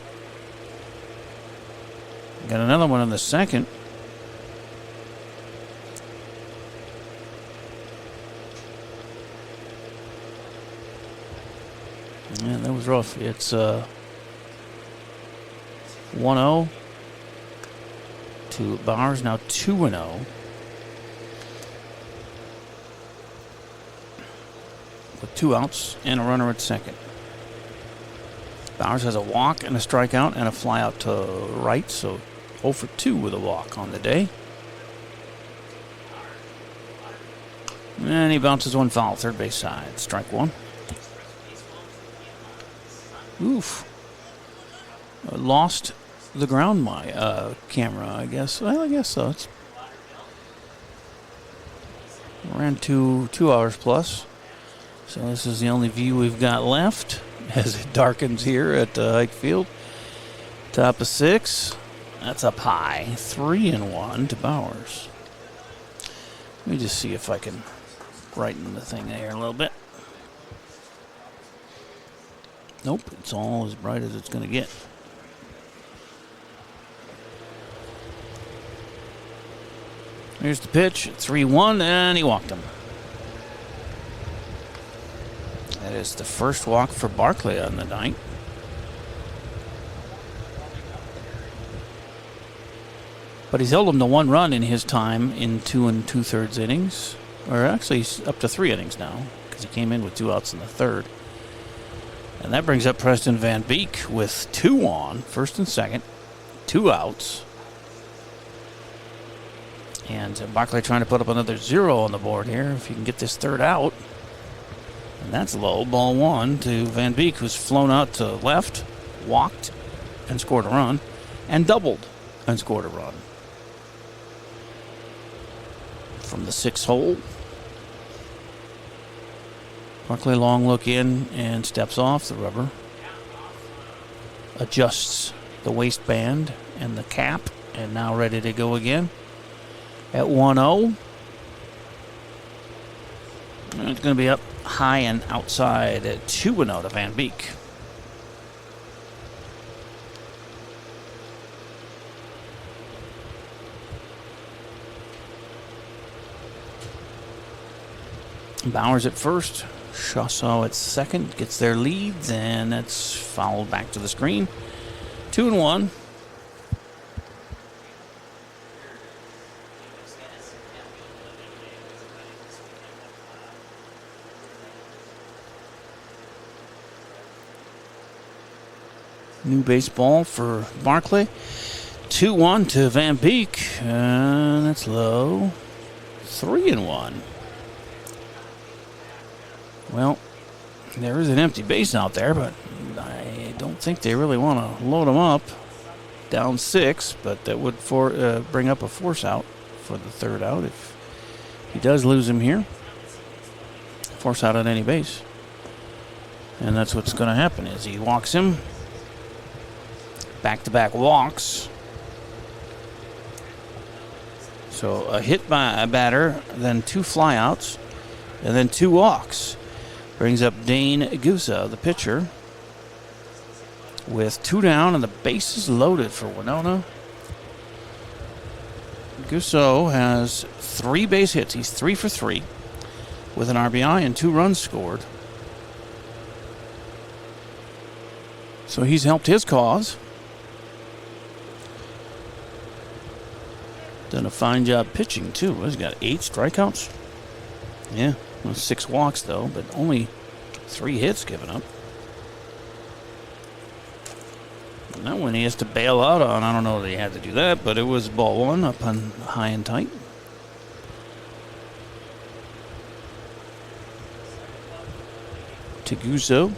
Got another one in the second. Yeah, that was rough. It's 1-0 to Bowers, now 2-0. With 2 outs and a runner at second. Bowers has a walk and a strikeout and a fly out to right, so 0 for 2 with a walk on the day. And he bounces 1 foul, third base side, strike 1. Oof. Lost the ground camera, I guess. Well, I guess so. It's ran 2 hours plus. So this is the only view we've got left as it darkens here at Ike Field. Top of 6. That's up high. 3-1 to Bowers. Let me just see if I can brighten the thing there a little bit. Nope, it's all as bright as it's going to get. Here's the pitch, 3-1, and he walked him. That is the first walk for Barclay on the night. But he's held him to 1 run in his time in 2 2/3 innings. Or actually, up to 3 innings now, because he came in with 2 outs in the 3rd. And that brings up Preston Van Beek with 2 on, first and second, 2 outs. And Barclay trying to put up another 0 on the board here if he can get this 3rd out. And that's low, ball 1 to Van Beek, who's flown out to left, walked, and scored a run, and doubled and scored a run. From the 6th hole. Barclay long look in and steps off the rubber. Adjusts the waistband and the cap, and now ready to go again. At 1-0. And it's going to be up high and outside at 2-0 to Van Beek. Bowers at first. Chasseau at second. Gets their leads, and that's fouled back to the screen. 2-1. New baseball for Barclay. 2-1 to Van Beek, and that's low. 3-1. Well, there is an empty base out there, but I don't think they really want to load him up. Down 6, but that would bring up a force out for the third out if he does lose him here. Force out at any base. And that's what's going to happen is he walks him. Back-to-back walks. So a hit by a batter, then 2 flyouts, and then 2 walks. Brings up Dane Gusa, the pitcher, with 2 down and the bases loaded for Winona. Gusa has 3 base hits. He's 3 for 3 with an RBI and 2 runs scored. So he's helped his cause. Done a fine job pitching, too. He's got 8 strikeouts. Yeah, well, 6 walks, though, but only 3 hits given up. And that one he has to bail out on. I don't know that he had to do that, but it was ball 1 up on high and tight. Taguso.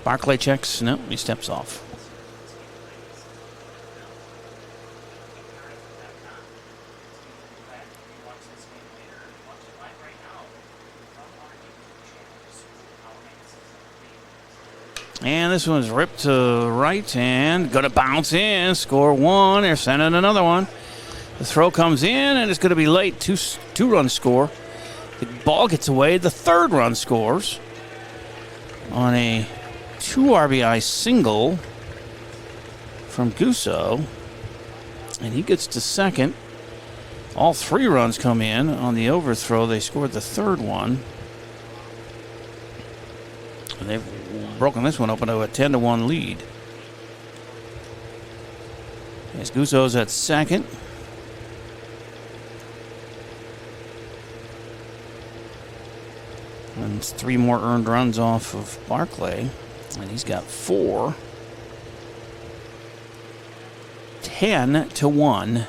Barclay checks. No, he steps off. And this one's ripped to right and going to bounce in. Score 1. They're sending another one. The throw comes in and it's going to be late. 2-run score. The ball gets away. The 3rd run scores on a 2 RBI single from Guso. And he gets to second. All 3 runs come in on the overthrow. They scored the 3rd one. And they've broken this one open to a 10-1 lead. As Guso's at second. And 3 more earned runs off of Barclay. And he's got 4. 10-1.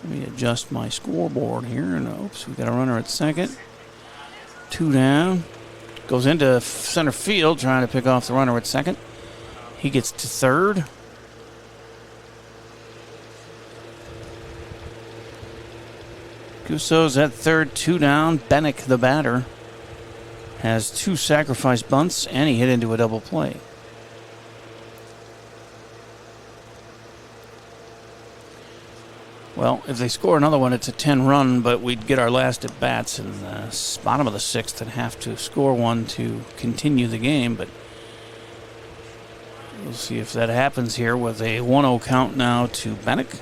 Let me adjust my scoreboard here. And oops, we got a runner at second. 2 down. Goes into center field trying to pick off the runner at second. He gets to third. Guso's at third, 2 down. Bennick, the batter, has 2 sacrifice bunts, and he hit into a double play. Well, if they score another one, it's a 10-run, but we'd get our last at-bats in the bottom of the 6th and have to score one to continue the game. But we'll see if that happens here with a 1-0 count now to Bennick.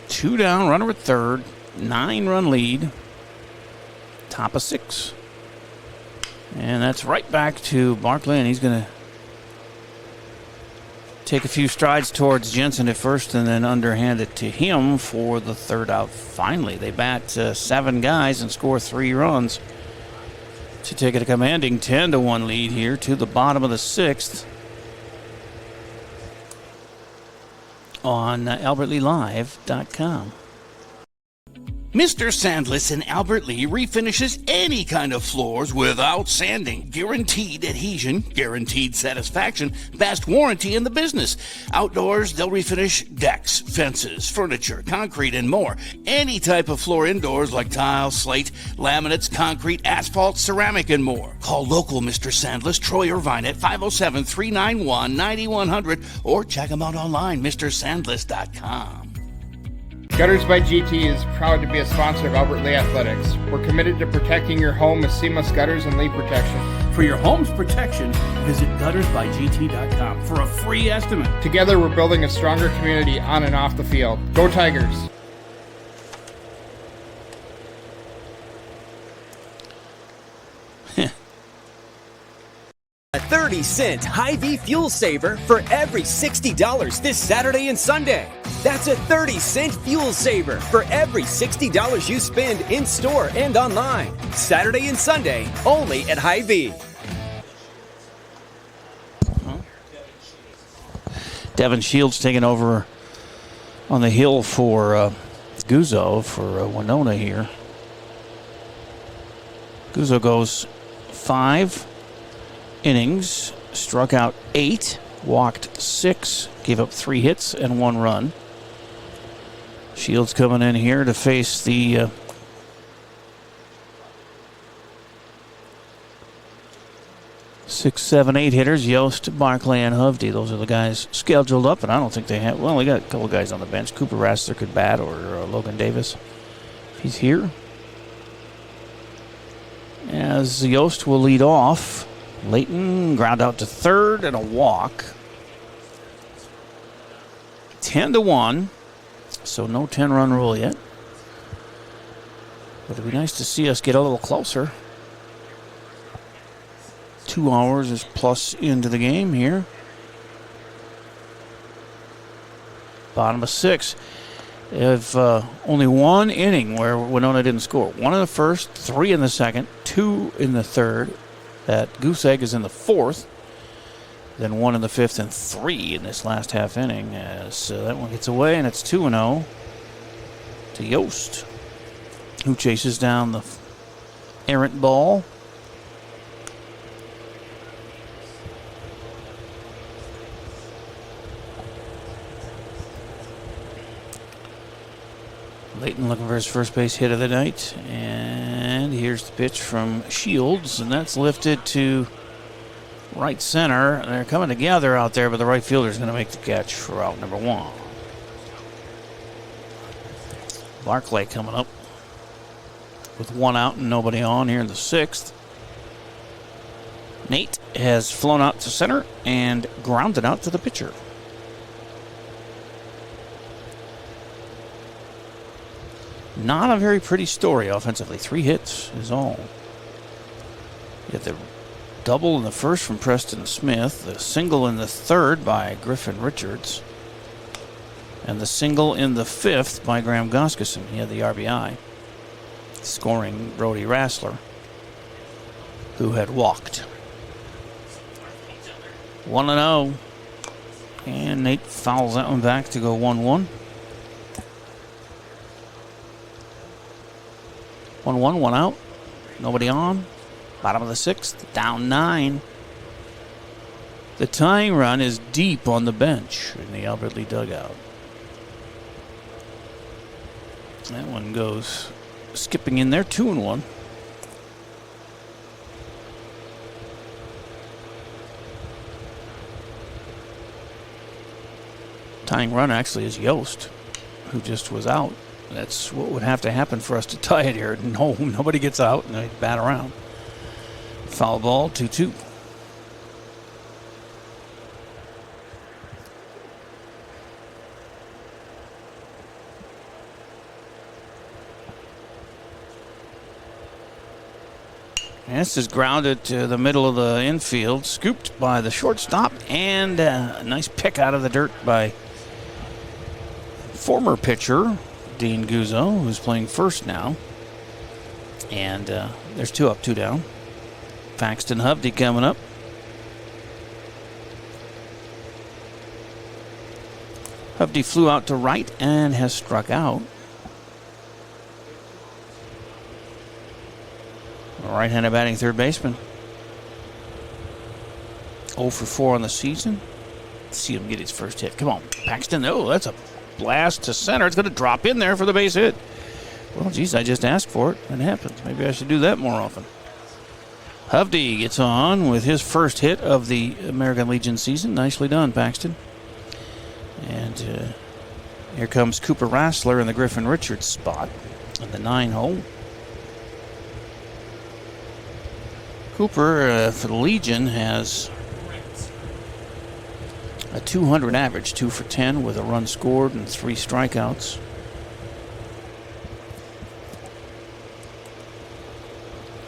2 down, runner at third, 9-run lead, top of 6. And that's right back to Barclay, and he's going to take a few strides towards Jensen at first and then underhand it to him for the 3rd out. Finally, they bat 7 guys and score 3 runs to take a commanding 10-1 lead here to the bottom of the 6th on AlbertLeeLive.com. Mr. Sandless in Albert Lee refinishes any kind of floors without sanding. Guaranteed adhesion, guaranteed satisfaction, best warranty in the business. Outdoors, they'll refinish decks, fences, furniture, concrete, and more. Any type of floor indoors like tile, slate, laminates, concrete, asphalt, ceramic, and more. Call local Mr. Sandless, Troy Irvine at 507-391-9100 or check him out online, MrSandless.com. Gutters by GT is proud to be a sponsor of Albert Lee Athletics. We're committed to protecting your home with seamless gutters and leak protection. For your home's protection, visit guttersbygt.com for a free estimate. Together, we're building a stronger community on and off the field. Go Tigers! A 30-cent Hy-Vee fuel saver for every $60 this Saturday and Sunday. That's a 30-cent fuel saver for every $60 you spend in store and online. Saturday and Sunday, only at Hy-Vee. Devin Shields taking over on the hill for Guzzo for Winona here. Guzzo goes 5 innings, struck out 8, walked 6, gave up 3 hits and 1 run. Shields coming in here to face the 6, 7, 8 hitters, Yost, Barclay, and Hovde. Those are the guys scheduled up, and I don't think they have. Well, they got a couple guys on the bench. Cooper Rassler could bat, or Logan Davis. He's here. As Yost will lead off. Layton ground out to third and a walk. 10-1, so no 10-run rule yet. But it'd be nice to see us get a little closer. 2 hours is plus into the game here. Bottom of 6. If only 1 inning where Winona didn't score. 1 in the first, 3 in the second, 2 in the third. That goose egg is in the 4th. Then 1 in the 5th and 3 in this last half inning. As that one gets away, and it's 2-0 to Yost, who chases down the errant ball. Layton looking for his first base hit of the night. And here's the pitch from Shields, and that's lifted to right center. They're coming together out there, but the right fielder is going to make the catch for out number 1. Barclay coming up with 1 out and nobody on here in the 6th. Nate has flown out to center and grounded out to the pitcher. Not a very pretty story offensively. 3 hits is all. You have the double in the first from Preston Smith, the single in the 3rd by Griffin Richards, and the single in the 5th by Graham Goskeson. He had the RBI, scoring Brody Rassler, who had walked. 1-0. And Nate fouls that one back to go 1-1. 1-1, 1 out. Nobody on. Bottom of the 6th, down 9. The tying run is deep on the bench in the Albert Lee dugout. That one goes skipping in there, 2-1. Tying run actually is Yost, who just was out. That's what would have to happen for us to tie it here. No, nobody gets out, and they bat around. Foul ball, 2-2. This is grounded to the middle of the infield, scooped by the shortstop, and a nice pick out of the dirt by former pitcher Dean Guzzo, who's playing first now. And there's 2 up, 2 down. Paxton Hovde coming up. Hovde flew out to right and has struck out. Right-handed batting third baseman. 0 for 4 on the season. Let's see him get his first hit. Come on, Paxton. Oh, that's a blast to center. It's going to drop in there for the base hit. Well, geez, I just asked for it. It happens. Maybe I should do that more often. Hovde gets on with his first hit of the American Legion season. Nicely done, Paxton. And Here comes Cooper Rassler in the Griffin Richards spot in the 9 hole. Cooper for the Legion has a 200 average, 2 for 10 with a run scored and 3 strikeouts.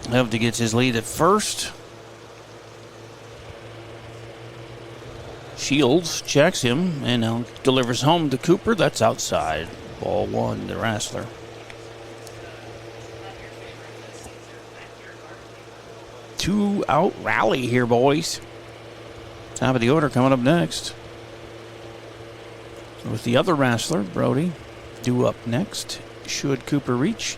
Hovde gets his lead at first. Shields checks him and now delivers home to Cooper. That's outside. Ball 1 to Rassler. 2-out rally here, boys. Top of the order coming up next. With the other Rassler, Brody, due up next. Should Cooper reach?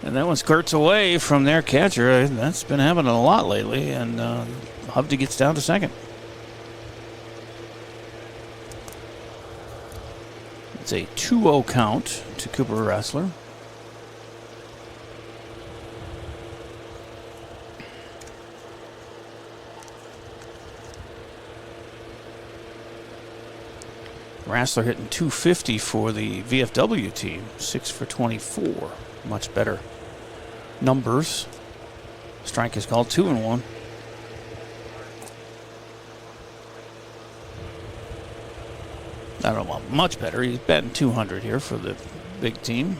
And that one skirts away from their catcher. That's been happening a lot lately. And Hovde gets down to second. It's a 2-0 count to Cooper Rassler. Rassler hitting .250 for the VFW team, 6 for 24. Much better numbers. Strike is called 2-1. I don't know, much better. He's batting .200 here for the big team.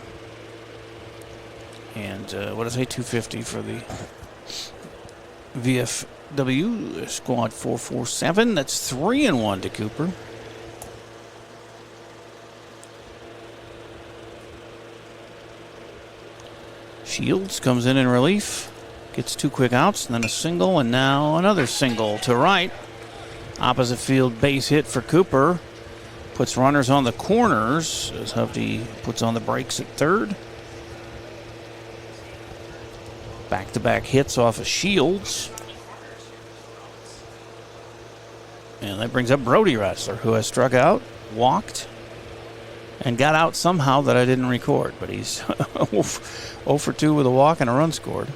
And what did I say, .250 for the VFW squad 447. That's 3-1 to Cooper. Shields comes in relief, gets 2 quick outs, and then a single, and now another single to right. Opposite field base hit for Cooper. Puts runners on the corners as Hovde puts on the brakes at third. Back-to-back hits off of Shields. And that brings up Brody Rassler, who has struck out, walked, and got out somehow that I didn't record. But he's 0 for 2 with a walk and a run scored.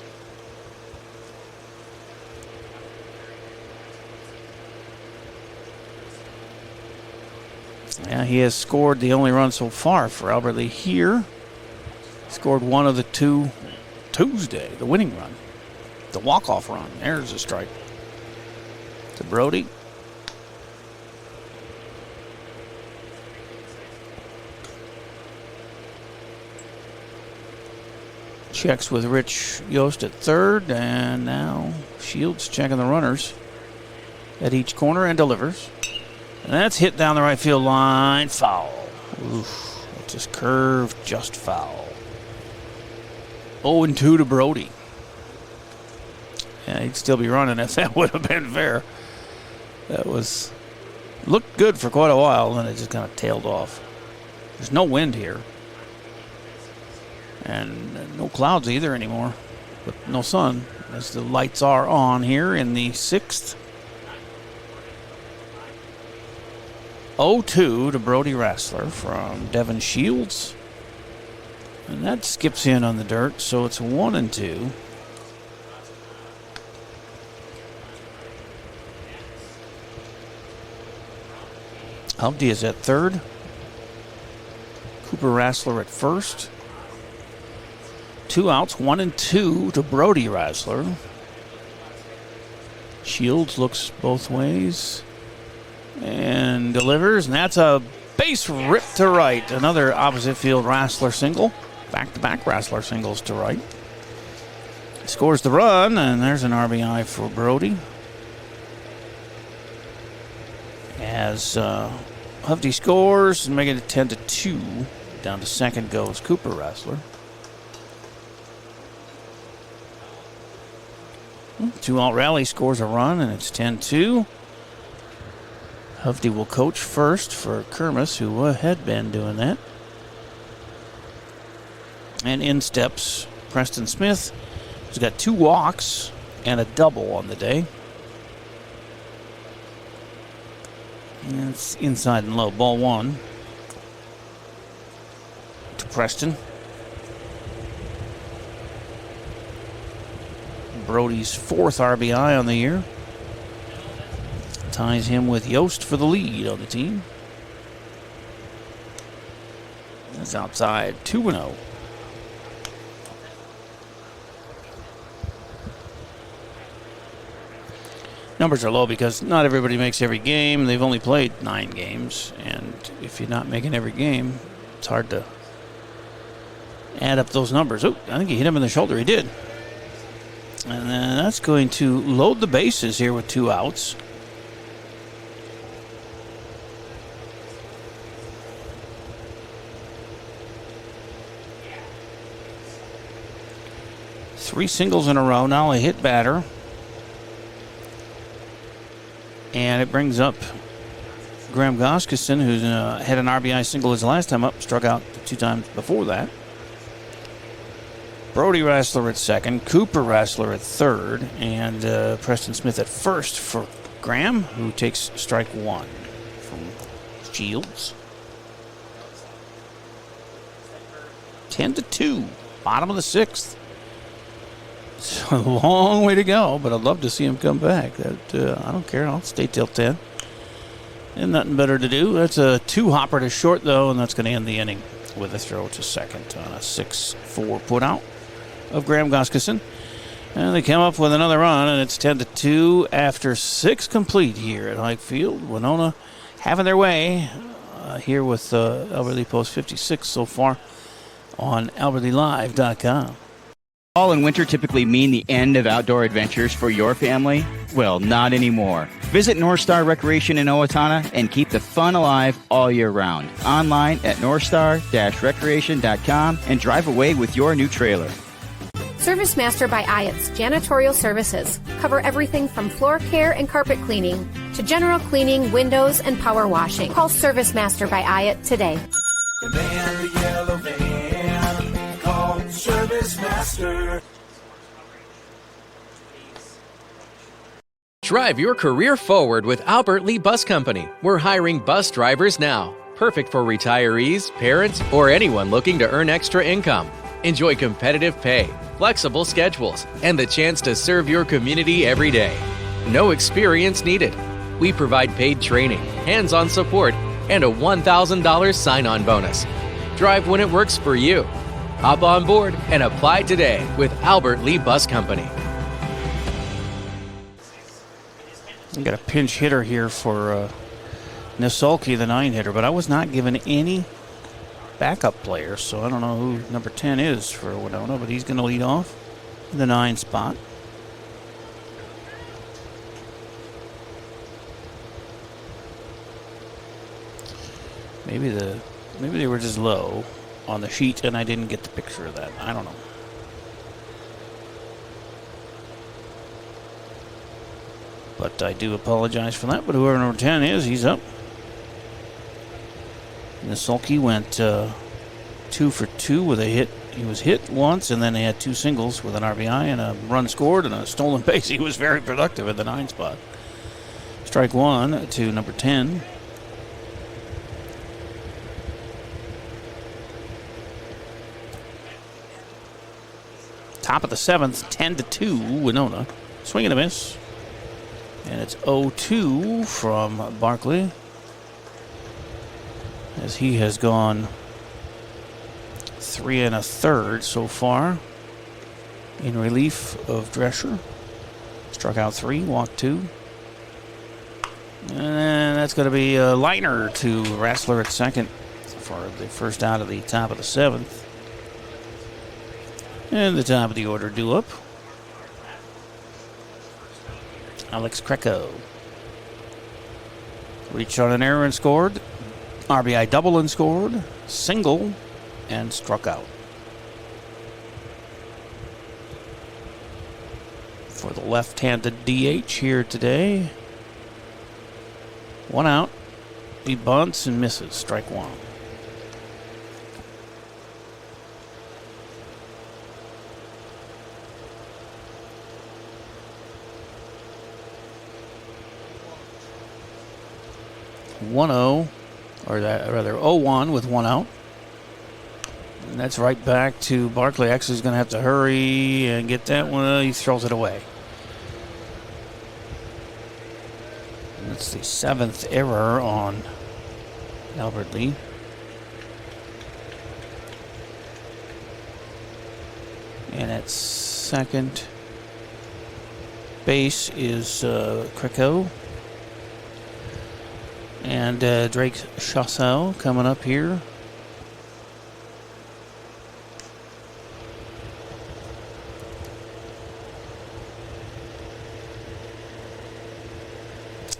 Yeah, he has scored the only run so far for Albert Lee here. Scored one of the 2 Tuesday, the winning run. The walk-off run. There's a strike to Brody. Checks with Rich Yost at third, and now Shields checking the runners at each corner and delivers. And that's hit down the right field line. Foul. Oof. It just curved, just foul. 0-2 to Brody. Yeah, he'd still be running if that would have been fair. That was looked good for quite a while, then it just kind of tailed off. There's no wind here. And no clouds either anymore. But no sun, as the lights are on here in the 6th. 0-2 to Brody Rassler from Devin Shields. And that skips in on the dirt, so it's 1-2. Hovde is at third. Cooper Rassler at first. 2 outs, 1-2 to Brody Rassler. Shields looks both ways and delivers, and that's a base rip to right. Another opposite field Rassler single. Back-to-back Rassler singles to right. Scores the run, and there's an RBI for Brody. As Hovde scores and making it 10-2. Down to second goes Cooper Rassler. 2-out rally scores a run, and it's 10-2. Hovde will coach first for Kermis, who had been doing that. And in steps Preston Smith, who's got 2 walks and a double on the day. And it's inside and low. Ball 1 to Preston. Brody's 4th RBI on the year. Ties him with Yost for the lead on the team. That's outside 2-0. Numbers are low because not everybody makes every game. They've only played 9 games, and if you're not making every game, it's hard to add up those numbers. Oh, I think he hit him in the shoulder. He did. And then that's going to load the bases here with 2 outs. Three singles in a row. Now a hit batter. And it brings up Graham Goskeson, who's had an RBI single his last time up, struck out 2 times before that. Brody Rassler at second, Cooper Rassler at third, and Preston Smith at first for Graham, who takes strike 1 from Shields. 10-2, bottom of the 6th. It's a long way to go, but I'd love to see him come back. I don't care. I'll stay till 10. And nothing better to do. That's a 2-hopper to short, though, and that's going to end the inning with a throw to second on a 6-4 put out of Graham Goskeson. And they come up with another run, and it's 10-2 after 6 complete here at Hike Field. Winona having their way here with Albert Lee Post 56 so far on albertleelive.com. Fall and winter typically mean the end of outdoor adventures for your family? Well, not anymore. Visit North Star Recreation in Owatonna and keep the fun alive all year round. Online at northstar-recreation.com and drive away with your new trailer. Service Master by Ayat's Janitorial Services cover everything from floor care and carpet cleaning to general cleaning, windows, and power washing. Call Service Master by Ayat today. The van, the yellow van, call Service Master. Drive your career forward with Albert Lee Bus Company. We're hiring bus drivers now. Perfect for retirees, parents, or anyone looking to earn extra income. Enjoy competitive pay, flexible schedules, and the chance to serve your community every day. No experience needed. We provide paid training, hands-on support, and a $1,000 sign-on bonus. Drive when it works for you. Hop on board and apply today with Albert Lee Bus Company. We got a pinch hitter here for Nisolke, the 9-hitter, but I was not given any backup players, so I don't know who number 10 is for Winona, but he's going to lead off in the 9 spot. Maybe they were just low on the sheet and I didn't get the picture of that. I don't know. But I do apologize for that. But whoever number 10 is, he's up. Nisolke went 2 for 2 with a hit. He was hit once, and then he had 2 singles with an RBI and a run scored and a stolen base. He was very productive at the 9 spot. Strike 1 to number 10. Top of the 7th, 10-2, Winona. Swing and a miss. And it's 0-2 from Barkley, as he has gone 3 1/3 so far in relief of Drescher. Struck out 3, walked 2. And that's going to be a liner to Rassler at second for the first out of the top of the 7th. And the top of the order due up. Alex Kreco reached on an error and scored. RBI double and scored. Single and struck out. For the left-handed DH here today. 1 out. He bunts and misses. Strike 1. Or rather 0-1 with 1 out. And that's right back to Barkley. Actually, he's going to have to hurry and get that one. He throws it away. And that's the 7th error on Albert Lee. And at second base is Creco. And Drake Chassel coming up here.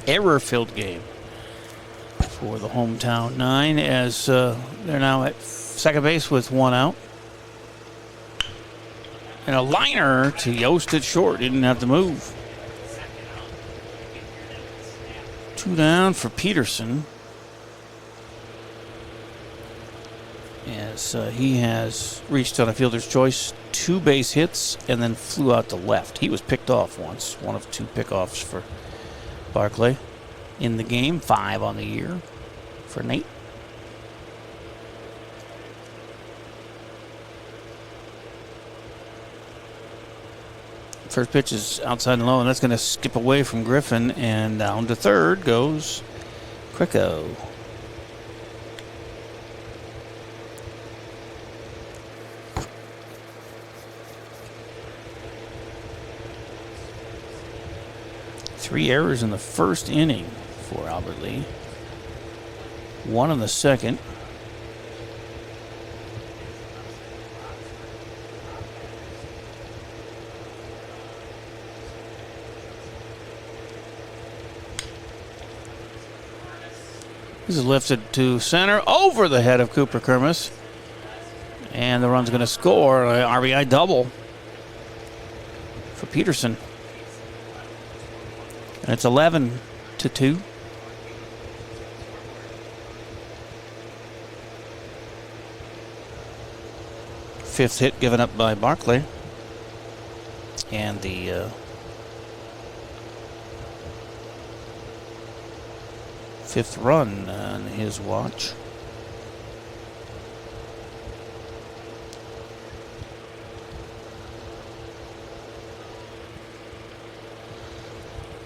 Error-filled game for the hometown 9 as they're now at second base with one out. And a liner to Yost at short. Didn't have to move. 2 down for Peterson. As he has reached on a fielder's choice, 2 base hits, and then flew out to left. He was picked off once, one of 2 pickoffs for Barclay in the game. 5 on the year for Nate. First pitch is outside and low, and that's going to skip away from Griffin, and down to third goes Creco. Three errors in the first inning for Albert Lee. 1 in the second. This is lifted to center over the head of Cooper Kermis. And the run's going to score. An RBI double for Peterson. And it's 11-2. Fifth hit given up by Barclay. And the fifth run on his watch.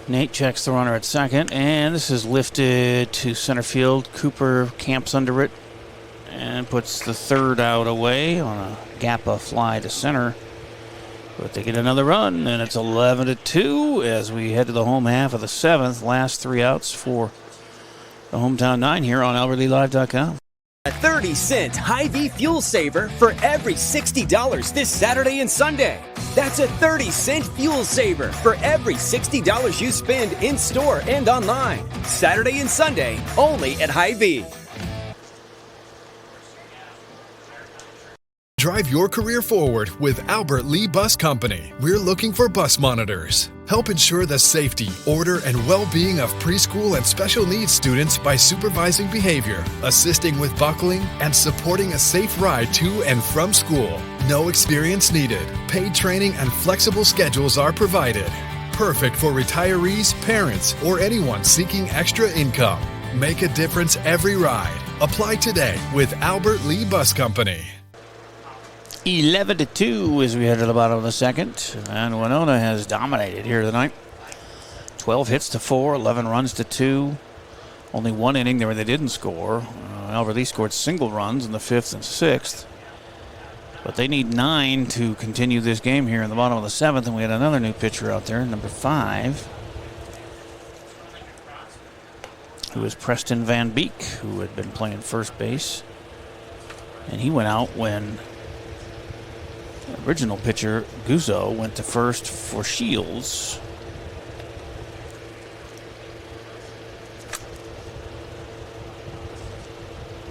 Nate checks the runner at second, and this is lifted to center field. Cooper camps under it and puts the third out away on a Gappa fly to center. But they get another run, and it's 11-2 as we head to the home half of the seventh. Last 3 outs for the hometown 9 here on AlbertLeeLive.com. A 30-cent Hy-Vee fuel saver for every $60 this Saturday and Sunday. That's a 30-cent fuel saver for every $60 you spend in-store and online. Saturday and Sunday, only at Hy-Vee. Drive your career forward with Albert Lee Bus Company. We're looking for bus monitors. Help ensure the safety, order, and well-being of preschool and special needs students by supervising behavior, assisting with buckling, and supporting a safe ride to and from school. No experience needed. Paid training and flexible schedules are provided. Perfect for retirees, parents, or anyone seeking extra income. Make a difference every ride. Apply today with Albert Lee Bus Company. 11-2 as we head to the bottom of the second. And Winona has dominated here tonight. 12 hits to 4, 11 runs to 2. Only 1 inning there where they didn't score. Albert Lee scored single runs in the 5th and 6th. But they need 9 to continue this game here in the bottom of the 7th. And we had another new pitcher out there, number 5, who is Preston Van Beek, who had been playing first base. And he went out when original pitcher Guzzo went to first for Shields.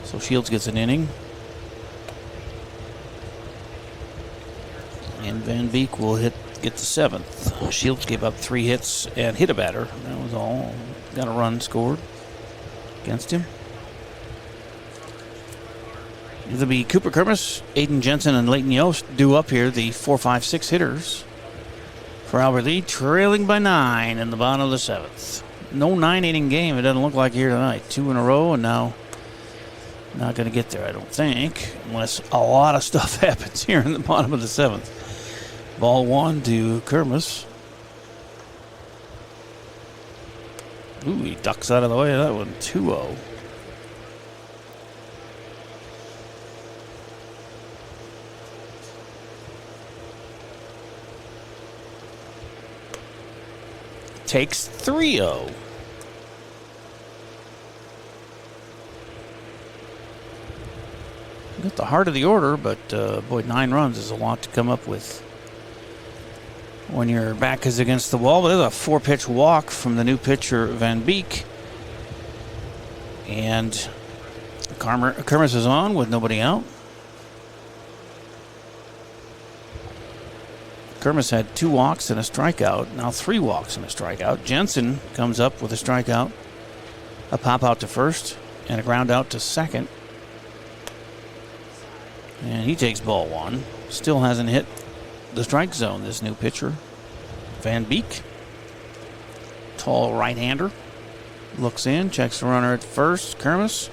So Shields gets an inning. And Van Beek will get the 7th. Shields gave up 3 hits and hit a batter. That was all. Got a run scored against him. It'll be Cooper Kermis, Aiden Jensen, and Leighton Yost due up here, the 4, 5, 6 hitters for Albert Lee, trailing by 9 in the bottom of the 7th. No 9-inning game, it doesn't look like here tonight. 2 in a row, and now not going to get there, I don't think, unless a lot of stuff happens here in the bottom of the 7th. Ball 1 to Kermis. Ooh, he ducks out of the way of that one. 2-0. takes 3-0. Got the heart of the order, but boy, 9 runs is a lot to come up with when your back is against the wall. But there's a 4-pitch walk from the new pitcher, Van Beek. And Kermis is on with nobody out. Kermis had 2 walks and a strikeout. Now 3 walks and a strikeout. Jensen comes up with a strikeout, a pop out to first, and a ground out to second. And he takes ball 1. Still hasn't hit the strike zone, this new pitcher, Van Beek. Tall right-hander. Looks in, checks the runner at first, Kermis,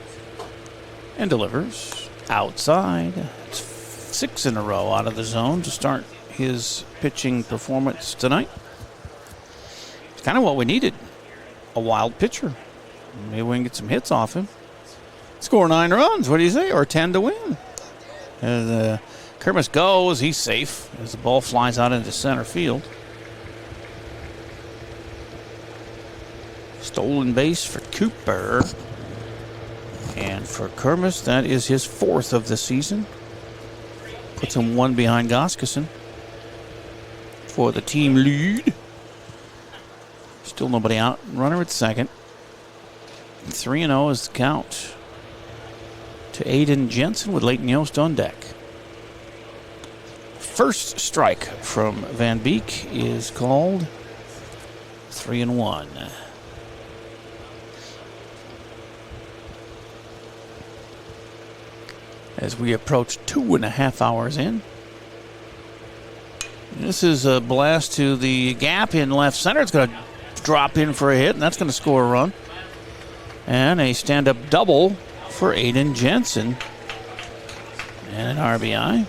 and delivers outside. It's 6 in a row out of the zone to start his pitching performance tonight. It's kind of what we needed. A wild pitcher. Maybe we can get some hits off him. Score 9 runs, what do you say? Or 10 to win. As Kermis goes, he's safe as the ball flies out into center field. Stolen base for Cooper. And for Kermis, that is his 4th of the season. Puts him 1 behind Goskeson for the team lead. Still nobody out. Runner at second. 3-0 is the count to Aiden Jensen with Leighton Yost on deck. First strike from Van Beek is called. 3-1. As we approach 2.5 hours in. This is a blast to the gap in left center. It's going to drop in for a hit, and that's going to score a run. And a stand-up double for Aiden Jensen. And an RBI.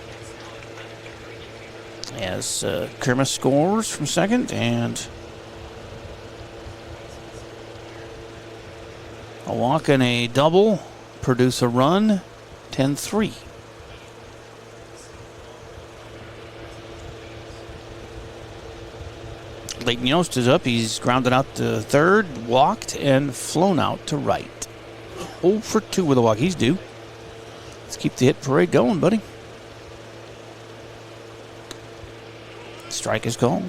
As Kermis scores from second, and a walk and a double produce a run. 10-3. Leighton Yost is up. He's grounded out to third, walked, and flown out to right. 0 for 2 with a walk. He's due. Let's keep the hit parade going, buddy. Strike is called.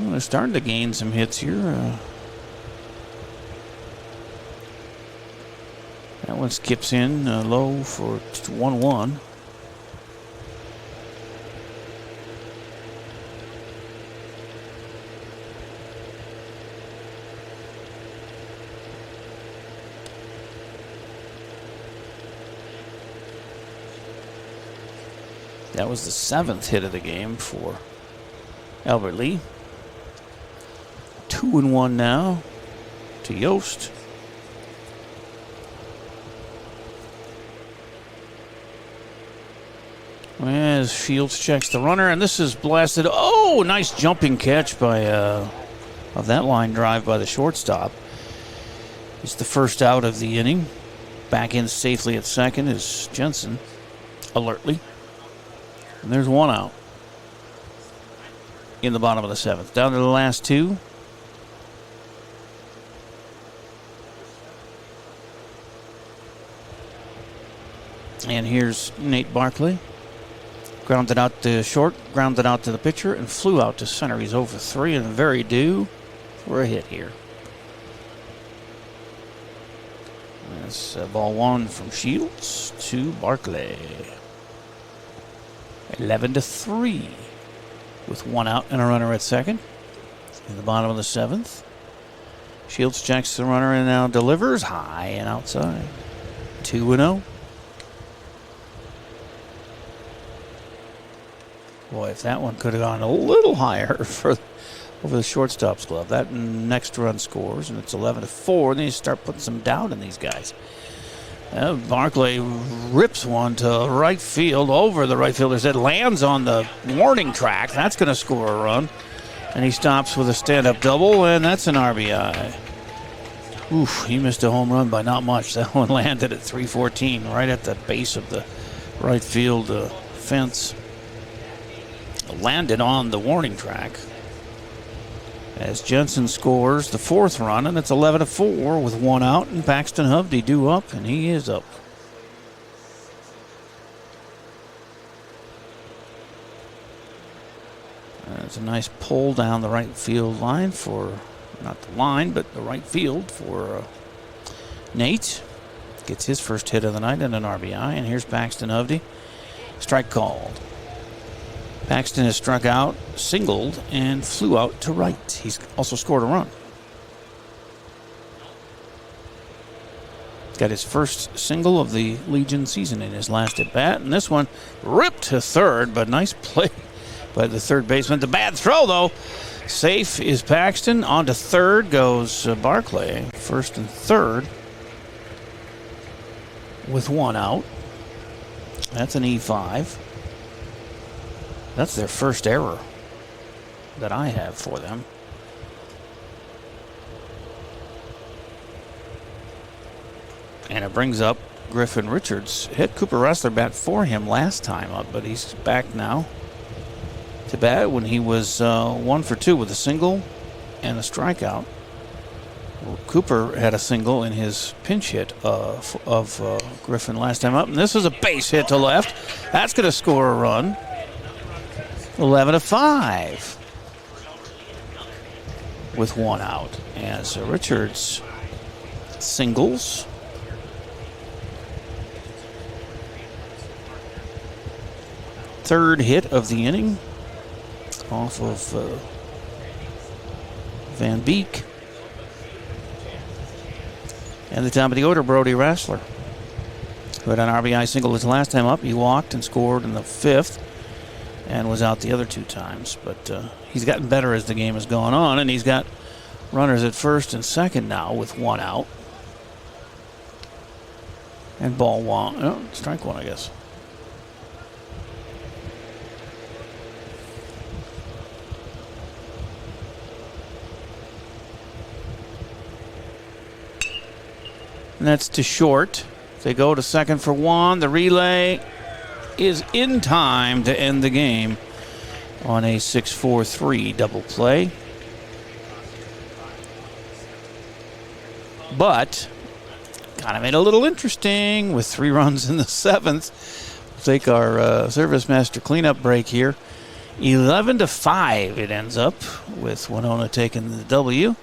They're starting to gain some hits here. That one skips in low for 1-1. That was the 7th hit of the game for Albert Lee. 2-1 now to Yost. As Fields checks the runner, and this is blasted. Oh, nice jumping catch by of that line drive by the shortstop. It's the first out of the inning. Back in safely at second is Jensen, alertly. And there's 1 out in the bottom of the 7th. Down to the last 2. And here's Nate Barkley. Grounded out to short, grounded out to the pitcher, and flew out to center. He's over 3 and very due for a hit here. That's ball 1 from Shields to Barkley. 11-3 with 1 out and a runner at second in the bottom of the 7th. Shields checks the runner and now delivers high and outside. 2-0. Boy, if that one could have gone a little higher for over the shortstop's glove. That next run scores, and it's 11-4. And then you start putting some doubt in these guys. Barkley rips one to right field over the right fielder's head, lands on the warning track. That's going to score a run. And he stops with a stand-up double, and that's an RBI. Oof, he missed a home run by not much. That one landed at 314, right at the base of the Right field fence landed on the warning track as Jensen scores the 4th run, and it's 11-4 with 1 out, and Paxton Hovde due up, and he is up. It's a nice pull down the right field line for, not the line, but the right field for Nate. Gets his first hit of the night and an RBI, and here's Paxton Hovde. Strike called. Paxton has struck out, singled, and flew out to right. He's also scored a run. Got his first single of the Legion season in his last at bat, and this one ripped to third, but nice play by the third baseman. The bad throw, though. Safe is Paxton. On to third goes Barclay. First and third with 1 out. That's an E5. That's their first error that I have for them. And it brings up Griffin Richards. Hit Cooper Ressler bat for him last time up, but he's back now to bat when he was 1 for 2 with a single and a strikeout. Well, Cooper had a single in his pinch hit of Griffin last time up, and this is a base hit to left. That's going to score a run. 11-5 with 1 out as Richards singles. Third hit of the inning off of Van Beek. And the top of the order, Brody Ressler, who had an RBI single his last time up. He walked and scored in the 5th and was out the other 2 times. But he's gotten better as the game has gone on, and he's got runners at first and second now with 1 out. And ball 1. Oh, strike 1, I guess. And that's to short. They go to second for 1. The relay is in time to end the game on a 6-4-3 double play. But kind of made it a little interesting with 3 runs in the 7th. We'll take our Service Master cleanup break here. 11-5 it ends up with Winona taking the W.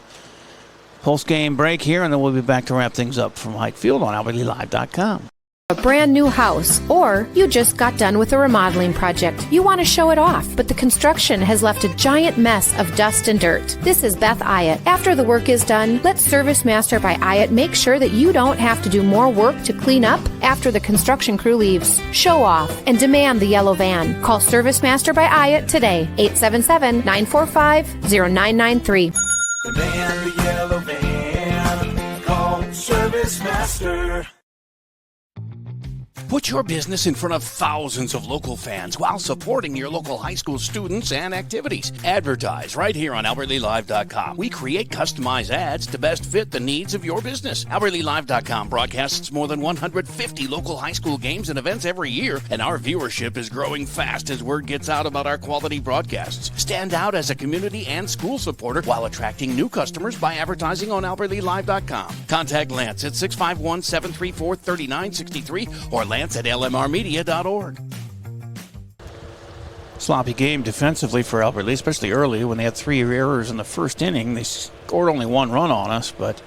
Post-game break here, and then we'll be back to wrap things up from Hike Field on AlbertlyLive.com. A brand new house, or you just got done with a remodeling project. You want to show it off, but the construction has left a giant mess of dust and dirt. This is Beth Ayatt. After the work is done, let Service Master by Ayatt make sure that you don't have to do more work to clean up after the construction crew leaves. Show off and demand the yellow van. Call Service Master by Ayatt today, 877-945-0993. The van, the yellow van, call Service Master. Put your business in front of thousands of local fans while supporting your local high school students and activities. Advertise right here on AlbertlyLive.com. We create customized ads to best fit the needs of your business. AlbertlyLive.com broadcasts more than 150 local high school games and events every year, and our viewership is growing fast as word gets out about our quality broadcasts. Stand out as a community and school supporter while attracting new customers by advertising on AlbertlyLive.com. Contact Lance at 651-734-3963 or Lance at lmrmedia.org. Sloppy game defensively for Albertley, especially early when they had 3 errors in the first inning. They scored only 1 run on us, but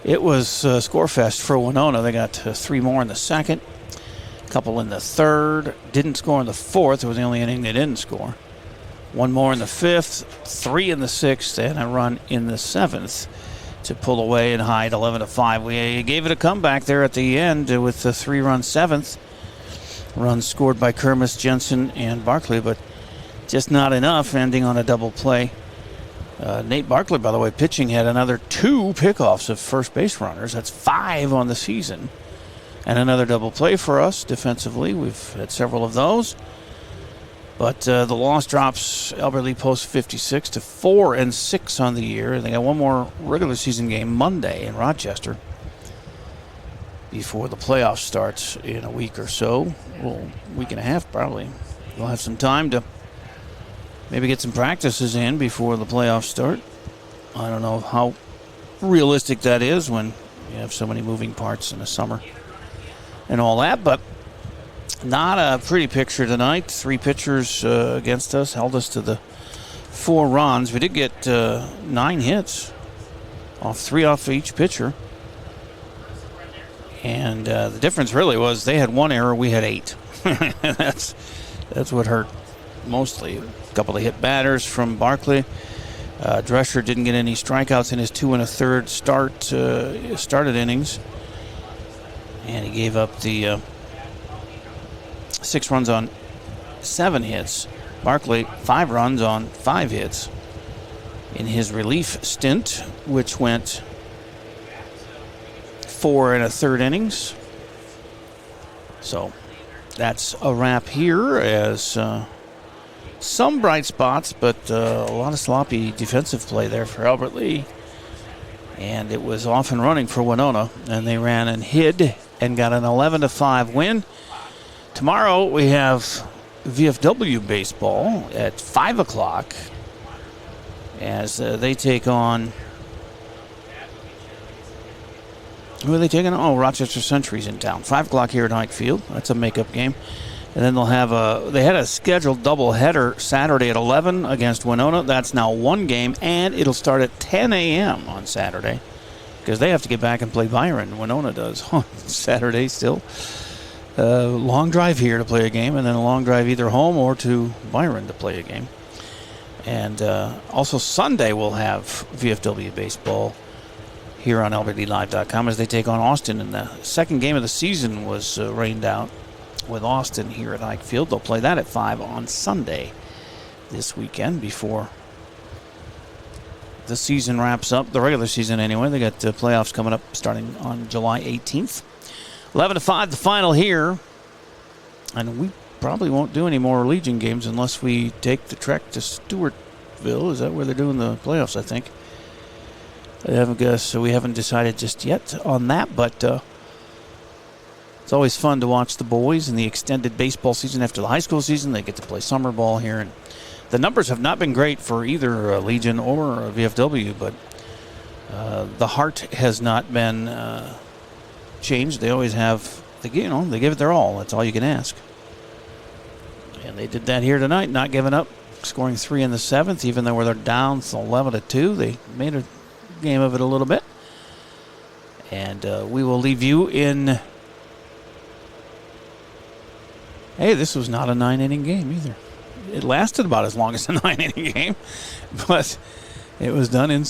it was scorefest for Winona. They got 3 more in the second, a couple in the third, didn't score in the 4th. It was the only inning they didn't score. 1 more in the 5th, 3 in the 6th, and a run in the 7th. To pull away and hide 11-5. We gave it a comeback there at the end with the 3-run 7th. Runs scored by Kermis, Jensen, and Barclay, but just not enough, ending on a double play. Nate Barclay, by the way, pitching, had another 2 pickoffs of first base runners. That's 5 on the season. And another double play for us defensively. We've had several of those. But the loss drops Albertley Post 56 to 4-6 on the year. They got 1 more regular season game Monday in Rochester. before the playoffs starts in a week or so. Well, week and a half probably. We'll have some time to maybe get some practices in before the playoffs start. I don't know how realistic that is when you have so many moving parts in the summer and all that, but not a pretty picture tonight. 3 pitchers against us, held us to the 4 runs. We did get 9 hits, 3 off each pitcher. And the difference really was they had 1 error, we had 8. That's what hurt mostly. A couple of hit batters from Barkley. Drescher didn't get any strikeouts in his 2 1/3 started innings. And he gave up the 6 runs on 7 hits. Barkley, 5 runs on 5 hits in his relief stint, which went 4 1/3 innings. So that's a wrap here, as some bright spots, but a lot of sloppy defensive play there for Albert Lee. And it was off and running for Winona, and they ran and hid and got an 11-5 win. Tomorrow we have VFW baseball at 5 o'clock as they take on... Who are they taking on? Oh, Rochester Century's in town. 5 o'clock here at Hike Field. That's a makeup game. And then they'll have they had a scheduled doubleheader Saturday at 11 against Winona. That's now 1 game, and it'll start at 10 a.m. on Saturday because they have to get back and play Byron. Winona does on Saturday still. Long drive here to play a game, and then a long drive either home or to Byron to play a game. And also Sunday we'll have VFW baseball here on AlbertLeeLive.com as they take on Austin. And the second game of the season was rained out with Austin here at Ike Field. They'll play that at 5 on Sunday this weekend before the season wraps up, the regular season anyway. They got playoffs coming up starting on July 18th. 11-5 the final here. And we probably won't do any more Legion games unless we take the trek to Stewartville. Is that where they're doing the playoffs, I think? I haven't guessed, so we haven't decided just yet on that, but it's always fun to watch the boys in the extended baseball season after the high school season. They get to play summer ball here, and the numbers have not been great for either Legion or VFW, but the heart has not been changed. They always have, they give it their all. That's all you can ask. And they did that here tonight, not giving up, scoring 3 in the 7th, even though they're down 11-2. They made a game of it a little bit. And we will leave you in... Hey, this was not a 9-inning game either. It lasted about as long as a 9-inning game, but it was done in